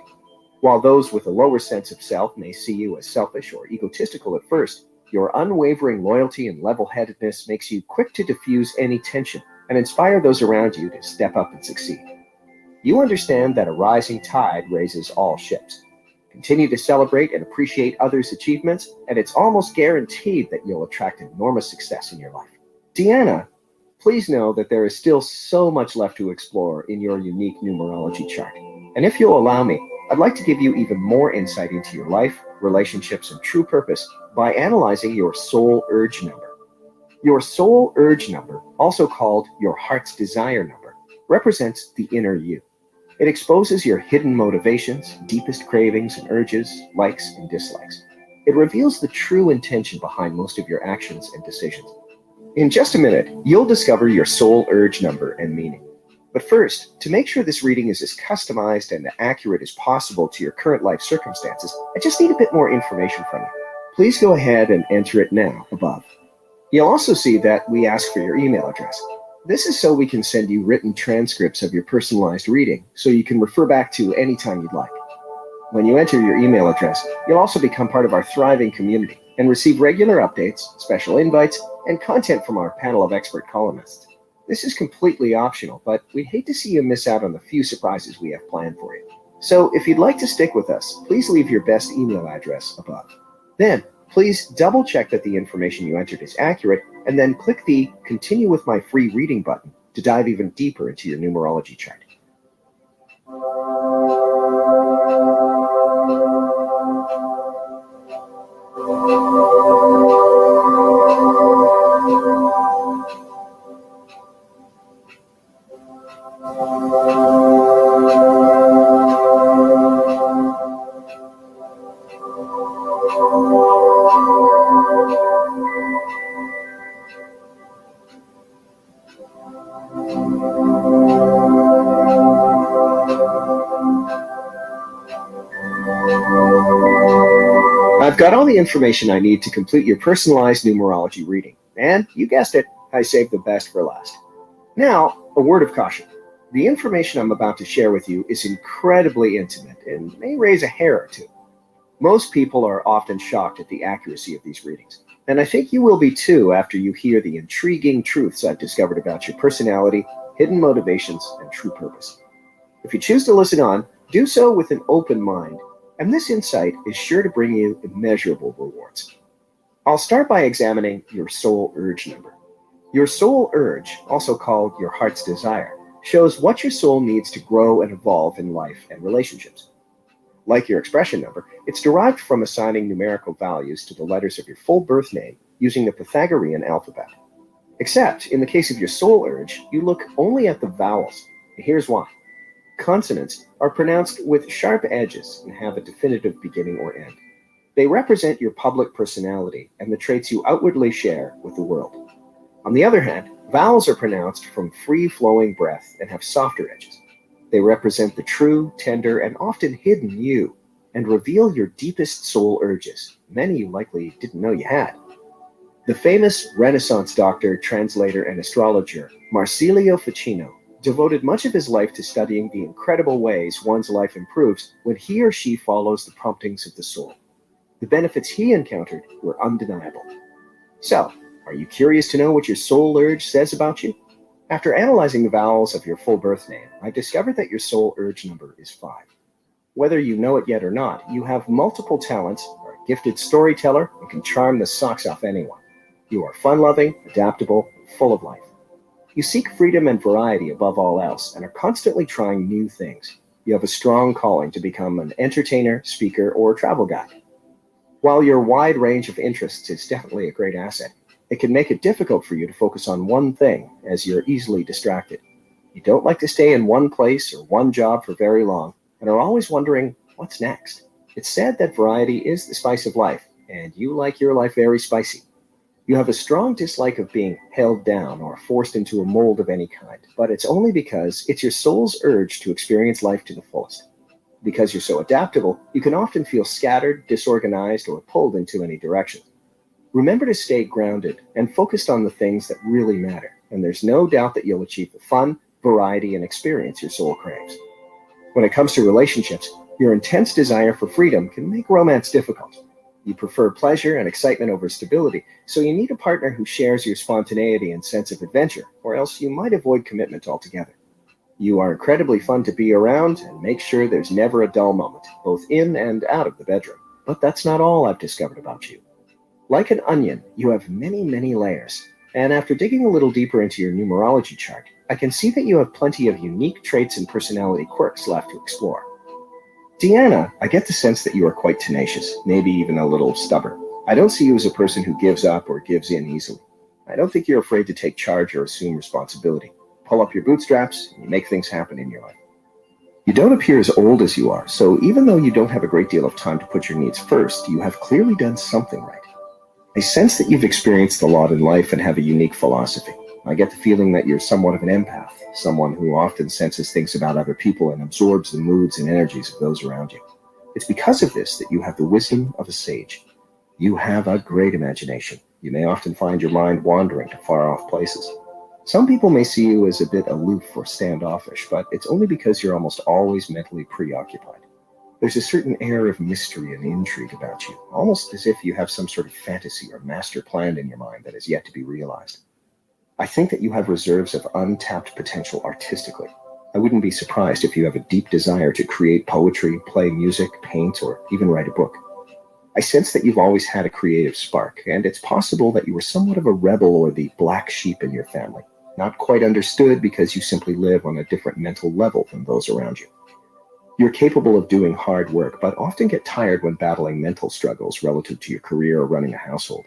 G: While those with a lower sense of self may see you as selfish or egotistical at first, your unwavering loyalty and level-headedness makes you quick to diffuse any tension and inspire those around you to step up and succeed. You understand that a rising tide raises all ships. Continue to celebrate and appreciate others' achievements, and it's almost guaranteed that you'll attract enormous success in your life. Deanna, please know that there is still so much left to explore in your unique numerology chart. And if you'll allow me, I'd like to give you even more insight into your life, relationships, and true purpose by analyzing your soul urge number. Your soul urge number, also called your heart's desire number, represents the inner you. It exposes your hidden motivations, deepest cravings and urges, likes and dislikes. It reveals the true intention behind most of your actions and decisions. In just a minute, you'll discover your soul urge number and meaning. But first, to make sure this reading is as customized and accurate as possible to your current life circumstances, I just need a bit more information from you. Please go ahead and enter it now above. You'll also see that we ask for your email address. This is so we can send you written transcripts of your personalized reading, so you can refer back to anytime you'd like. When you enter your email address, you'll also become part of our thriving community and receive regular updates, special invites, and content from our panel of expert columnists. This is completely optional, but we'd hate to see you miss out on the few surprises we have planned for you. So if you'd like to stick with us, please leave your best email address above. Then, please double check that the information you entered is accurate, and then click the Continue with my free reading button to dive even deeper into your numerology chart. I've got all the information I need to complete your personalized numerology reading. And you guessed it, I saved the best for last. Now, a word of caution. The information I'm about to share with you is incredibly intimate and may raise a hair or two. Most people are often shocked at the accuracy of these readings. And I think you will be too after you hear the intriguing truths I've discovered about your personality, hidden motivations, and true purpose. If you choose to listen on, do so with an open mind, and this insight is sure to bring you immeasurable rewards. I'll start by examining your soul urge number. Your soul urge, also called your heart's desire, shows what your soul needs to grow and evolve in life and relationships. Like your expression number, it's derived from assigning numerical values to the letters of your full birth name using the Pythagorean alphabet. Except, in the case of your soul urge, you look only at the vowels. Here's why. Consonants are pronounced with sharp edges and have a definitive beginning or end. They represent your public personality and the traits you outwardly share with the world. On the other hand, vowels are pronounced from free-flowing breath and have softer edges. They represent the true, tender, and often hidden you, and reveal your deepest soul urges, many you likely didn't know you had. The famous Renaissance doctor, translator, and astrologer Marsilio Ficino devoted much of his life to studying the incredible ways one's life improves when he or she follows the promptings of the soul. The benefits he encountered were undeniable. So, are you curious to know what your soul urge says about you? After analyzing the vowels of your full birth name, I discovered that your soul urge number is 5. Whether you know it yet or not, you have multiple talents, are a gifted storyteller, and can charm the socks off anyone. You are fun-loving, adaptable, and full of life. You seek freedom and variety above all else and are constantly trying new things. You have a strong calling to become an entertainer, speaker, or travel guide. While your wide range of interests is definitely a great asset, it can make it difficult for you to focus on one thing as you're easily distracted. You don't like to stay in one place or one job for very long and are always wondering, what's next? It's said that variety is the spice of life, and you like your life very spicy. You have a strong dislike of being held down or forced into a mold of any kind, but it's only because it's your soul's urge to experience life to the fullest. Because you're so adaptable, you can often feel scattered, disorganized, or pulled into any direction. Remember to stay grounded and focused on the things that really matter, and there's no doubt that you'll achieve the fun, variety, and experience your soul craves. When it comes to relationships, your intense desire for freedom can make romance difficult. You prefer pleasure and excitement over stability, so you need a partner who shares your spontaneity and sense of adventure, or else you might avoid commitment altogether. You are incredibly fun to be around and make sure there's never a dull moment, both in and out of the bedroom. But that's not all I've discovered about you. Like an onion, you have many, many layers. And after digging a little deeper into your numerology chart, I can see that you have plenty of unique traits and personality quirks left to explore. Deanna, I get the sense that you are quite tenacious, maybe even a little stubborn. I don't see you as a person who gives up or gives in easily. I don't think you're afraid to take charge or assume responsibility. Pull up your bootstraps and make things happen in your life. You don't appear as old as you are, so even though you don't have a great deal of time to put your needs first, you have clearly done something right. I sense that you've experienced a lot in life and have a unique philosophy. I get the feeling that you're somewhat of an empath, someone who often senses things about other people and absorbs the moods and energies of those around you. It's because of this that you have the wisdom of a sage. You have a great imagination. You may often find your mind wandering to far-off places. Some people may see you as a bit aloof or standoffish, but it's only because you're almost always mentally preoccupied. There's a certain air of mystery and intrigue about you, almost as if you have some sort of fantasy or master plan in your mind that is yet to be realized. I think that you have reserves of untapped potential artistically. I wouldn't be surprised if you have a deep desire to create poetry, play music, paint, or even write a book. I sense that you've always had a creative spark, and it's possible that you were somewhat of a rebel or the black sheep in your family, not quite understood because you simply live on a different mental level than those around you. You're capable of doing hard work, but often get tired when battling mental struggles relative to your career or running a household.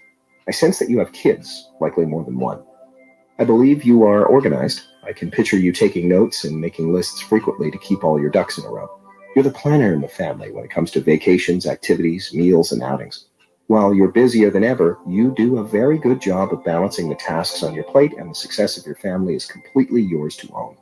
G: I sense that you have kids, likely more than one. I believe you are organized. I can picture you taking notes and making lists frequently to keep all your ducks in a row. You're the planner in the family when it comes to vacations, activities, meals, and outings. While you're busier than ever, you do a very good job of balancing the tasks on your plate, and the success of your family is completely yours to own.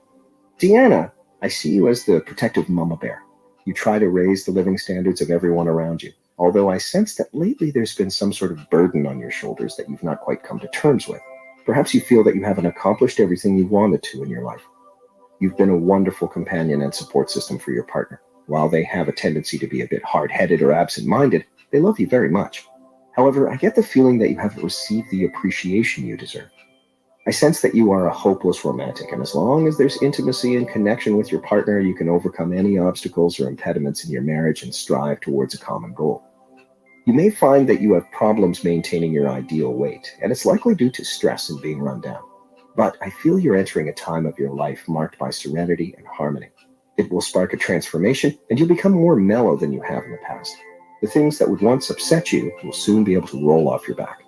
G: Deanna, I see you as the protective mama bear. You try to raise the living standards of everyone around you, although I sense that lately there's been some sort of burden on your shoulders that you've not quite come to terms with. Perhaps you feel that you haven't accomplished everything you wanted to in your life. You've been a wonderful companion and support system for your partner. While they have a tendency to be a bit hard-headed or absent-minded, they love you very much. However, I get the feeling that you haven't received the appreciation you deserve. I sense that you are a hopeless romantic, and as long as there's intimacy and connection with your partner, you can overcome any obstacles or impediments in your marriage and strive towards a common goal. You may find that you have problems maintaining your ideal weight, and it's likely due to stress and being run down. But I feel you're entering a time of your life marked by serenity and harmony. It will spark a transformation, and you'll become more mellow than you have in the past. The things that would once upset you will soon be able to roll off your back.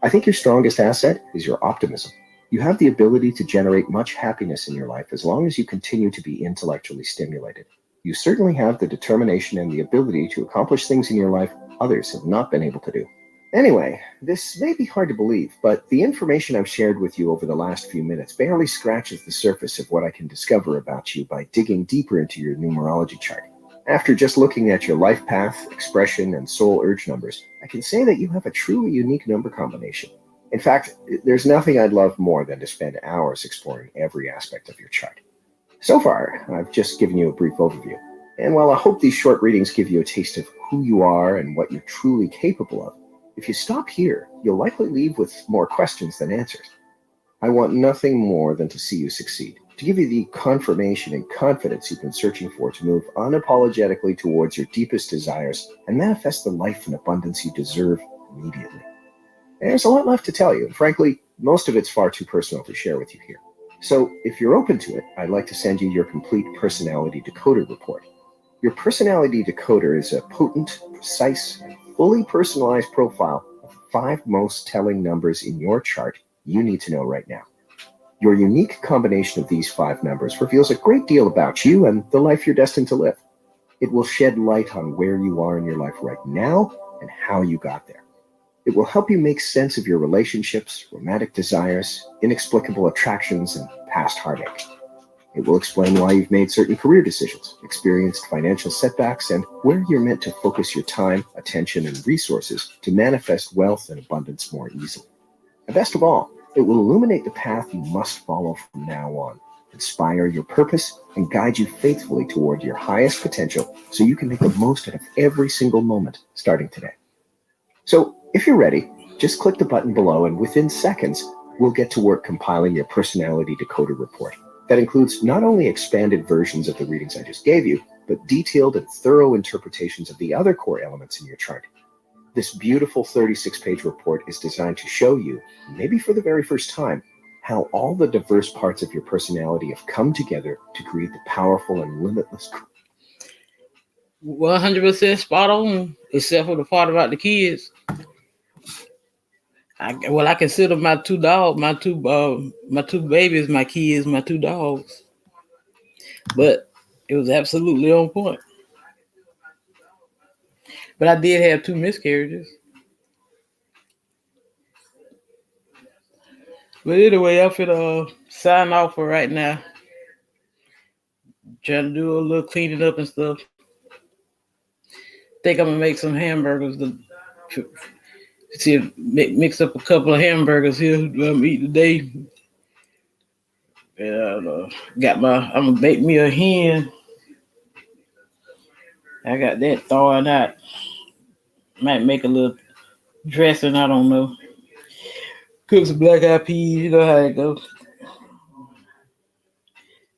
G: I think your strongest asset is your optimism. You have the ability to generate much happiness in your life as long as you continue to be intellectually stimulated. You certainly have the determination and the ability to accomplish things in your life others have not been able to do. Anyway, this may be hard to believe, but the information I've shared with you over the last few minutes barely scratches the surface of what I can discover about you by digging deeper into your numerology chart. After just looking at your life path, expression, and soul urge numbers, I can say that you have a truly unique number combination. In fact, there's nothing I'd love more than to spend hours exploring every aspect of your chart. So far, I've just given you a brief overview. And while I hope these short readings give you a taste of who you are and what you're truly capable of, if you stop here, you'll likely leave with more questions than answers. I want nothing more than to see you succeed, to give you the confirmation and confidence you've been searching for to move unapologetically towards your deepest desires and manifest the life and abundance you deserve immediately. There's a lot left to tell you, and frankly, most of it's far too personal to share with you here. So if you're open to it, I'd like to send you your complete personality decoder report. Your personality decoder is a potent, precise, and fully personalized profile of the 5 most telling numbers in your chart you need to know right now. Your unique combination of these 5 numbers reveals a great deal about you and the life you're destined to live. It will shed light on where you are in your life right now and how you got there. It will help you make sense of your relationships, romantic desires, inexplicable attractions, and past heartache. It will explain why you've made certain career decisions, experienced financial setbacks, and where you're meant to focus your time, attention, and resources to manifest wealth and abundance more easily. And best of all, it will illuminate the path you must follow from now on, inspire your purpose, and guide you faithfully toward your highest potential so you can make the most out of every single moment starting today. So if you're ready, just click the button below and within seconds, we'll get to work compiling your personality decoder report. That includes not only expanded versions of the readings I just gave you, but detailed and thorough interpretations of the other core elements in your chart. This beautiful 36-page report is designed to show you, maybe for the very first time, how all the diverse parts of your personality have come together to create the powerful and limitless.
A: 100% spot on, except for the part about the kids. I consider my two dogs, my two babies, my kids, my two dogs. But it was absolutely on point. But I did have 2 miscarriages. But anyway, I'm finna sign off for right now. Trying to do a little cleaning up and stuff. Think I'm gonna make some hamburgers. Mix up a couple of hamburgers here. I'm eat today. And I'm gonna bake me a hen. I got that thawing out. Might make a little dressing. I don't know. Cook some black eyed peas. You know how it goes.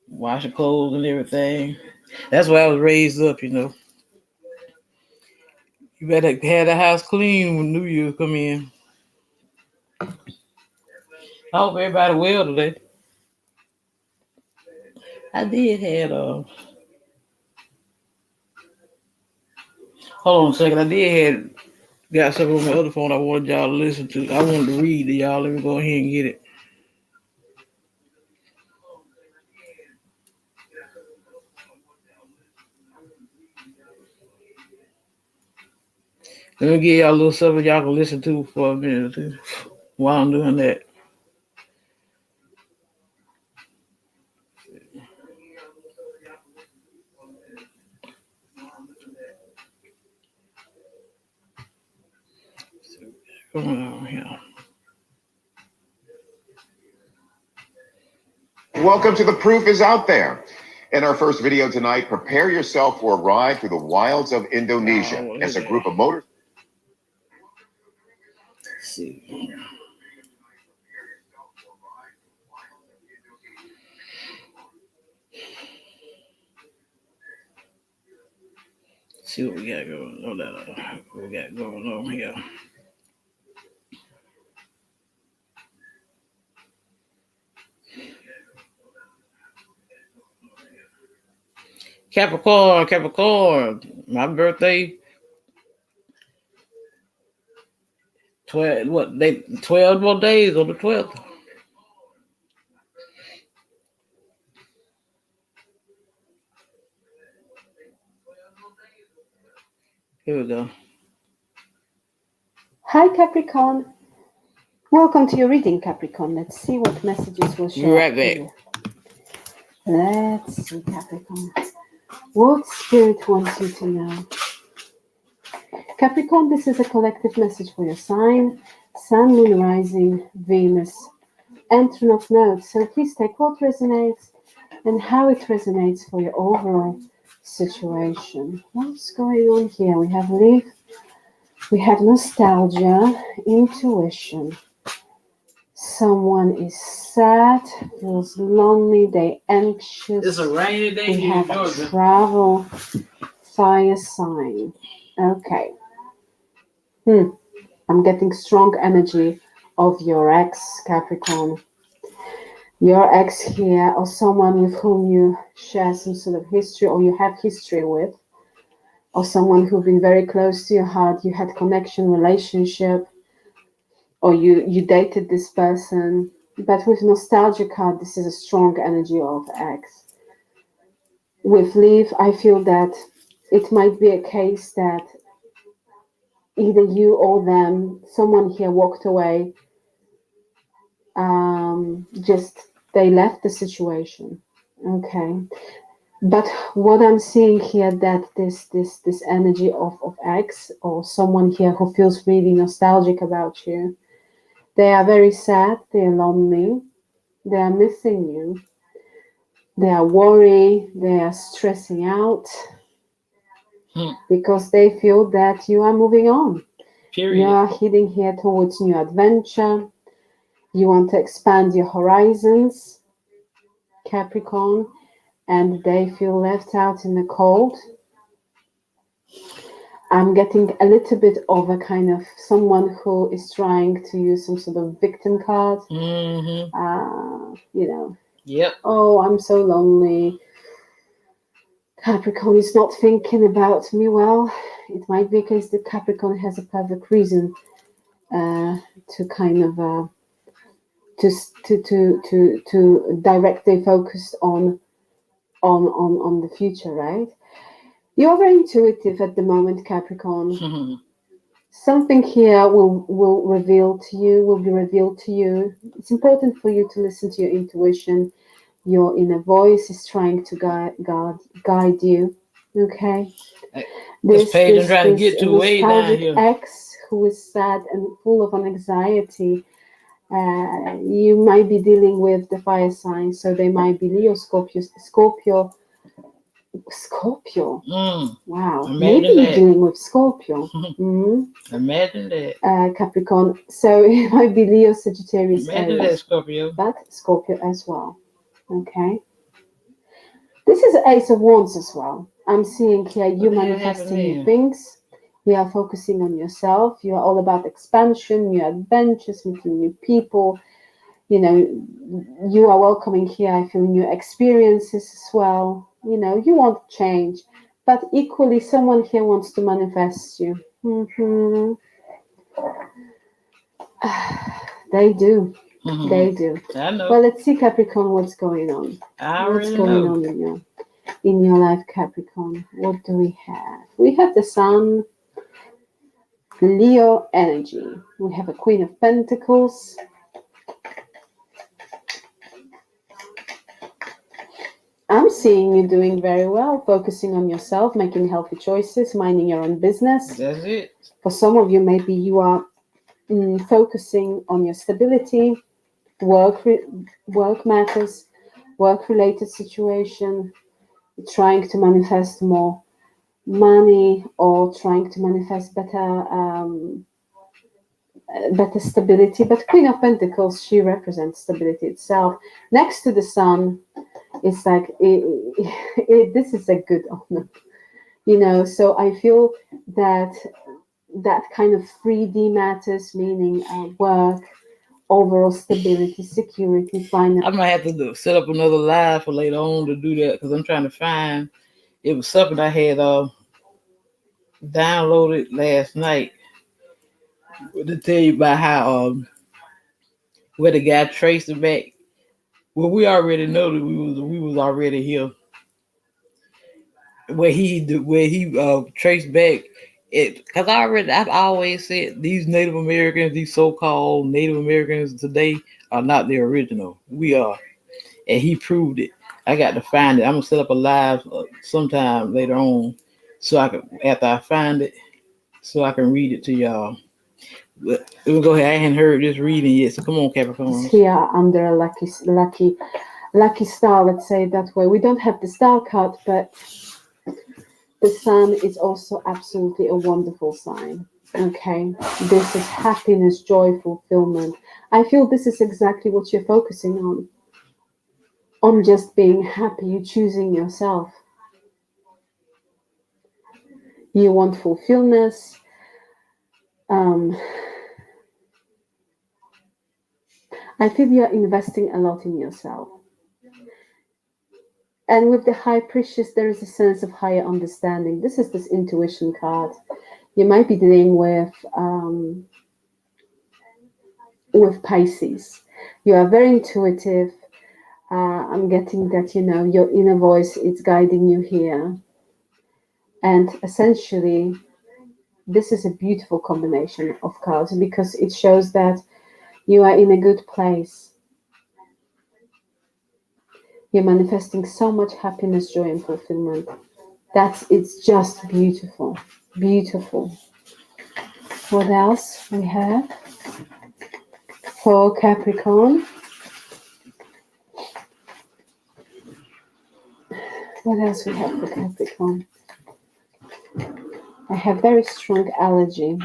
A: Wash the clothes and everything. That's why I was raised up. You better have the house clean when New Year come in. I hope everybody well today. I did have hold on a second. I did got something on my other phone I wanted y'all to listen to. I wanted to read to y'all. Let me go ahead and get it. Let me give y'all a little something y'all can listen to for a minute or two while I'm doing that. Come on here.
H: Welcome to The Proof is Out There. In our first video tonight, prepare yourself for a ride through the wilds of Indonesia as a group of motor.
A: Let's see. See what we got going on. What we got going on here. Capricorn. My birthday. 12 more days on the 12th. Here we go.
I: Hi Capricorn. Welcome to your reading, Capricorn. Let's see what messages will share.
A: Be right back.
I: Let's see, Capricorn. What Spirit wants you to know? Capricorn, this is a collective message for your sign, Sun, Moon, Rising, Venus, and Throne of Notes. So please take what resonates and how it resonates for your overall situation. What's going on here? We have leaf, we have nostalgia, intuition. Someone is sad, feels lonely, they anxious.
A: It's a rainy day
I: we
A: here in
I: have
A: Georgia.
I: Travel, fire sign. Okay. I'm getting strong energy of your ex, Capricorn. Your ex here, or someone with whom you share some sort of history, or you have history with, or someone who's been very close to your heart, you had connection, relationship, or you dated this person. But with nostalgia card, this is a strong energy of ex. With leave, I feel that it might be a case that either you or them, someone here walked away, just they left the situation. Okay. But what I'm seeing here, that this energy of X, or someone here who feels really nostalgic about you, they are very sad, they are lonely, they are missing you, they are worried, they are stressing out because they feel that you are moving on.
A: Period.
I: You are heading here towards new adventure. You want to expand your horizons, Capricorn, and they feel left out in the cold. I'm getting a little bit of a kind of someone who is trying to use some sort of victim card.
A: Yep.
I: Oh, I'm so lonely. Capricorn is not thinking about me well. It might be because the Capricorn has a perfect reason to kind of to direct their focus on the future, right? You are very intuitive at the moment, Capricorn. Something here will be revealed to you. It's important for you to listen to your intuition. Your inner voice is trying to guide you. Okay.
A: This page I'm trying to get to way down here.
I: Ex who is sad and full of anxiety. You might be dealing with the fire sign, so they might be Leo, Scorpio. Wow.
A: Imagine
I: Maybe
A: that.
I: you're dealing with Scorpio.
A: Imagine that.
I: Capricorn. So it might be Leo, Sagittarius,
A: Imagine
I: Aries,
A: that, Scorpio.
I: but Scorpio as well. Okay. This is Ace of Wands as well. I'm seeing here you manifesting new things. You are focusing on yourself. You are all about expansion, new adventures, meeting new people. You know, you are welcoming here, I feel, new experiences as well. You know, you want change, but equally someone here wants to manifest you. They do. They do.
A: I know.
I: Well, let's see, Capricorn, what's going on. What's going on in your life, Capricorn? What do we have? We have the Sun, Leo energy. We have a Queen of Pentacles. I'm seeing you doing very well, focusing on yourself, making healthy choices, minding your own business.
A: That's it.
I: For some of you, maybe you are focusing on your stability, work matters, work-related situation, trying to manifest more money or trying to manifest better stability. But Queen of Pentacles, she represents stability itself. Next to the Sun, it's like this is a good honor, you know. So I feel that kind of 3D matters, meaning work, overall stability, security, finance.
A: I might have to set up another live for later on to do that, because I'm trying to find. It was something I had downloaded last night to tell you about how where the guy traced it back. Well, we already know that we was already here. Where he traced back it, because I've always said these Native Americans, these so-called Native Americans today are not the original. We are, and he proved it. I got to find it. I'm gonna set up a live sometime later on, so I can, after I find it, so I can read it to y'all. But we'll go ahead. I hadn't heard this reading yet, so come on, Capricorn.
I: Here under a lucky star, let's say it that way. We don't have the star card, but the Sun is also absolutely a wonderful sign. Okay, this is happiness, joy, fulfillment. I feel this is exactly what you're focusing on just being happy. You choosing yourself. You want fulfillment. I feel you're investing a lot in yourself. And with the High Priestess, there is a sense of higher understanding. This is this intuition card. You might be dealing with Pisces. You are very intuitive. I'm getting that, you know, your inner voice is guiding you here. And essentially, this is a beautiful combination of cards because it shows that you are in a good place. You're manifesting so much happiness, joy, and fulfillment. It's just beautiful. Beautiful. What else we have for Capricorn? What else we have for Capricorn? I have very strong allergy.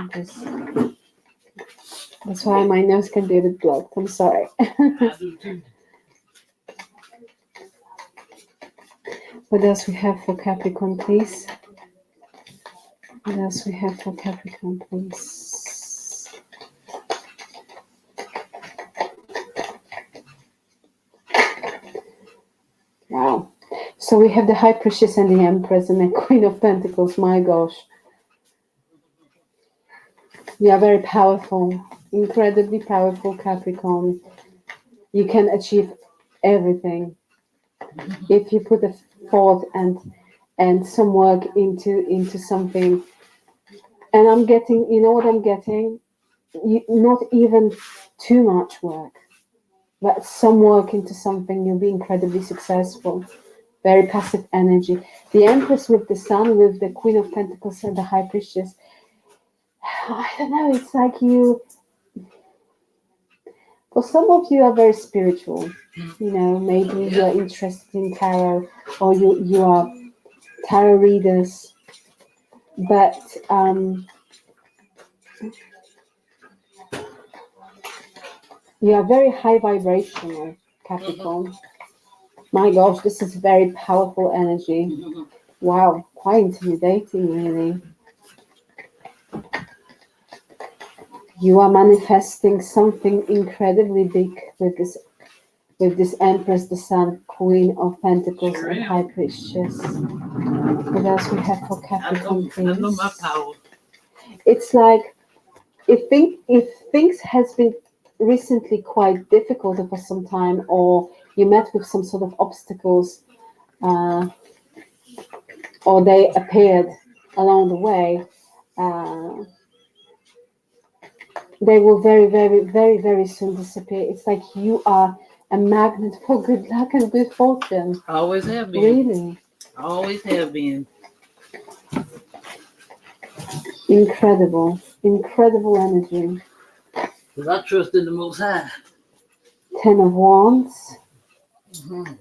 I: That's why my nose can be a bit blocked. I'm sorry. What else we have for Capricorn, please? What else we have for Capricorn, please? Wow. So we have the High Priestess and the Empress and the Queen of Pentacles. My gosh. You are very powerful, incredibly powerful, Capricorn. You can achieve everything if you put a thought and some work into something. And I'm getting, you know what I'm getting? Not even too much work, but some work into something. You'll be incredibly successful. Very passive energy. The Empress with the Sun, with the Queen of Pentacles and the High Priestess. I don't know, it's like for some of you are very spiritual. You know, maybe you're interested in tarot or you are tarot readers. But you are very high vibrational, Capricorn. My gosh, this is very powerful energy. Wow, quite intimidating, really. You are manifesting something incredibly big with this Empress, the Sun, Queen of Pentacles, and High Priestess. What else we have for Capricorn, please?
A: I know my power.
I: It's like if things has been recently quite difficult for some time, or you met with some sort of obstacles, or they appeared along the way, they will very, very, very, very soon disappear. It's like you are a magnet for good luck and good fortune.
A: Always have been.
I: Really?
A: Always have been.
I: Incredible. Incredible energy.
A: Because I trust in the Most High.
I: 10 of Wands. Mm-hmm.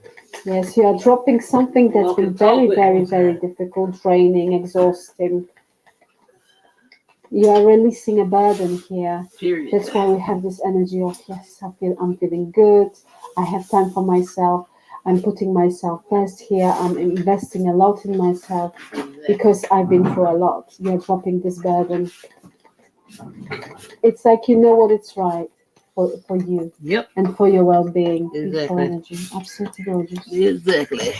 I: Yes, you are dropping something that's been very, very, very difficult, draining, exhausting. You are releasing a burden here.
A: Period.
I: That's why we have this energy of, yes, I'm feeling good. I have time for myself. I'm putting myself first here. I'm investing a lot in myself because I've been through a lot. You're dropping this burden. It's like you know what it's right for you.
A: Yep.
I: And for your well-being.
A: Exactly.
I: Beautiful energy. Absolutely gorgeous.
A: Exactly.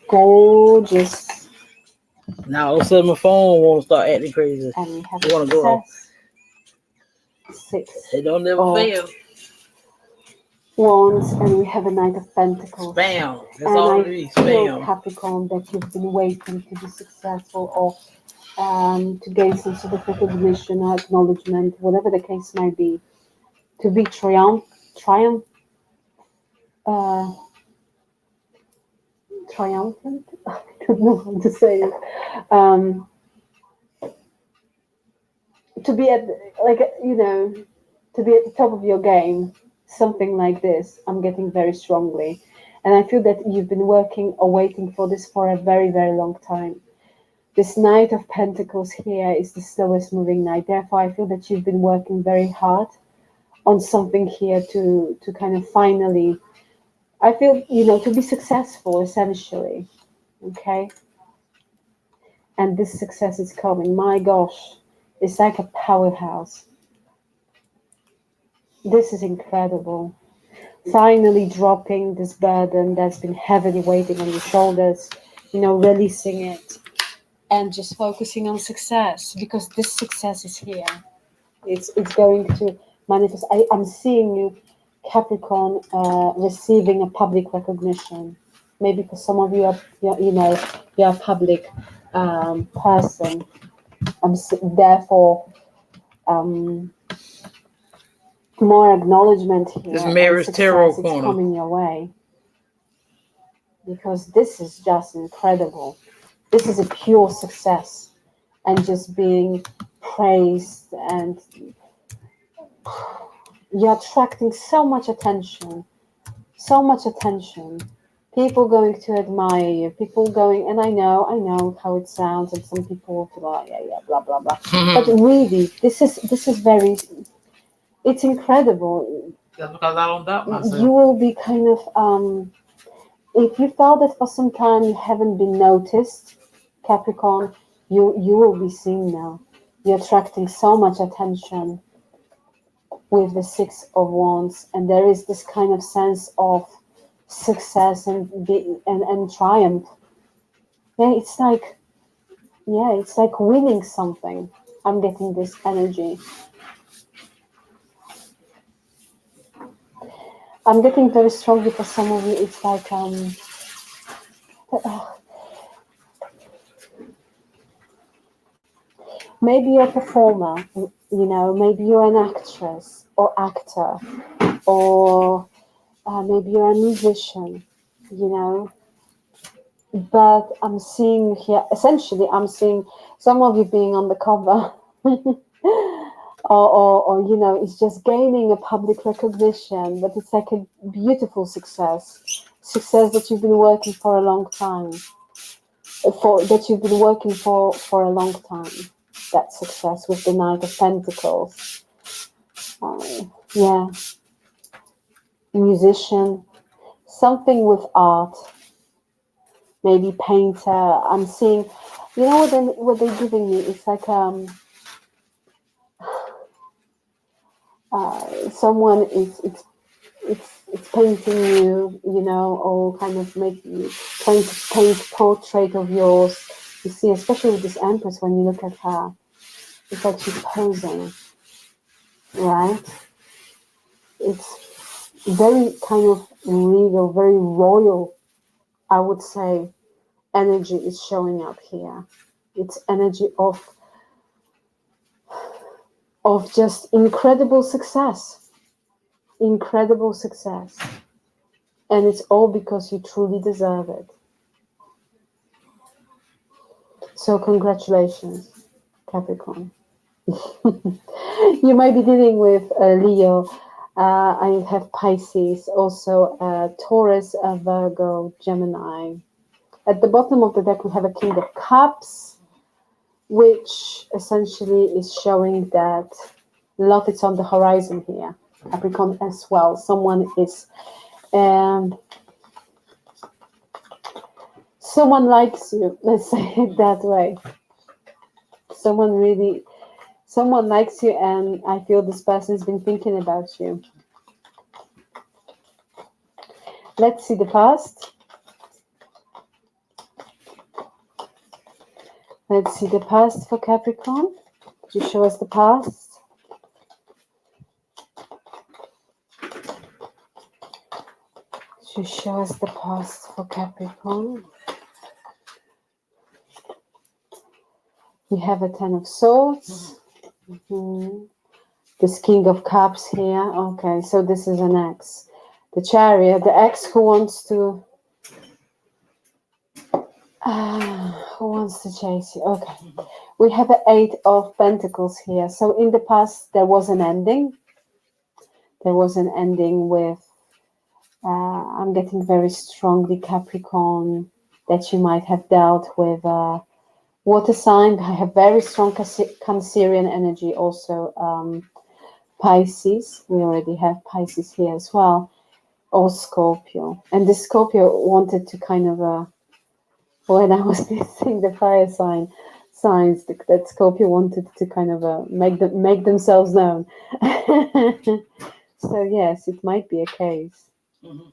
I: Gorgeous.
A: Now all of a sudden my phone won't start acting crazy.
I: And we have
A: want to go off.
I: 6.
A: They don't never fail.
I: Wands, and we have a Knight of Pentacles.
A: Spam. That's
I: and
A: all
I: I
A: it is.
I: feel,
A: Spam.
I: Capricorn, that you've been waiting to be successful or to gain some sort of recognition or acknowledgement, whatever the case might be, to be triumphant. I don't know how to say it. To be at to be at the top of your game, something like this. I'm getting very strongly, and I feel that you've been working or waiting for this for a very, very long time. This Knight of Pentacles here is the slowest moving knight. Therefore, I feel that you've been working very hard on something here to kind of finally, I feel, to be successful, essentially. Okay? And this success is coming. My gosh, it's like a powerhouse. This is incredible. Finally dropping this burden that's been heavily weighting on your shoulders, releasing it and just focusing on success, because this success is here. It's going to manifest. I'm seeing you, Capricorn, receiving a public recognition. Maybe for some of you, you're a public person. Therefore, more acknowledgement here.
A: This mirrors tarot
I: is
A: corner.
I: coming your way. because this is just incredible. This is a pure success, and just being praised, and you're attracting so much attention, so much attention. People going to admire you, people going, and I know how it sounds, and some people will be like, yeah, blah blah blah. But really, this is very, it's incredible.
A: That's because I don't doubt myself.
I: You will be kind of, if you felt that for some time you haven't been noticed, Capricorn, you will be seen now. You're attracting so much attention with the Six of Wands, and there is this kind of sense of success and triumph. Yeah, it's like winning something. I'm getting this energy. I'm getting very strongly for some of you. It's like maybe you're a performer, maybe you're an actress or actor, or maybe you're a musician, But I'm seeing here, essentially, I'm seeing some of you being on the cover, or it's just gaining a public recognition. But it's like a beautiful success that you've been working for a long time, for a long time. That success with the Knight of Pentacles. Yeah, musician, something with art. Maybe painter. I'm seeing, what they're giving me. It's like someone is it's painting you, or kind of making you trying to paint a portrait of yours. You see, especially with this Empress, when you look at her, it's like she's posing, right? It's very kind of regal, very royal, I would say. Energy is showing up here. It's energy of just incredible success, and it's all because you truly deserve it. So congratulations, Capricorn. You might be dealing with Leo. I have Pisces, also Taurus, Virgo, Gemini. At the bottom of the deck, we have a King of Cups, which essentially is showing that love is on the horizon here. Capricorn as well. Someone likes you. Let's say it that way. Someone likes you, and I feel this person's been thinking about you. Let's see the past. Let's see the past for Capricorn. Could you show us the past? Could you show us the past for Capricorn? We have a Ten of Swords. This King of Cups here. Okay, so this is an ex. The Chariot, the ex who wants to chase you. Okay. We have an Eight of Pentacles here. So in the past, there was an ending. There was an ending with, I'm getting very strongly, Capricorn, that you might have dealt with water sign. I have very strong Cancerian energy also. Pisces. We already have Pisces here as well. Or Scorpio. And the Scorpio wanted to kind of, when I was listing the fire signs, that Scorpio wanted to kind of make themselves known. So yes, it might be a case.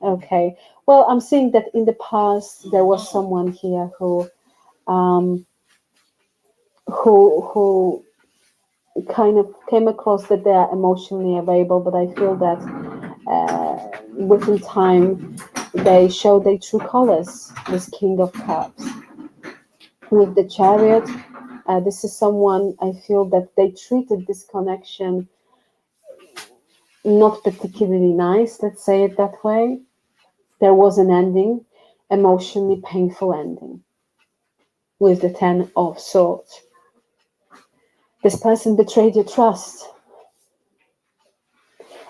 I: Okay. Well, I'm seeing that in the past there was someone here who kind of came across that they are emotionally available, but I feel that within time they show their true colors. This King of Cups with the Chariot, this is someone, I feel that they treated this connection not particularly nice, let's say it that way. There was an ending, emotionally painful ending with the 10 of Swords. This person betrayed your trust.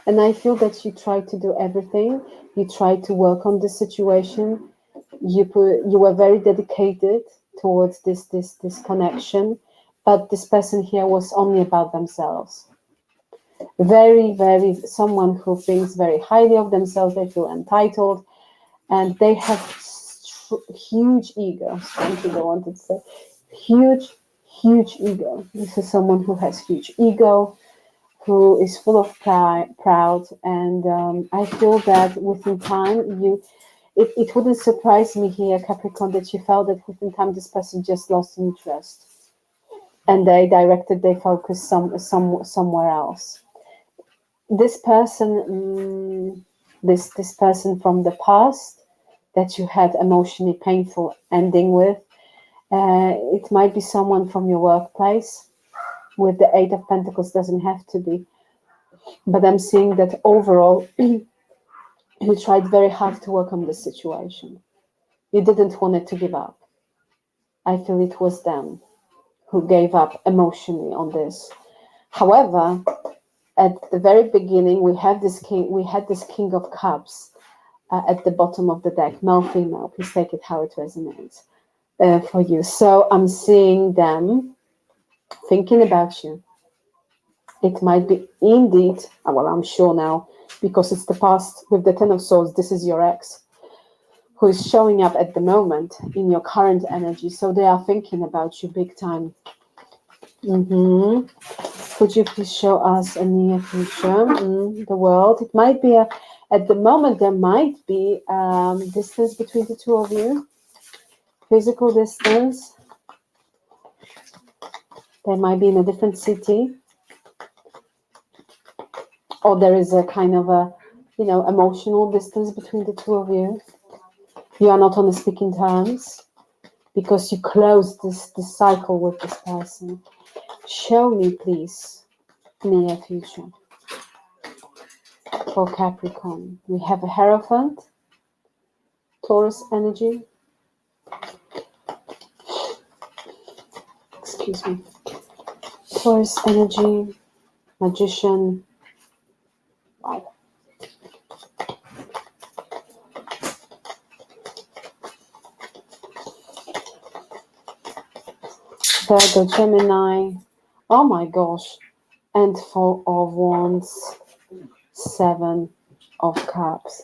I: And I feel that you tried to do everything. You tried to work on the situation. You were very dedicated towards this connection, but this person here was only about themselves. Very, very, someone who thinks very highly of themselves. They feel entitled, and they have huge ego. Something I wanted to say. Huge ego. This is someone who has huge ego, who is full of proud, and I feel that within time, it wouldn't surprise me here, Capricorn, that you felt that within time this person just lost interest, and they directed their focus somewhere else. This person, this person from the past that you had emotionally painful ending with, it might be someone from your workplace. With the 8 of Pentacles, doesn't have to be. But I'm seeing that overall, you tried very hard to work on this situation. You didn't want it to give up. I feel it was them who gave up emotionally on this. However, at the very beginning, we had this King of Cups at the bottom of the deck, male, female. Please take it how it resonates for you. So I'm seeing them thinking about you. It might be indeed, well, I'm sure now, because it's the past with the 10 of Swords, this is your ex, who is showing up at the moment in your current energy. So they are thinking about you big time. Could you please show us a near future? The world. It might be, at the moment, there might be distance between the two of you. Physical distance. They might be in a different city. Or there is a kind of a, emotional distance between the two of you. You are not on the speaking terms because you closed this cycle with this person. Show me, please, near future. For Capricorn, we have a Hierophant, Taurus energy. Excuse me. Taurus energy, Magician. Wow. Virgo, Gemini. Oh my gosh. And 4 of Wands, 7 of Cups.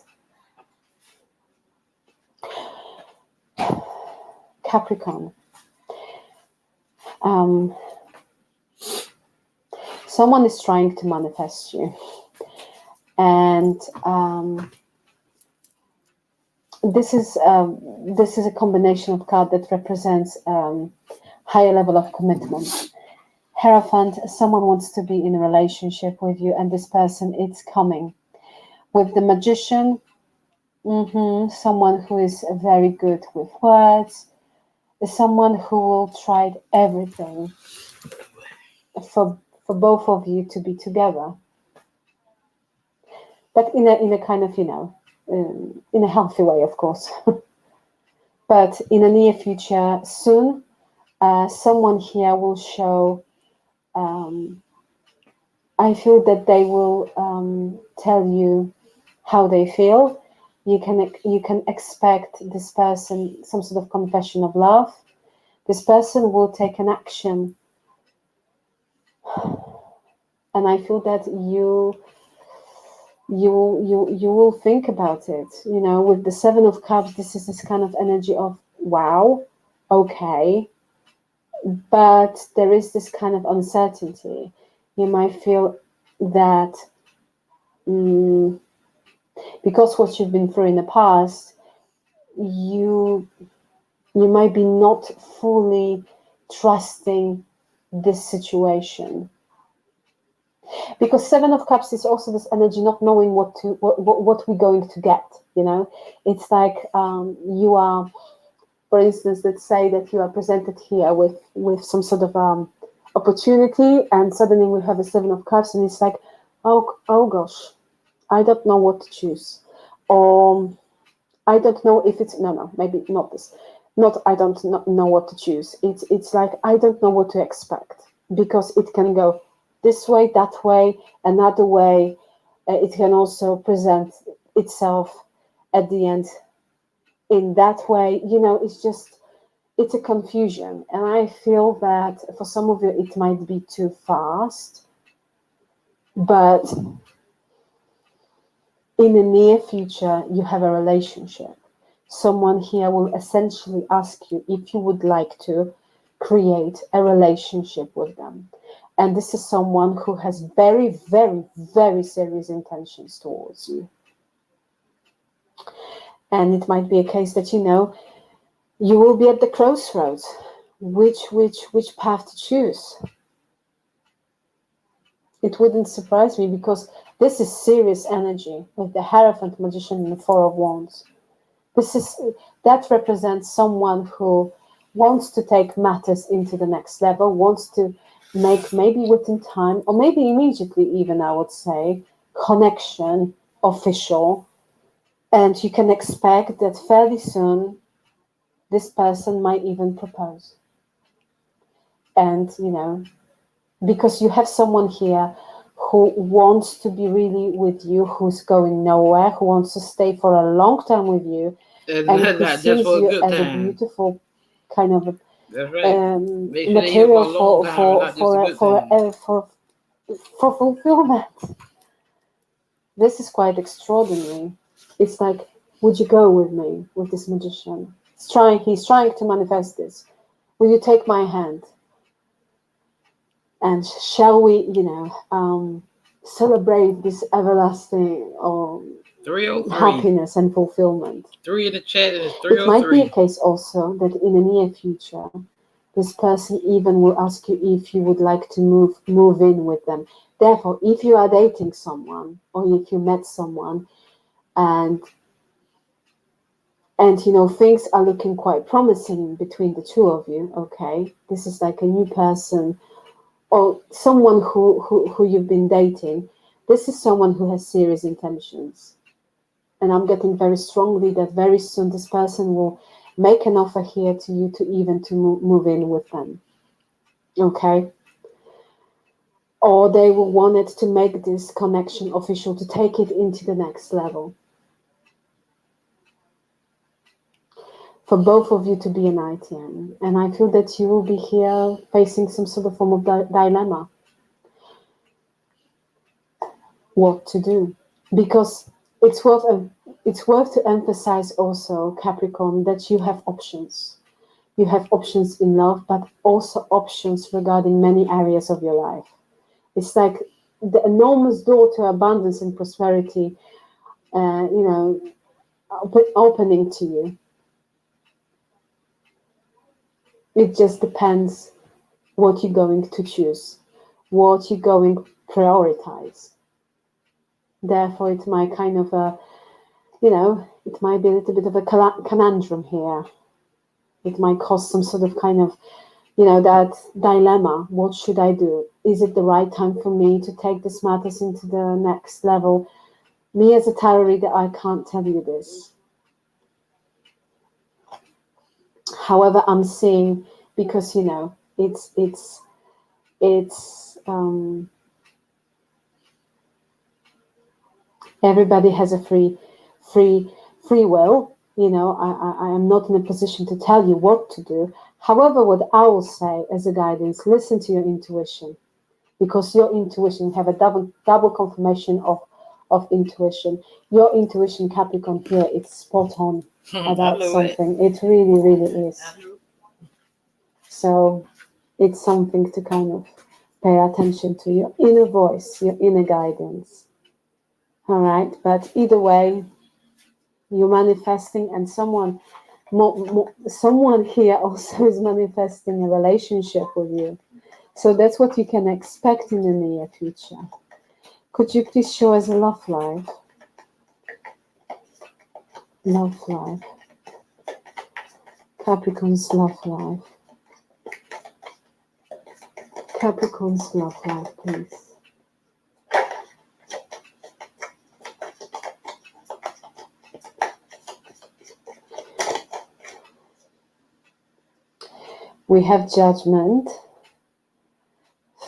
I: Capricorn. Someone is trying to manifest you. And this is a combination of cards that represents higher level of commitment. Hierophant, someone wants to be in a relationship with you, and this person, it's coming. With the Magician, someone who is very good with words, someone who will try everything for both of you to be together. But in a kind of, in a healthy way, of course. But in the near future, soon, someone here will show, I feel that they will tell you how they feel. You can expect this person some sort of confession of love. This person will take an action. And I feel that you will think about it. With the 7 of Cups, this is this kind of energy of, wow, okay. But there is this kind of uncertainty. You might feel that because what you've been through in the past, you might be not fully trusting this situation. Because 7 of Cups is also this energy not knowing what we're going to get. It's like you are, for instance, let's say that you are presented here with some sort of opportunity, and suddenly we have a 7 of Cups, and it's like, oh gosh, I don't know what to choose, or I don't know if it's no, maybe not this. Not I don't know what to choose. It's like I don't know what to expect because it can go this way, that way, another way. It can also present itself at the end in that way. It's a confusion, and I feel that for some of you it might be too fast, but in the near future you have a relationship. Someone here will essentially ask you if you would like to create a relationship with them, and this is someone who has very, very, very serious intentions towards you. And it might be a case that you will be at the crossroads, which path to choose. It wouldn't surprise me because this is serious energy with the Hierophant, Magician, and the Four of Wands. That represents someone who wants to take matters into the next level, wants to make, maybe within time, or maybe immediately even, I would say, connection official. And you can expect that fairly soon this person might even propose. And, because you have someone here who wants to be really with you, who's going nowhere, who wants to stay for a long time with you, and who sees you as a beautiful kind of material for fulfillment. This is quite extraordinary. It's like, would you go with me, with this magician? He's trying to manifest this. Will you take my hand? And shall we, celebrate this everlasting happiness and fulfillment?
A: 3 in the chat is
I: It might be
A: 303.
I: a case also that in the near future, this person even will ask you if you would like to move in with them. Therefore, if you are dating someone or if you met someone and things are looking quite promising between the two of you, okay, this is like a new person or someone who you've been dating. This is someone who has serious intentions. And I'm getting very strongly that very soon this person will make an offer here to you to move in with them. Okay? Or they will want it to make this connection official, to take it into the next level. For both of you to be an ITN. And I feel that you will be here facing some sort of form of dilemma. What to do? Because it's worth to emphasize also, Capricorn, that you have options. You have options in love, but also options regarding many areas of your life. It's like the enormous door to abundance and prosperity, opening to you. It just depends what you're going to choose, what you're going to prioritize. Therefore, it might kind of it might be a little bit of a conundrum here. It might cause some sort of kind of, that dilemma. What should I do? Is it the right time for me to take this matters into the next level? Me as a tarot reader, I can't tell you this. However, I'm seeing, because, it's everybody has a free will. I am not in a position to tell you what to do. However, what I will say as a guidance, listen to your intuition, because your intuition, have a double confirmation of intuition. Your intuition, Capricorn, here, it's spot on about something. It really, really is. So it's something to kind of pay attention to, your inner voice, your inner guidance. All right, but either way, you're manifesting, and someone here also is manifesting a relationship with you. So that's what you can expect in the near future. Could you please show us a love life? Love life. Capricorn's love life. Capricorn's love life, please. We have Judgment,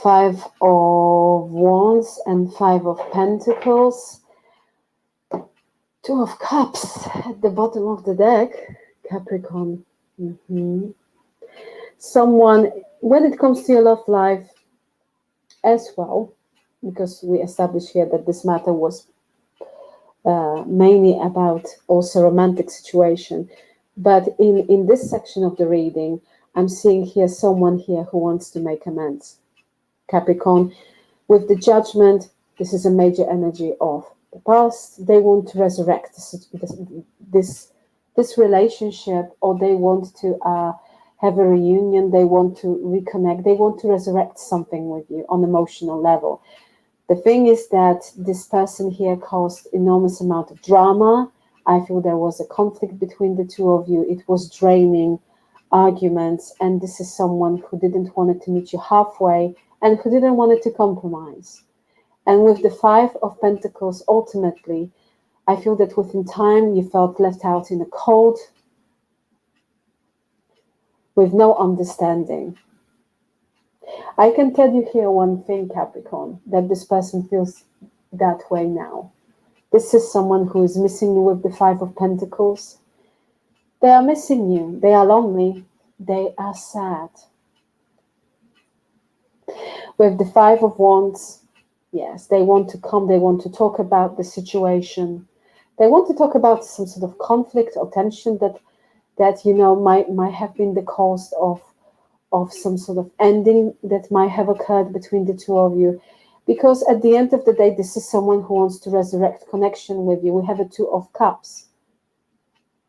I: 5 of Wands and 5 of Pentacles, 2 of Cups at the bottom of the deck, Capricorn. Someone, when it comes to your love life as well, because we established here that this matter was mainly about also romantic situation, but in this section of the reading, I'm seeing here someone here who wants to make amends. Capricorn, with the Judgment, this is a major energy of the past. They want to resurrect this relationship, or they want to have a reunion. They want to reconnect. They want to resurrect something with you on emotional level. The thing is that this person here caused enormous amount of drama. I feel there was a conflict between the two of you. It was draining, arguments, and this is someone who didn't want to meet you halfway and who didn't want to compromise. And with the 5 of Pentacles, ultimately, I feel that within time you felt left out in the cold with no understanding. I can tell you here one thing, Capricorn, that this person feels that way now. This is someone who is missing you with the 5 of Pentacles. They are missing you. They are lonely. They are sad. With the 5 of Wands, yes, they want to come. They want to talk about the situation. They want to talk about some sort of conflict or tension that you know might have been the cause of some sort of ending that might have occurred between the two of you. Because at the end of the day, this is someone who wants to resurrect connection with you. We have a 2 of Cups.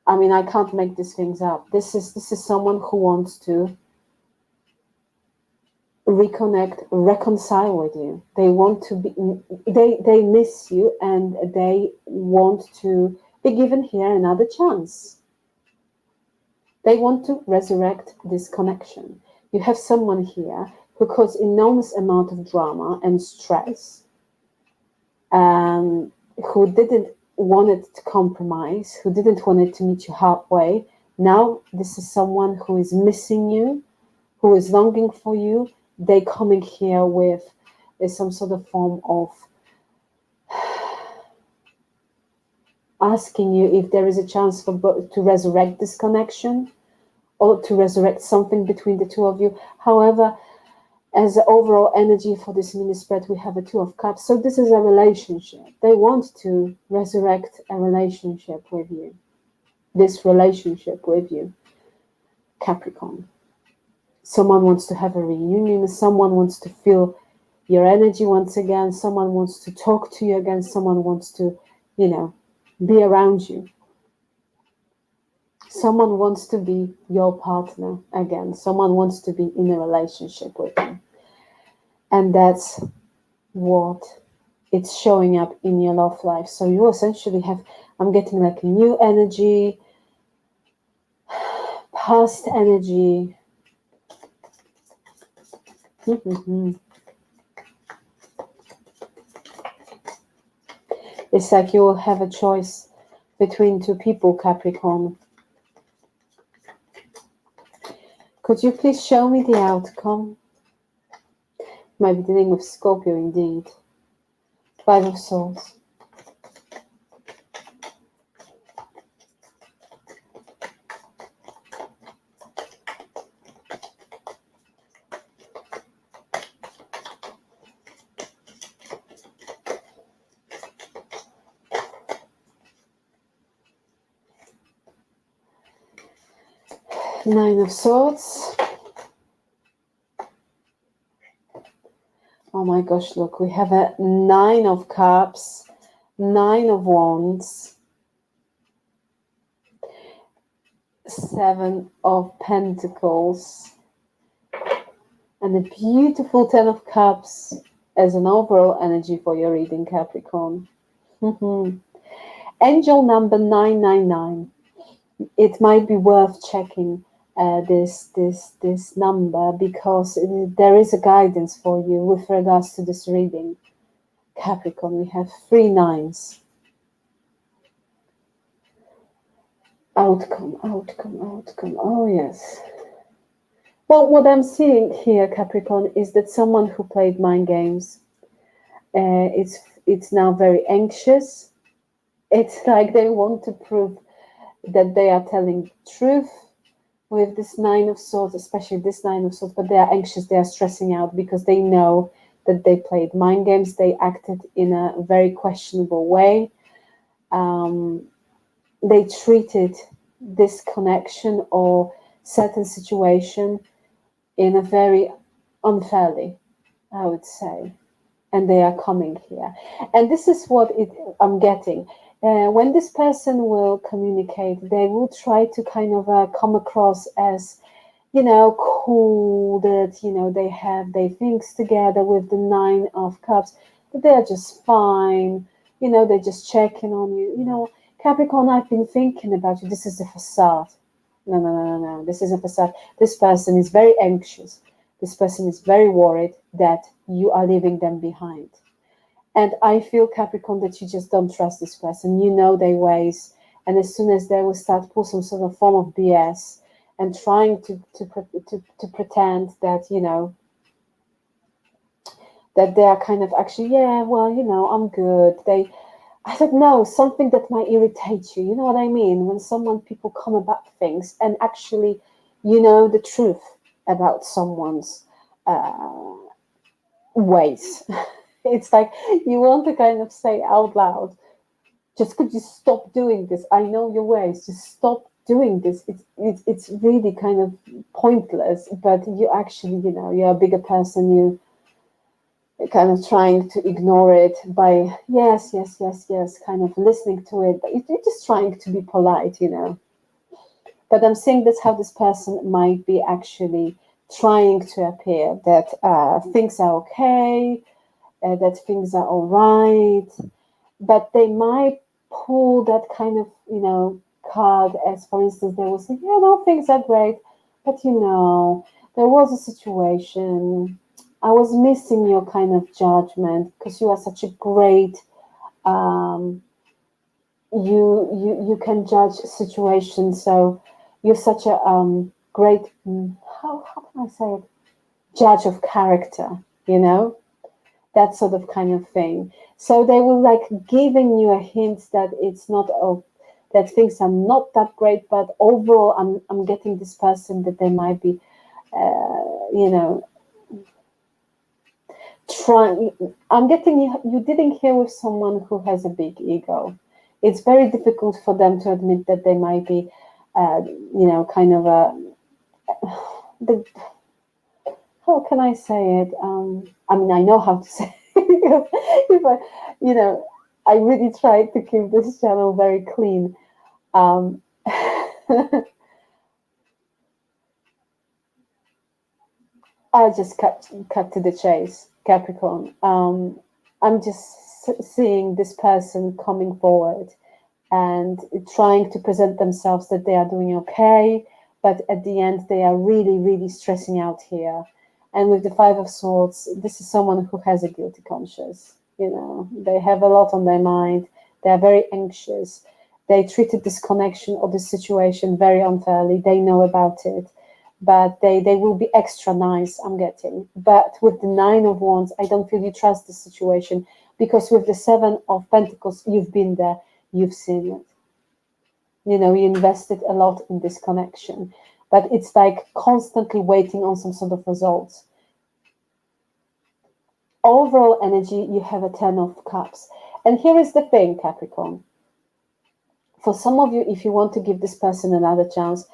I: I mean, I can't make these things up. This is someone who wants to reconnect, reconcile with you. They want to be, they miss you, and they want to be given here another chance. They want to resurrect this connection. You have someone here who caused enormous amount of drama and stress, who didn't want it to compromise, who didn't want it to meet you halfway. Now this is someone who is missing you, who is longing for you. They coming here with some sort of form of asking you if there is a chance for to resurrect this connection, or to resurrect something between the two of you. However, as the overall energy for this mini spread, we have a 2 of Cups. So this is a relationship. They want to resurrect a relationship with you. This relationship with you, Capricorn. Someone wants to have a reunion. Someone wants to feel your energy once again. Someone wants to talk to you again. Someone wants to, you know, be around you. Someone wants to be your partner again. Someone wants to be in a relationship with you. And that's what it's showing up in your love life. So you essentially have, I'm getting like a new energy, past energy. It's like you will have a choice between 2 people, Capricorn. Could you please show me the outcome? Might be dealing with Scorpio indeed. 5 of Swords. Nine of Swords. Oh my gosh, look, we have a 9 of Cups, 9 of Wands, 7 of Pentacles, and a beautiful 10 of Cups as an overall energy for your reading, Capricorn. Angel number 999. It might be worth checking this number, because there is a guidance for you with regards to this reading, Capricorn. We have 3 9s. Outcome. Oh yes. Well, what I'm seeing here, Capricorn, is that someone who played mind games, it's now very anxious. It's like they want to prove that they are telling truth with this Nine of Swords, especially this Nine of Swords, but they are anxious, they are stressing out because they know that they played mind games, they acted in a very questionable way. They treated this connection or certain situation in a very unfairly, I would say. And they are coming here. And this is what I'm getting. When this person will communicate, they will try to kind of come across as, cool, that, they have their things together with the Nine of Cups, but they're just fine. They're just checking on you. Capricorn, I've been thinking about you. This is a facade. No, no, no, no, no. This is a facade. This person is very anxious. This person is very worried that you are leaving them behind. And I feel, Capricorn, that you just don't trust this person. You know their ways. And as soon as they will start pull some sort of form of BS and trying to pretend that, that they are kind of actually, yeah, well, I'm good. I don't know, something that might irritate you. You know what I mean? When people come about things and actually, the truth about someone's ways. It's like you want to kind of say out loud, just could you stop doing this? I know your ways. Just stop doing this. It's really kind of pointless. But you actually, you're a bigger person. You're kind of trying to ignore it by yes, kind of listening to it. But you're just trying to be polite, But I'm saying that's how this person might be actually trying to appear that things are okay, that things are all right, but they might pull that kind of, card as, for instance, they will say, yeah, no, things are great, but there was a situation, I was missing your kind of judgment because you are such a great, you can judge situations, so you're such a great, how can I say it, judge of character, that sort of kind of thing. So they will like giving you a hint that it's not that things are not that great, but overall I'm getting this person that they might be trying. I'm getting you didn't hear with someone who has a big ego. It's very difficult for them to admit that they might be kind of how can I say it? I mean, I know how to say it. If I really tried to keep this channel very clean. I'll just cut to the chase, Capricorn. I'm just seeing this person coming forward and trying to present themselves that they are doing okay, but at the end they are really, really stressing out here. And with the Five of Swords, this is someone who has a guilty conscience. They have a lot on their mind. They are very anxious. They treated this connection or this situation very unfairly. They know about it, but they will be extra nice, I'm getting. But with the Nine of Wands, I don't feel you trust the situation, because with the Seven of Pentacles, you've been there, you've seen it. You invested a lot in this connection, but it's like constantly waiting on some sort of results. Overall energy, you have a Ten of Cups. And here is the thing, Capricorn. For some of you, if you want to give this person another chance,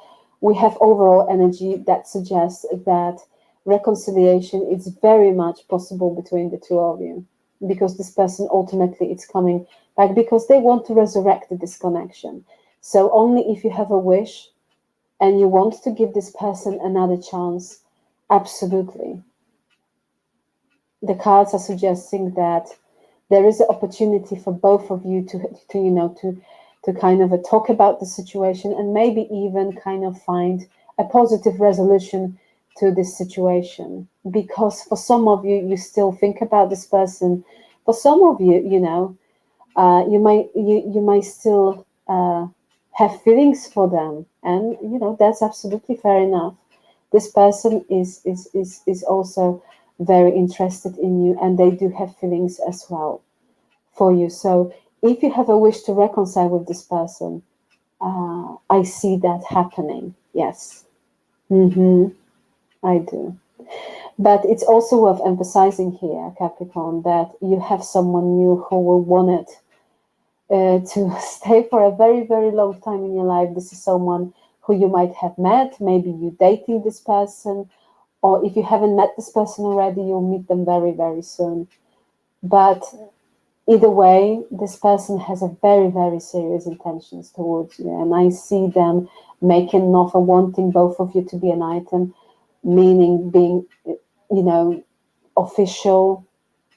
I: we have overall energy that suggests that reconciliation is very much possible between the two of you, because this person ultimately is coming back because they want to resurrect the disconnection. So only if you have a wish and you want to give this person another chance, absolutely. The cards are suggesting that there is an opportunity for both of you to kind of talk about the situation and maybe even kind of find a positive resolution to this situation. Because for some of you, you still think about this person. For some of you, you might still have feelings for them, and that's absolutely fair enough. This person is also very interested in you, and they do have feelings as well for you. So if you have a wish to reconcile with this person, I see that happening. Yes. I do. But it's also worth emphasizing here, Capricorn, that you have someone new who will want it to stay for a very, very long time in your life. This is someone who you might have met. Maybe you dating this person, or if you haven't met this person already, you'll meet them very, very soon. But either way, this person has a very, very serious intentions towards you, and I see them making an offer, wanting both of you to be an item, meaning being, official.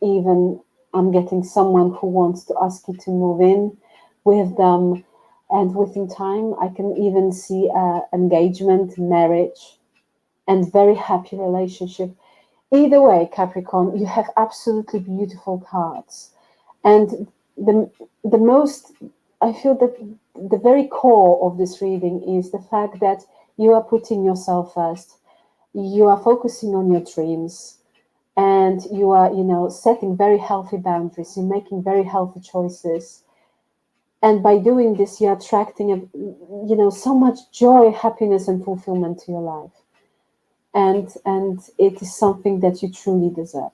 I: Even I'm getting someone who wants to ask you to move in with them, and within time, I can even see engagement, marriage, and very happy relationship. Either way, Capricorn, you have absolutely beautiful cards. And the most, I feel that the very core of this reading is the fact that you are putting yourself first. You are focusing on your dreams, and you are, setting very healthy boundaries. You're making very healthy choices. And by doing this, you're attracting, so much joy, happiness, and fulfillment to your life. And it is something that you truly deserve.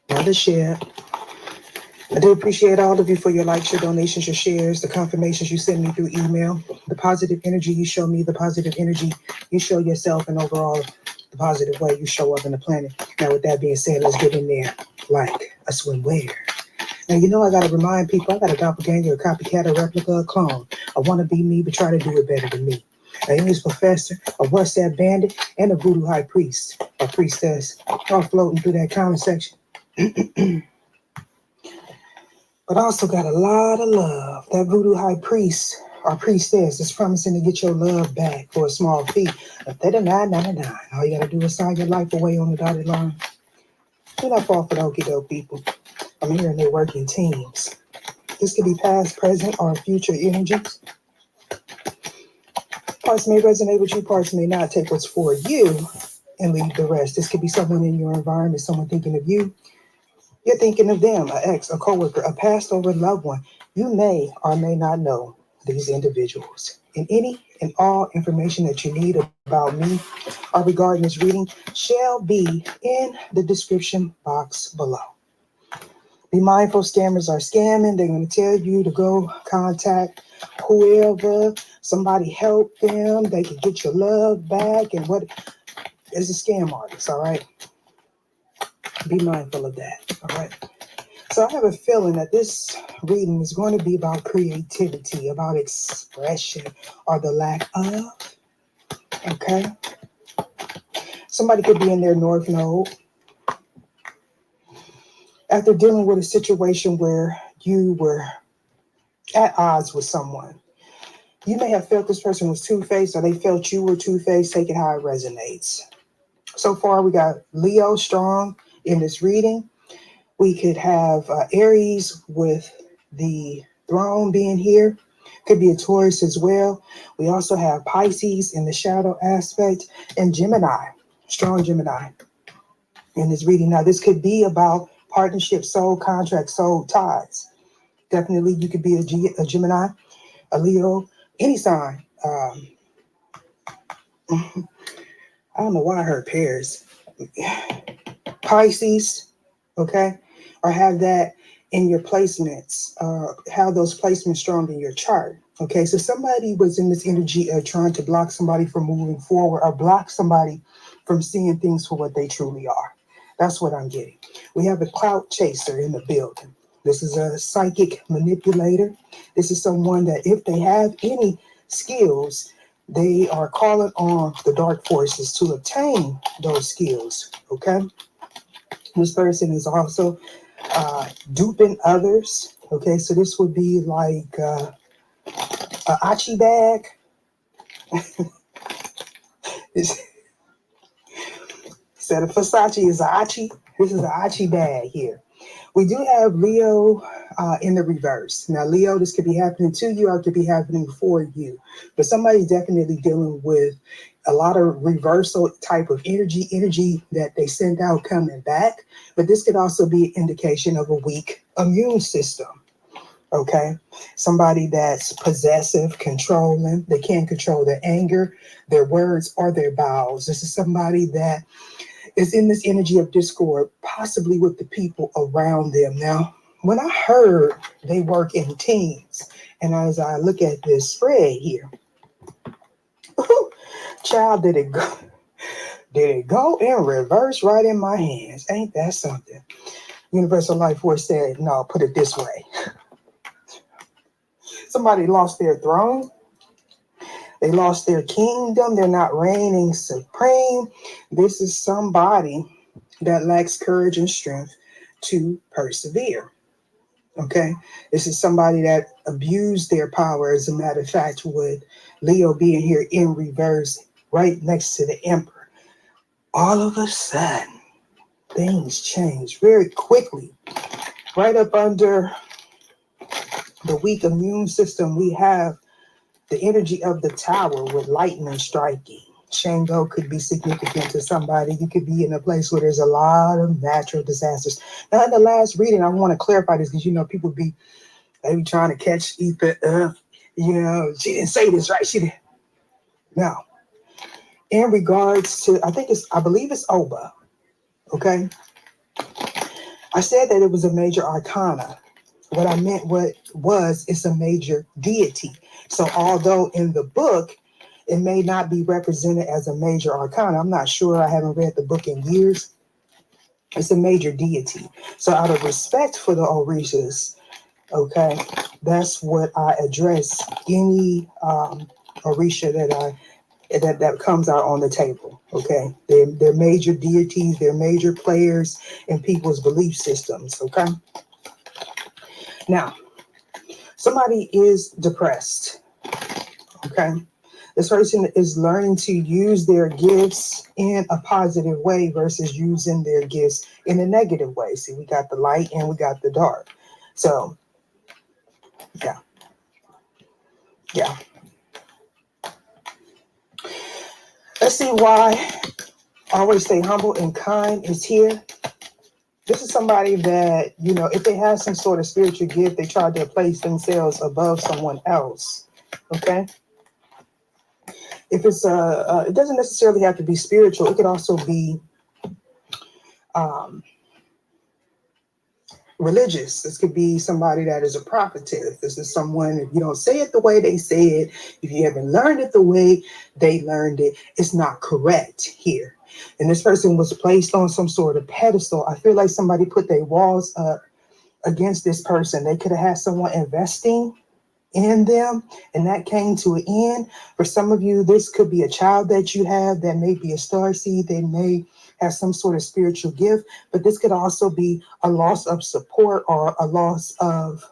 J: Another share. I do appreciate all of you for your likes, your donations, your shares, the confirmations you send me through email, the positive energy you show me, the positive energy you show yourself, and overall the positive way you show up in the planet. Now, with that being said, let's get in there like a swimwear. Now, I got to remind people, I got a doppelganger, a copycat, a replica, a clone. I want to be me, but try to do it better than me. An English professor, a WhatsApp bandit, and a voodoo high priest or priestess, all floating through that comment section. But also got a lot of love. That voodoo high priest or priestess is promising to get your love back for a small fee of $39.99. All you got to do is sign your life away on the dotted line. You're not far for the okie doke people. I'm hearing they work in teams. This could be past, present, or future energies. Parts may resonate with you, parts may not. Take what's for you and leave the rest. This could be someone in your environment, someone thinking of you. You're thinking of them, an ex, a coworker, a past or loved one. You may or may not know these individuals. And any and all information that you need about me or regarding this reading shall be in the description box below. Be mindful, scammers are scamming. They're going to tell you to go contact whoever, somebody help them. They can get your love back. And what is a scam artist, all right? Be mindful of that, all right? So I have a feeling that this reading is going to be about creativity, about expression, or the lack of, okay? Somebody could be in their North Node after dealing with a situation where you were at odds with someone. You may have felt this person was two-faced, or they felt you were two-faced. Take it how it resonates. So far, we got Leo strong in this reading. We could have Aries with the throne being here. Could be a Taurus as well. We also have Pisces in the shadow aspect, and Gemini, strong Gemini in this reading. Now, this could be about partnership, soul contract, soul ties. Definitely, you could be a Gemini, a Leo, any sign. I don't know why I heard pairs. Pisces, okay? Or have that in your placements, have those placements strong in your chart. Okay, so somebody was in this energy of trying to block somebody from moving forward or block somebody from seeing things for what they truly are. That's what I'm getting. We have a clout chaser in the building. This is a psychic manipulator. This is someone that if they have any skills, they are calling on the dark forces to obtain those skills, okay? This person is also duping others. Okay, so this would be like a Achi bag. Instead of Versace is Achi. This is an Achi bag here. We do have Leo in the reverse. Now, Leo, this could be happening to you or it could be happening for you. But somebody's definitely dealing with a lot of reversal type of energy that they send out coming back. But this could also be an indication of a weak immune system. Okay, somebody that's possessive, controlling, they can't control their anger, their words, or their bowels. This is somebody that is in this energy of discord, possibly with the people around them. Now, when I heard they work in teams, and as I look at this spread here, child, did it go in reverse right in my hands? Ain't that something? Universal Life Force said, no, put it this way. Somebody lost their throne. They lost their kingdom. They're not reigning supreme. This is somebody that lacks courage and strength to persevere. Okay. This is somebody that abused their power. As a matter of fact, with Leo being here in reverse, right next to the Emperor, all of a sudden, things change very quickly. Right up under the weak immune system, we have the energy of the Tower with lightning striking. Shango could be significant to somebody. You could be in a place where there's a lot of natural disasters. Now, in the last reading, I want to clarify this because, people they be trying to catch Ethan. She didn't say this, right? She didn't. No. In regards to, I believe it's Oba. Okay. I said that it was a major arcana. What I meant it's a major deity. So although in the book, it may not be represented as a major arcana, I'm not sure, I haven't read the book in years. It's a major deity. So out of respect for the Orishas, okay, that's what I address any Orisha that comes out on the table. Okay, they're major deities, they're major players in people's belief systems. Okay. Now, somebody is depressed, okay? This person is learning to use their gifts in a positive way versus using their gifts in a negative way. See, we got the light and we got the dark. So, yeah. Let's see why always stay humble and kind is here. This is somebody that, if they have some sort of spiritual gift, they try to place themselves above someone else. Okay. If it's it doesn't necessarily have to be spiritual. It could also be religious. This could be somebody that is a prophetess. This is someone, if you don't say it the way they say it, if you haven't learned it the way they learned it, it's not correct here. And this person was placed on some sort of pedestal. I feel like somebody put their walls up against this person. They could have had someone investing in them, and that came to an end. For some of you, this could be a child that you have that may be a starseed. They may have some sort of spiritual gift, but this could also be a loss of support or a loss of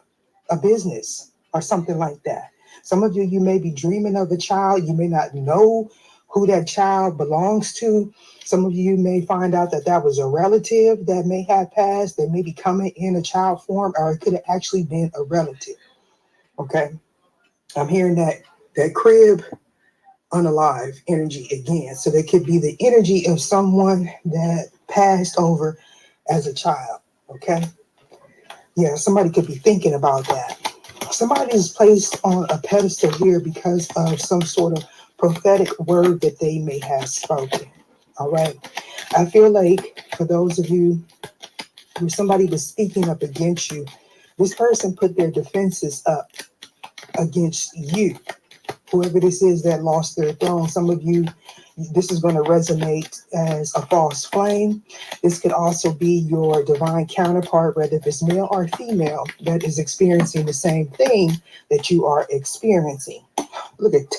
J: a business or something like that. Some of you, you may be dreaming of a child. You may not know who that child belongs to. Some of you may find out that was a relative that may have passed. They may be coming in a child form, or it could have actually been a relative. Okay, I'm hearing that crib unalive energy again. So there could be the energy of someone that passed over as a child. Okay, yeah, somebody could be thinking about that. Somebody is placed on a pedestal here because of some sort of prophetic word that they may have spoken. All right, I feel like for those of you who somebody was speaking up against you, this person put their defenses up against you. Whoever this is that lost their throne, some of you, this is going to resonate as a false flame. This could also be your divine counterpart, whether if it's male or female, that is experiencing the same thing that you are experiencing. Look at,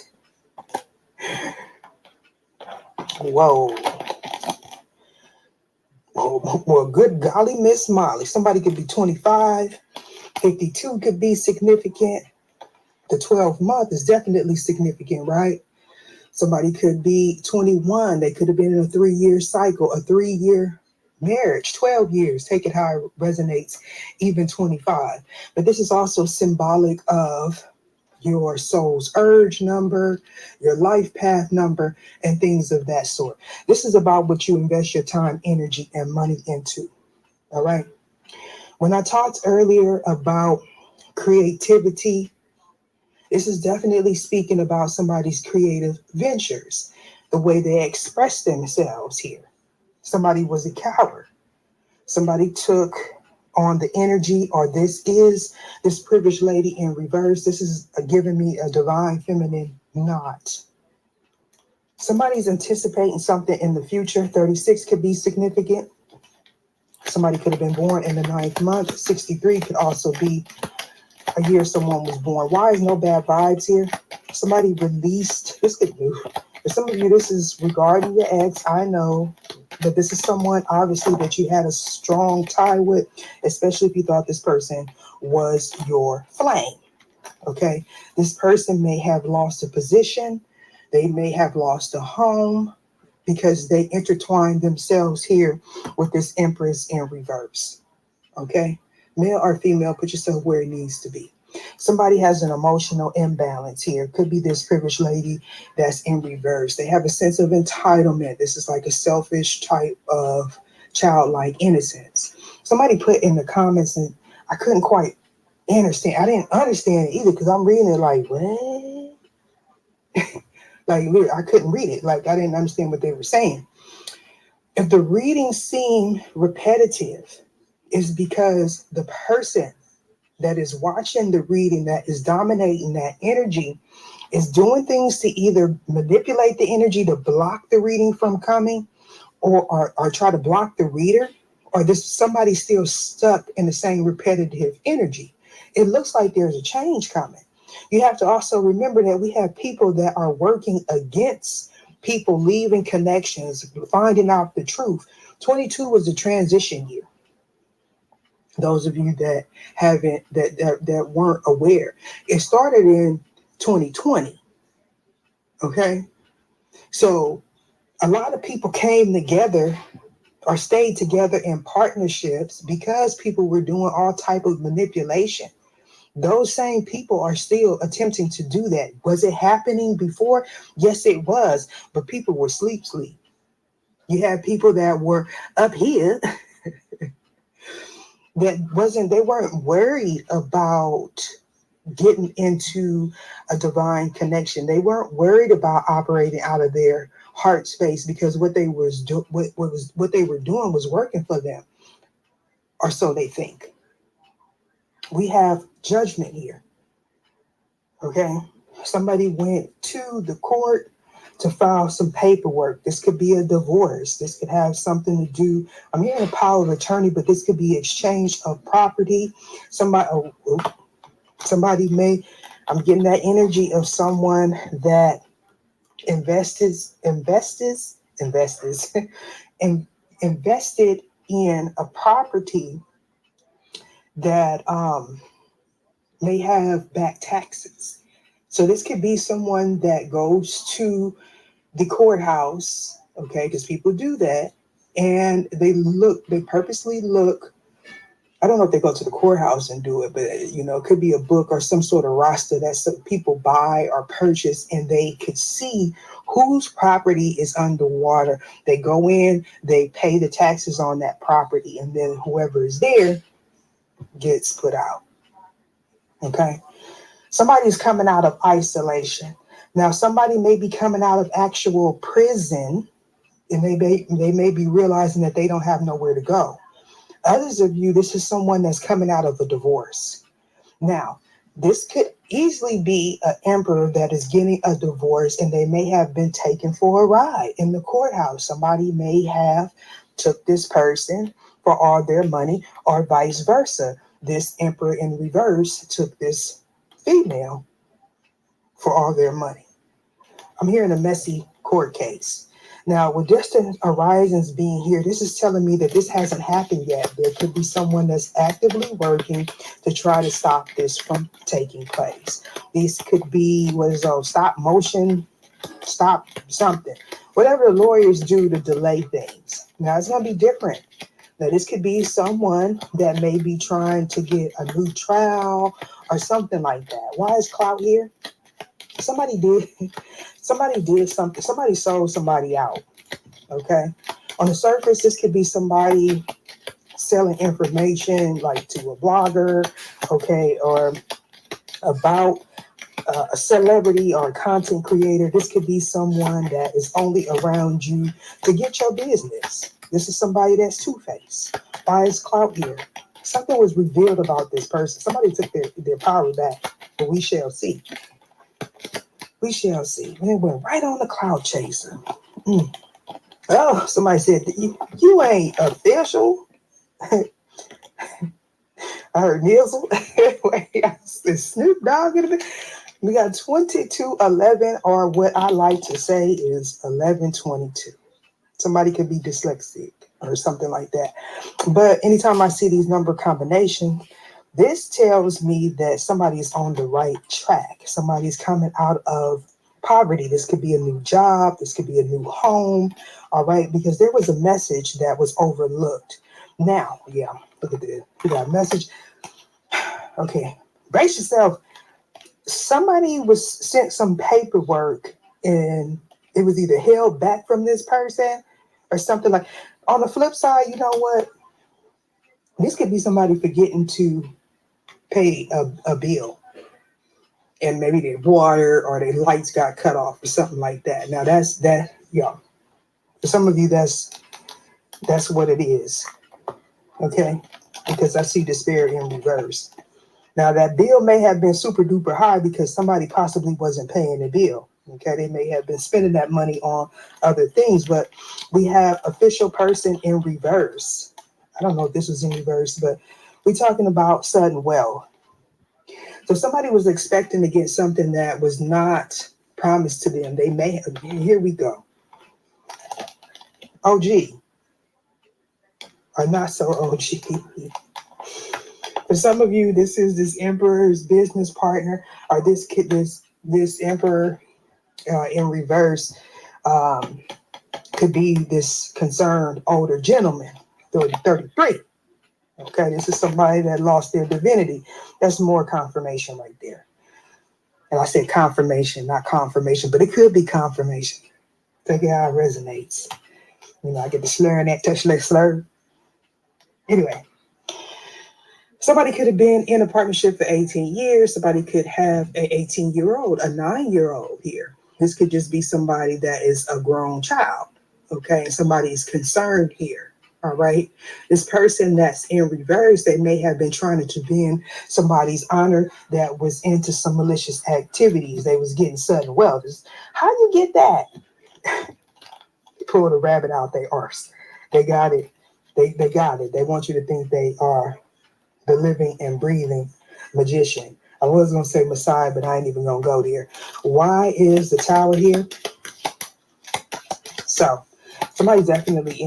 J: whoa. Well, good golly, Miss Molly. Somebody could be 25, 52 could be significant. The 12th month is definitely significant, right? Somebody could be 21. They could have been in a 3-year cycle, a 3-year Marriage, 12 years. Take it how it resonates, even 25. But this is also symbolic of your soul's urge number, your life path number, and things of that sort. This is about what you invest your time, energy, and money into. All right. When I talked earlier about creativity, this is definitely speaking about somebody's creative ventures, the way they express themselves here. Somebody was a coward. Somebody took on the energy, or this is this privileged lady in reverse. This is giving me a divine feminine knot. Somebody's anticipating something in the future. 36 could be significant. Somebody could have been born in the 9th month. 63 could also be a year someone was born. Why is no bad vibes here? Somebody released, this could do. For some of you, this is regarding your ex. I know that this is someone obviously that you had a strong tie with, especially if you thought this person was your flame. Okay. This person may have lost a position. They may have lost a home because they intertwined themselves here with this Empress in reverse. Okay. Male or female, put yourself where it needs to be. Somebody has an emotional imbalance here. Could be this privileged lady that's in reverse. They have a sense of entitlement. This is like a selfish type of childlike innocence. Somebody put in the comments, and I couldn't quite understand. I didn't understand it either because I'm reading it like, what? Like, I couldn't read it. Like, I didn't understand what they were saying. If the reading seemed repetitive, it's because the person that is watching the reading, that is dominating that energy, is doing things to either manipulate the energy to block the reading from coming, or try to block the reader, or this somebody's still stuck in the same repetitive energy. It looks like there's a change coming. You have to also remember that we have people that are working against people leaving connections, finding out the truth. 22 was a transition year. Those of you that haven't, that weren't aware, it started in 2020. Okay, so a lot of people came together or stayed together in partnerships because people were doing all type of manipulation. Those same people are still attempting to do that. Was it happening before? Yes, it was, but people were sleep. You had people that were up here they weren't worried about getting into a divine connection. They weren't worried about operating out of their heart space because what they were doing was working for them, or so they think. We have judgment here. Okay, somebody went to the court to file some paperwork. This could be a divorce. This could have something to do. I'm hearing a power of attorney, but this could be exchange of property. Somebody may. I'm getting that energy of someone that invested in a property that may have back taxes. So this could be someone that goes to the courthouse, okay, because people do that, and they purposely look. I don't know if they go to the courthouse and do it, but it could be a book or some sort of roster that some people buy or purchase, and they could see whose property is underwater. They go in, they pay the taxes on that property, and then whoever is there gets put out. Okay. Somebody's coming out of isolation. Now, somebody may be coming out of actual prison, and they may be realizing that they don't have nowhere to go. Others of you, this is someone that's coming out of a divorce. Now, this could easily be an emperor that is getting a divorce, and they may have been taken for a ride in the courthouse. Somebody may have took this person for all their money, or vice versa. This emperor in reverse took this female for all their money. I'm hearing a messy court case. Now, with distant horizons being here, this is telling me that this hasn't happened yet. There could be someone that's actively working to try to stop this from taking place. These could be, stop motion, stop something. Whatever lawyers do to delay things. Now, it's going to be different Now, this could be someone that may be trying to get a new trial or something like that. Why is clout here? Somebody did something. Somebody sold somebody out. Okay. On the surface, this could be somebody selling information like to a blogger, okay, or about a celebrity or a content creator. This could be someone that is only around you to get your business. This is somebody that's two-faced. Why is clout here? Something was revealed about this person. Somebody took their power back, but we shall see. We shall see. Man, went right on the cloud chaser. Oh, somebody said, you ain't official. I heard Nizzle. Is Snoop Dogg in it? We got 2211, or what I like to say is 1122. Somebody could be dyslexic or something like that. But anytime I see these number combinations, this tells me that somebody is on the right track. Somebody's coming out of poverty. This could be a new job. This could be a new home. All right. Because there was a message that was overlooked. Now, yeah, look at this. We got a message. Okay. Brace yourself. Somebody was sent some paperwork and it was either held back from this person or something like. On the flip side, you know what? This could be somebody forgetting to pay a bill, and maybe their water or their lights got cut off or something like that. Now yeah. For some of you, that's what it is. Okay, because I see despair in reverse. Now that bill may have been super duper high because somebody possibly wasn't paying the bill. Okay, they may have been spending that money on other things, but we have official person in reverse. I don't know if this was in reverse, but we're talking about sudden wealth. So somebody was expecting to get something that was not promised to them. They may have, here we go. OG, or not so OG. For some of you, this is this emperor's business partner, or this emperor in reverse could be this concerned older gentleman, 33. Okay, this is somebody that lost their divinity. That's more confirmation right there. And I said confirmation, not confirmation, but it could be confirmation. Take it how it resonates. You know, I get the slur in that touch like slur. Anyway, somebody could have been in a partnership for 18 years. Somebody could have an 18-year-old, a 9-year-old here. This could just be somebody that is a grown child. Okay, somebody's concerned here. All right. This person that's in reverse, they may have been trying to bend somebody's honor that was into some malicious activities. They was getting sudden wealth. How you get that? Pull the rabbit out their arse. They got it. They got it. They want you to think they are the living and breathing magician. I was going to say Messiah, but I ain't even going to go there. Why is the tower here? So, somebody's definitely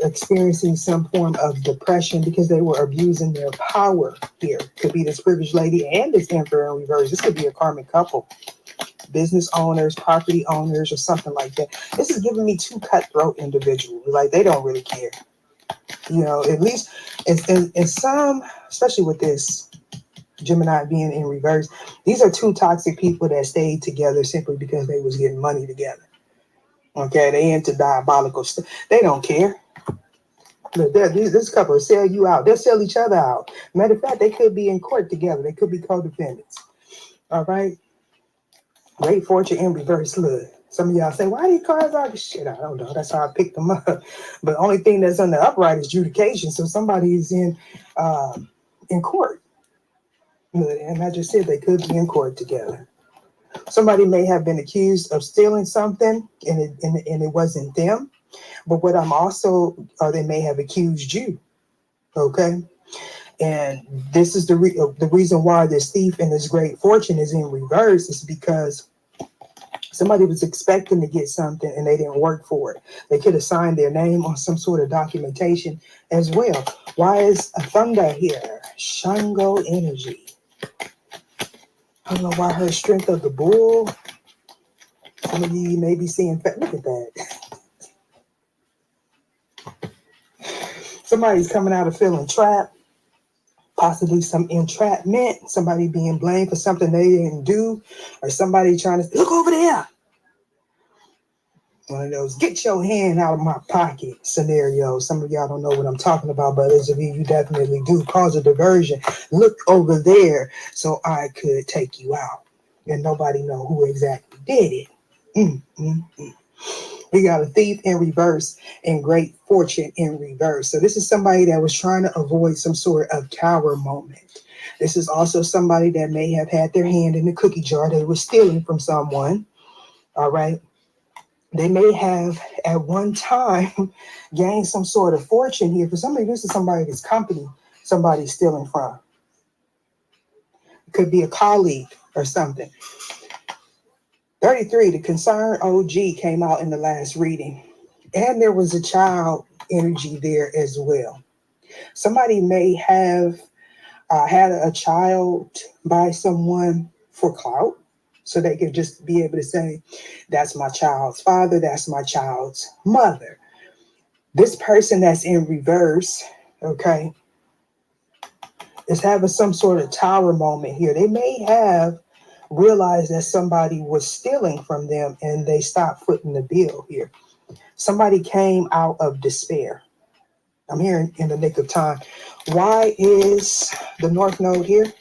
J: experiencing some form of depression because they were abusing their power here. Could be this privileged lady and this emperor in reverse. This could be a karmic couple. Business owners, property owners, or something like that. This is giving me two cutthroat individuals. Like, they don't really care. You know, at least in some, especially with this Gemini being in reverse, these are two toxic people that stayed together simply because they was getting money together. Okay, they into diabolical stuff. They don't care. Look, this couple will sell you out. They'll sell each other out. Matter of fact, they could be in court together. They could be co-defendants. All right. Great fortune in reverse. Look, some of y'all say, why these cards are shit? I don't know. That's how I picked them up. But the only thing that's on the upright is adjudication. So somebody is in court. And I just said they could be in court together. Somebody may have been accused of stealing something and it wasn't them. But what I'm also, or they may have accused you. Okay. And this is the reason why this thief and this great fortune is in reverse is because somebody was expecting to get something and they didn't work for it. They could have signed their name on some sort of documentation as well. Why is a thunder here? Shango energy. I don't know why her strength of the bull. Some of you may be seeing, look at that. Somebody's coming out of feeling trapped, possibly some entrapment, somebody being blamed for something they didn't do, or somebody trying to look over there. One of those get your hand out of my pocket scenarios. Some of y'all don't know what I'm talking about, but others of you definitely do. Cause a diversion. Look over there so I could take you out. And nobody know who exactly did it. We got a thief in reverse and great fortune in reverse. So this is somebody that was trying to avoid some sort of tower moment. This is also somebody that may have had their hand in the cookie jar. They were stealing from someone. All right. They may have at one time gained some sort of fortune here. For somebody, this is somebody that's company somebody's stealing from. It could be a colleague or something. 33, the concerned OG came out in the last reading. And there was a child energy there as well. Somebody may have had a child by someone for clout. So they could just be able to say, that's my child's father, that's my child's mother. This person that's in reverse, okay, is having some sort of tower moment here. They may have realized that somebody was stealing from them and they stopped footing the bill here. Somebody came out of despair. I'm here in the nick of time. Why is the North Node here?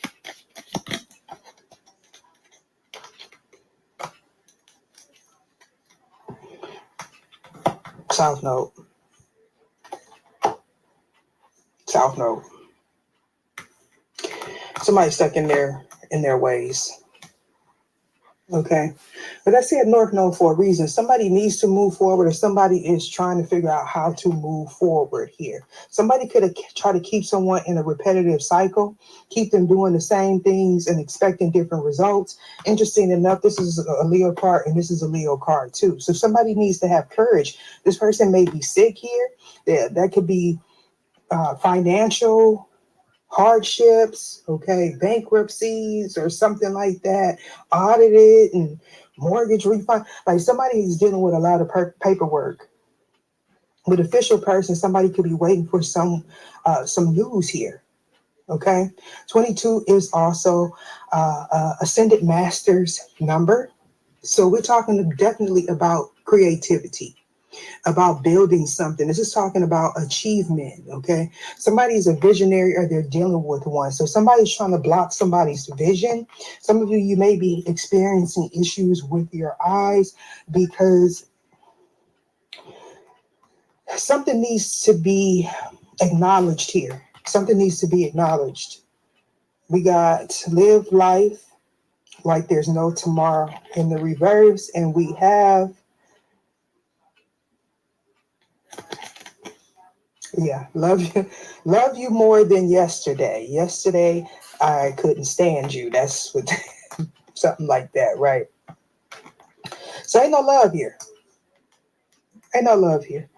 J: South Node. South Node. Somebody stuck in their ways. Okay. But I said North Node for a reason. Somebody needs to move forward, or somebody is trying to figure out how to move forward here. Somebody could have tried to keep someone in a repetitive cycle, keep them doing the same things and expecting different results. Interesting enough, this is a Leo card and this is a Leo card too. So somebody needs to have courage. This person may be sick here. That could be financial hardships, okay, bankruptcies or something like that, audited and mortgage refund. Like somebody is dealing with a lot of paperwork. With official person, somebody could be waiting for some news here. Okay, 22 is also ascended master's number. So we're talking definitely about creativity, about building something. This is talking about achievement, okay? Somebody's a visionary or they're dealing with one. So somebody's trying to block somebody's vision. Some of you may be experiencing issues with your eyes because something needs to be acknowledged here. Something needs to be acknowledged. We got live life like there's no tomorrow in the reverse, and we have love you more than yesterday. Yesterday, I couldn't stand you. That's what something like that, right? So ain't no love here. Ain't no love here.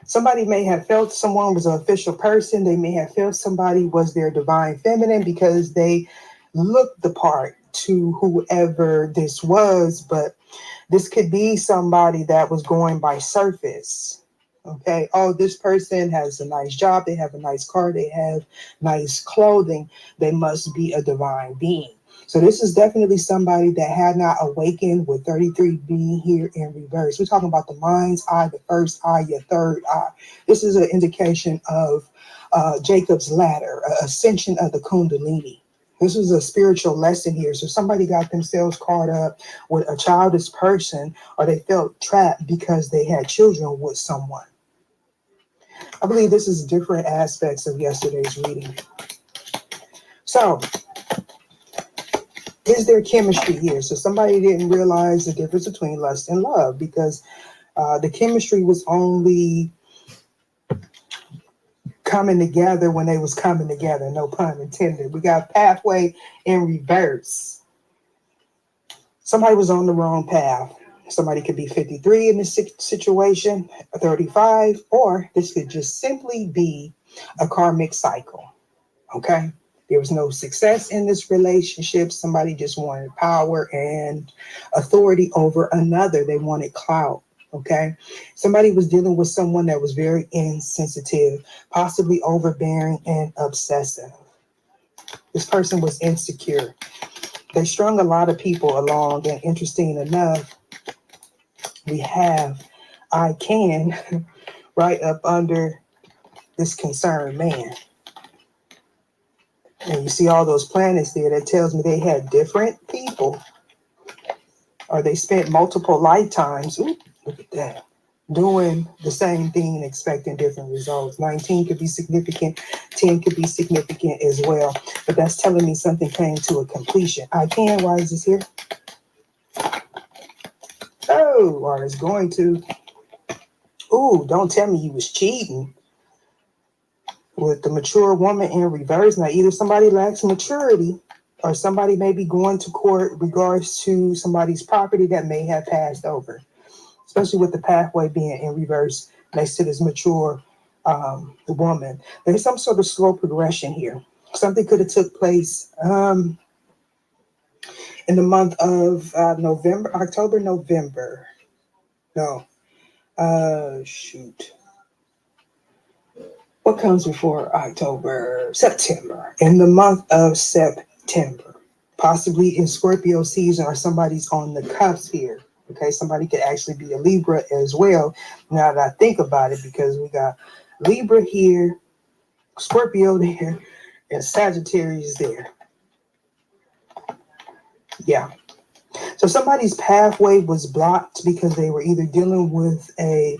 J: Somebody may have felt someone was an official person. They may have felt somebody was their divine feminine because they looked the part to whoever this was, but this could be somebody that was going by surface. Okay. Oh, this person has a nice job. They have a nice car. They have nice clothing. They must be a divine being. So this is definitely somebody that had not awakened with 33 being here in reverse. We're talking about the mind's eye, the first eye, your third eye. This is an indication of Jacob's ladder, ascension of the Kundalini. This is a spiritual lesson here. So somebody got themselves caught up with a childish person, or they felt trapped because they had children with someone. I believe this is different aspects of yesterday's reading. So, is there chemistry here? So somebody didn't realize the difference between lust and love because the chemistry was only coming together when they was coming together. No pun intended. We got pathway in reverse. Somebody was on the wrong path. Somebody could be 53 in this situation, 35, or this could just simply be a karmic cycle. Okay? There was no success in this relationship. Somebody just wanted power and authority over another. They wanted clout. Okay. Somebody was dealing with someone that was very insensitive, possibly overbearing and obsessive. This person was insecure. They strung a lot of people along, and interesting enough, we have I can right up under this concerned man. And you see all those planets there, that tells me they had different people, or they spent multiple lifetimes. Ooh, look at that. Doing the same thing and expecting different results. 19 could be significant, 10 could be significant as well. But that's telling me something came to a completion. I can, why is this here? Oh, or it's going to. Ooh, don't tell me you was cheating with the mature woman in reverse. Now, either somebody lacks maturity or somebody may be going to court regards to somebody's property that may have passed over, especially with the pathway being in reverse next to this mature woman. There's some sort of slow progression here. Something could have took place in the month of October, November. No, shoot. What comes before October? September. In the month of September, possibly in Scorpio season, or somebody's on the cusp here. Okay, somebody could actually be a Libra as well. Now that I think about it, because we got Libra here, Scorpio there, and Sagittarius there. Yeah. So somebody's pathway was blocked because they were either dealing with a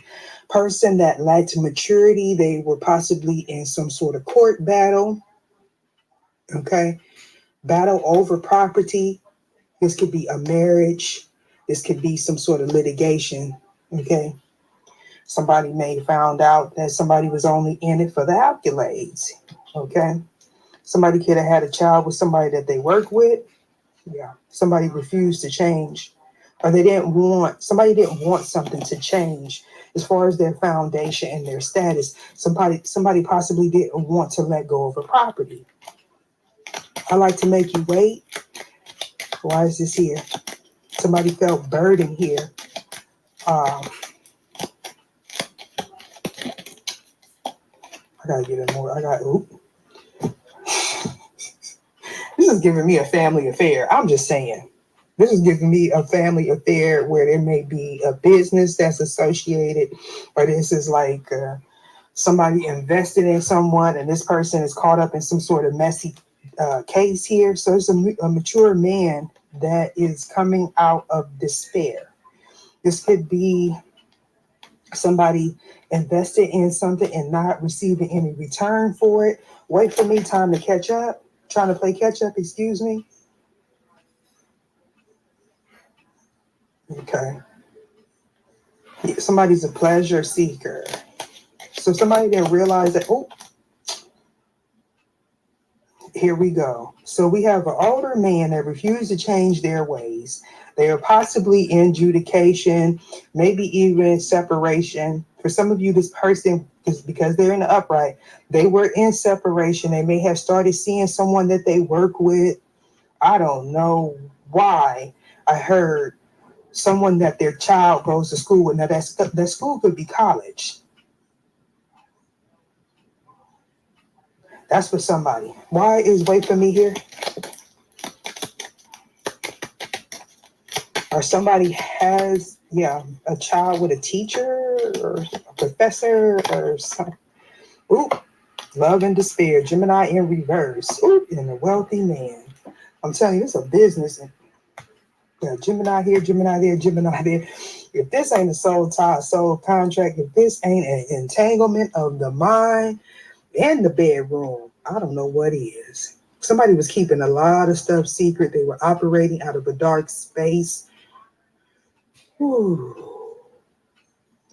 J: person that lacked maturity. They were possibly in some sort of court battle. Okay. Battle over property. This could be a marriage. This could be some sort of litigation. Okay. Somebody may have found out that somebody was only in it for the accolades. Okay. Somebody could have had a child with somebody that they work with. Yeah. Somebody refused to change, or somebody didn't want something to change as far as their foundation and their status. Somebody possibly didn't want to let go of a property. I like to make you wait. Why is this here? Somebody felt burden here. I gotta get it more. This is giving me a family affair. I'm just saying. This is giving me a family affair where there may be a business that's associated, or this is like somebody invested in someone and this person is caught up in some sort of messy case here. So it's a mature man that is coming out of despair. This could be somebody invested in something and not receiving any return for it. Wait for me, time to catch up. Trying to play catch up, excuse me. Okay. Somebody's a pleasure seeker. So somebody that realized that, oh, here we go. So we have an older man that refused to change their ways. They are possibly in adjudication, maybe even separation. For some of you, this person, because they're in the upright, they were in separation. They may have started seeing someone that they work with. I don't know why I heard someone that their child goes to school with. Now that school could be college. That's for somebody. Why is wait for me here? Or somebody has, a child with a teacher or a professor or something. Ooh, love and despair. Gemini in reverse. Ooh, and a wealthy man. I'm telling you, it's a business. Gemini here, Gemini there, Gemini there. If this ain't a soul tie, soul contract, if this ain't an entanglement of the mind and the bedroom, I don't know what is. Somebody was keeping a lot of stuff secret. They were operating out of a dark space. Ooh.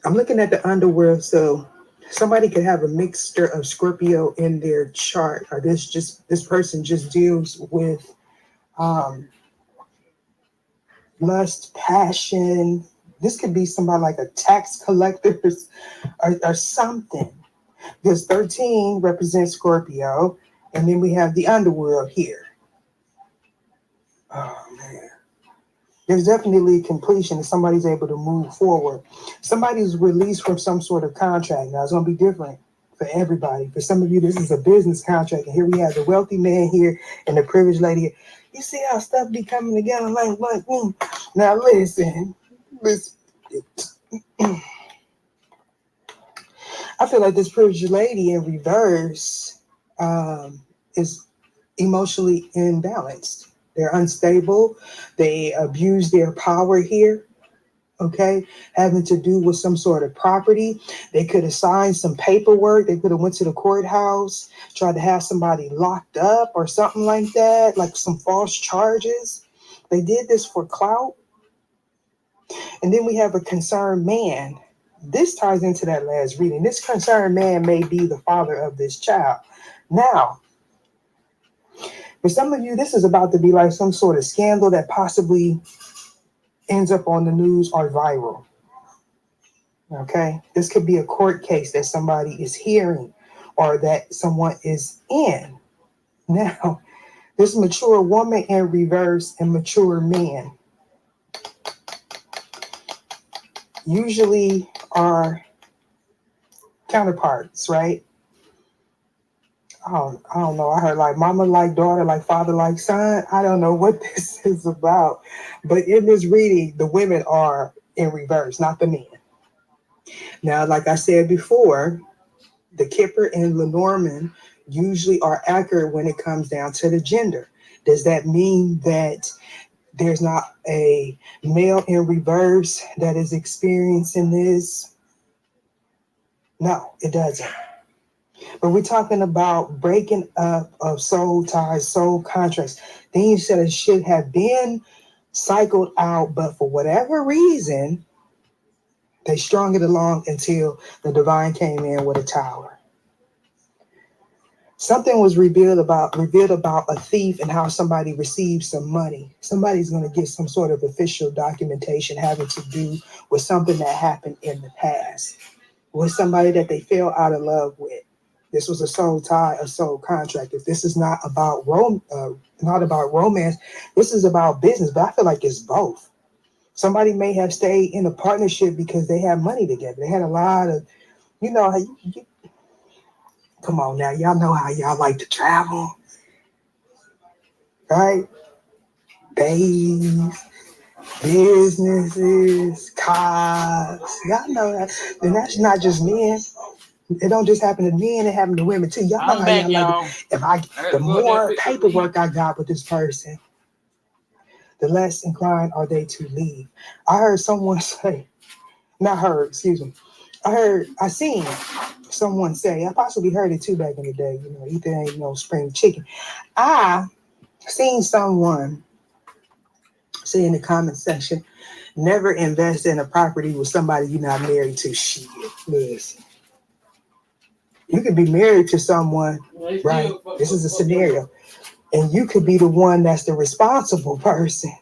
J: I'm looking at the underworld, so somebody could have a mixture of Scorpio in their chart, or this person just deals with lust, passion. This could be somebody like a tax collector or something. Because 13 represents Scorpio, and then we have the underworld here. Oh man. There's definitely completion if somebody's able to move forward. Somebody's released from some sort of contract. Now, it's going to be different for everybody. For some of you, this is a business contract. And here we have the wealthy man here and the privileged lady here. You see how stuff be coming together like. Now, listen. I feel like this privileged lady in reverse is emotionally imbalanced. They're unstable. They abuse their power here. Okay, having to do with some sort of property. They could have signed some paperwork. They could have went to the courthouse, tried to have somebody locked up or something like that, like some false charges. They did this for clout. And then we have a concerned man. This ties into that last reading. This concerned man may be the father of this child. Now, for some of you, this is about to be like some sort of scandal that possibly ends up on the news or viral. Okay? This could be a court case that somebody is hearing or that someone is in. Now, this mature woman in reverse and mature man usually are counterparts, right? I don't know. I heard like mama like daughter, like father like son. I don't know what this is about. But in this reading, the women are in reverse, not the men. Now, like I said before, the Kipper and Lenormand usually are accurate when it comes down to the gender. Does that mean that there's not a male in reverse that is experiencing this? No, it doesn't. But we're talking about breaking up of soul ties, soul contracts, things that should have been cycled out, but for whatever reason, they strung it along until the divine came in with a tower. Something was revealed about a thief and how somebody received some money. Somebody's going to get some sort of official documentation having to do with something that happened in the past, with somebody that they fell out of love with. This was a soul tie, a soul contract. If this is not about romance, this is about business. But I feel like it's both. Somebody may have stayed in a partnership because they had money together. They had a lot of, come on now, y'all know how y'all like to travel, right? Days, businesses, cars. Y'all know that. And that's not just men. It don't just happen to men, it happen to women too. Y'all know how y'all like it. The more paperwork I got with this person, the less inclined are they to leave. I heard someone say, I seen someone say, I possibly heard it too back in the day, Ethan ain't no spring chicken. I seen someone say in the comment section, never invest in a property with somebody you're not married to. Shit, listen. You could be married to someone, right? This is a scenario. And you could be the one that's the responsible person.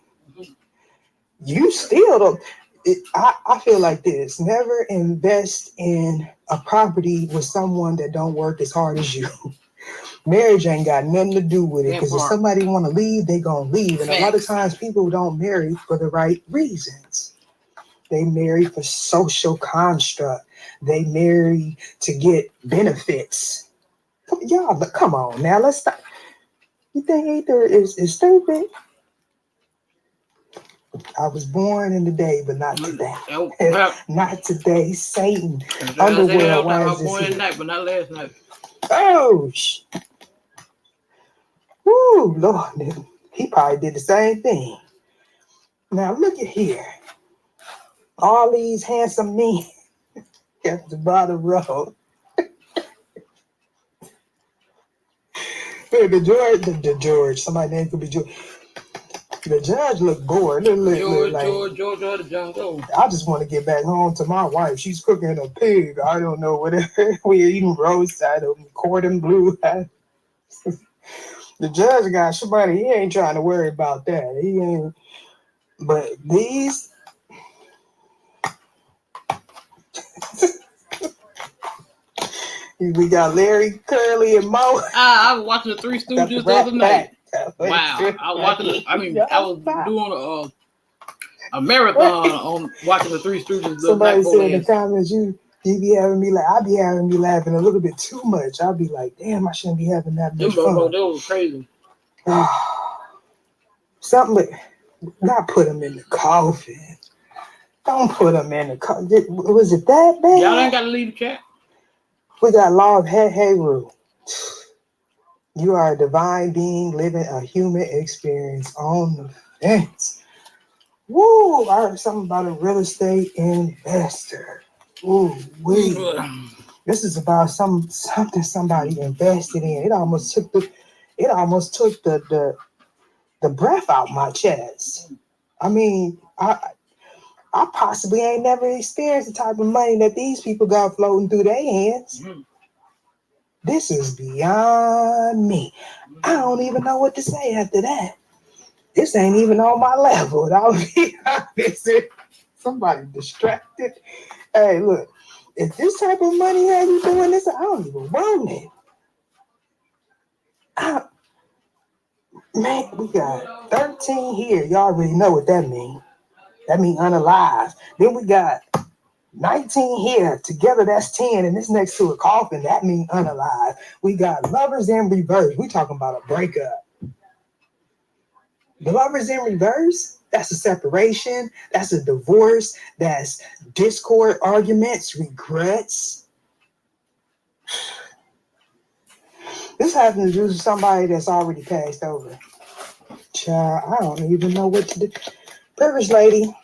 J: You still don't. I feel like this. Never invest in a property with someone that don't work as hard as you. Marriage ain't got nothing to do with it. Because if somebody want to leave, they going to leave. And a lot of times people don't marry for the right reasons. They marry for social construct. They marry to get benefits. Y'all, come on now. Let's stop. You think Ether is stupid? I was born in the day, but not today. Not today. Satan. Underworld. Why is this here?
A: Night, but not last night.
J: Oh, woo, Lord. He probably did the same thing. Now, look at here. All these handsome men at the bottom row. The George, somebody name could be George. The judge looked bored. George the jungle. I just want to get back home to my wife. She's cooking a pig. I don't know whatever. We're eating roadside of cordon bleu. The judge got somebody. He ain't trying to worry about that. He ain't. But these. We got Larry, Curly, and Mo.
A: I was watching the Three Stooges the other night. Wow. I was watching. I was doing a marathon on watching the Three Stooges.
J: Somebody said in the comments, you be having me like, I be having me laughing a little bit too much. I'll be like, damn, I shouldn't be having that much fun.
A: That was crazy.
J: Something, not put them in the coffin. Don't put them in the coffin. Was it that bad?
A: Y'all ain't got to leave the chat.
J: We got law of hey rule. You are a divine being living a human experience on the fence. Woo! I heard something about a real estate investor. Ooh, wait. This is about something somebody invested in. It almost took the breath out my chest. I mean, I possibly ain't never experienced the type of money that these people got floating through their hands. This is beyond me. I don't even know what to say after that. This ain't even on my level. I'll be honest. Somebody distracted. Hey, look, if this type of money has you doing this, I don't even want it. Man, we got 13 here. Y'all already know what that means. That means unalive. Then we got 19 here. Together, that's 10. And this next to a coffin, that means unalive. We got lovers in reverse. We talking about a breakup. The lovers in reverse, that's a separation. That's a divorce. That's discord, arguments, regrets. This happens to somebody that's already passed over. Child, I don't even know what to do. Privilege lady.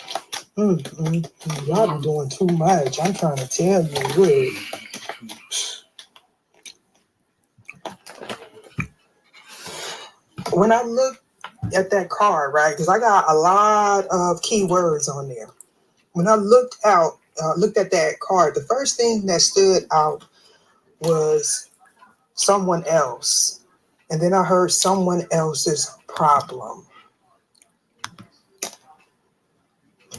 J: Y'all be doing too much. I'm trying to tell you. When I look at that card, right, because I got a lot of keywords on there. When I looked at that card, the first thing that stood out was someone else. And then I heard someone else's problem.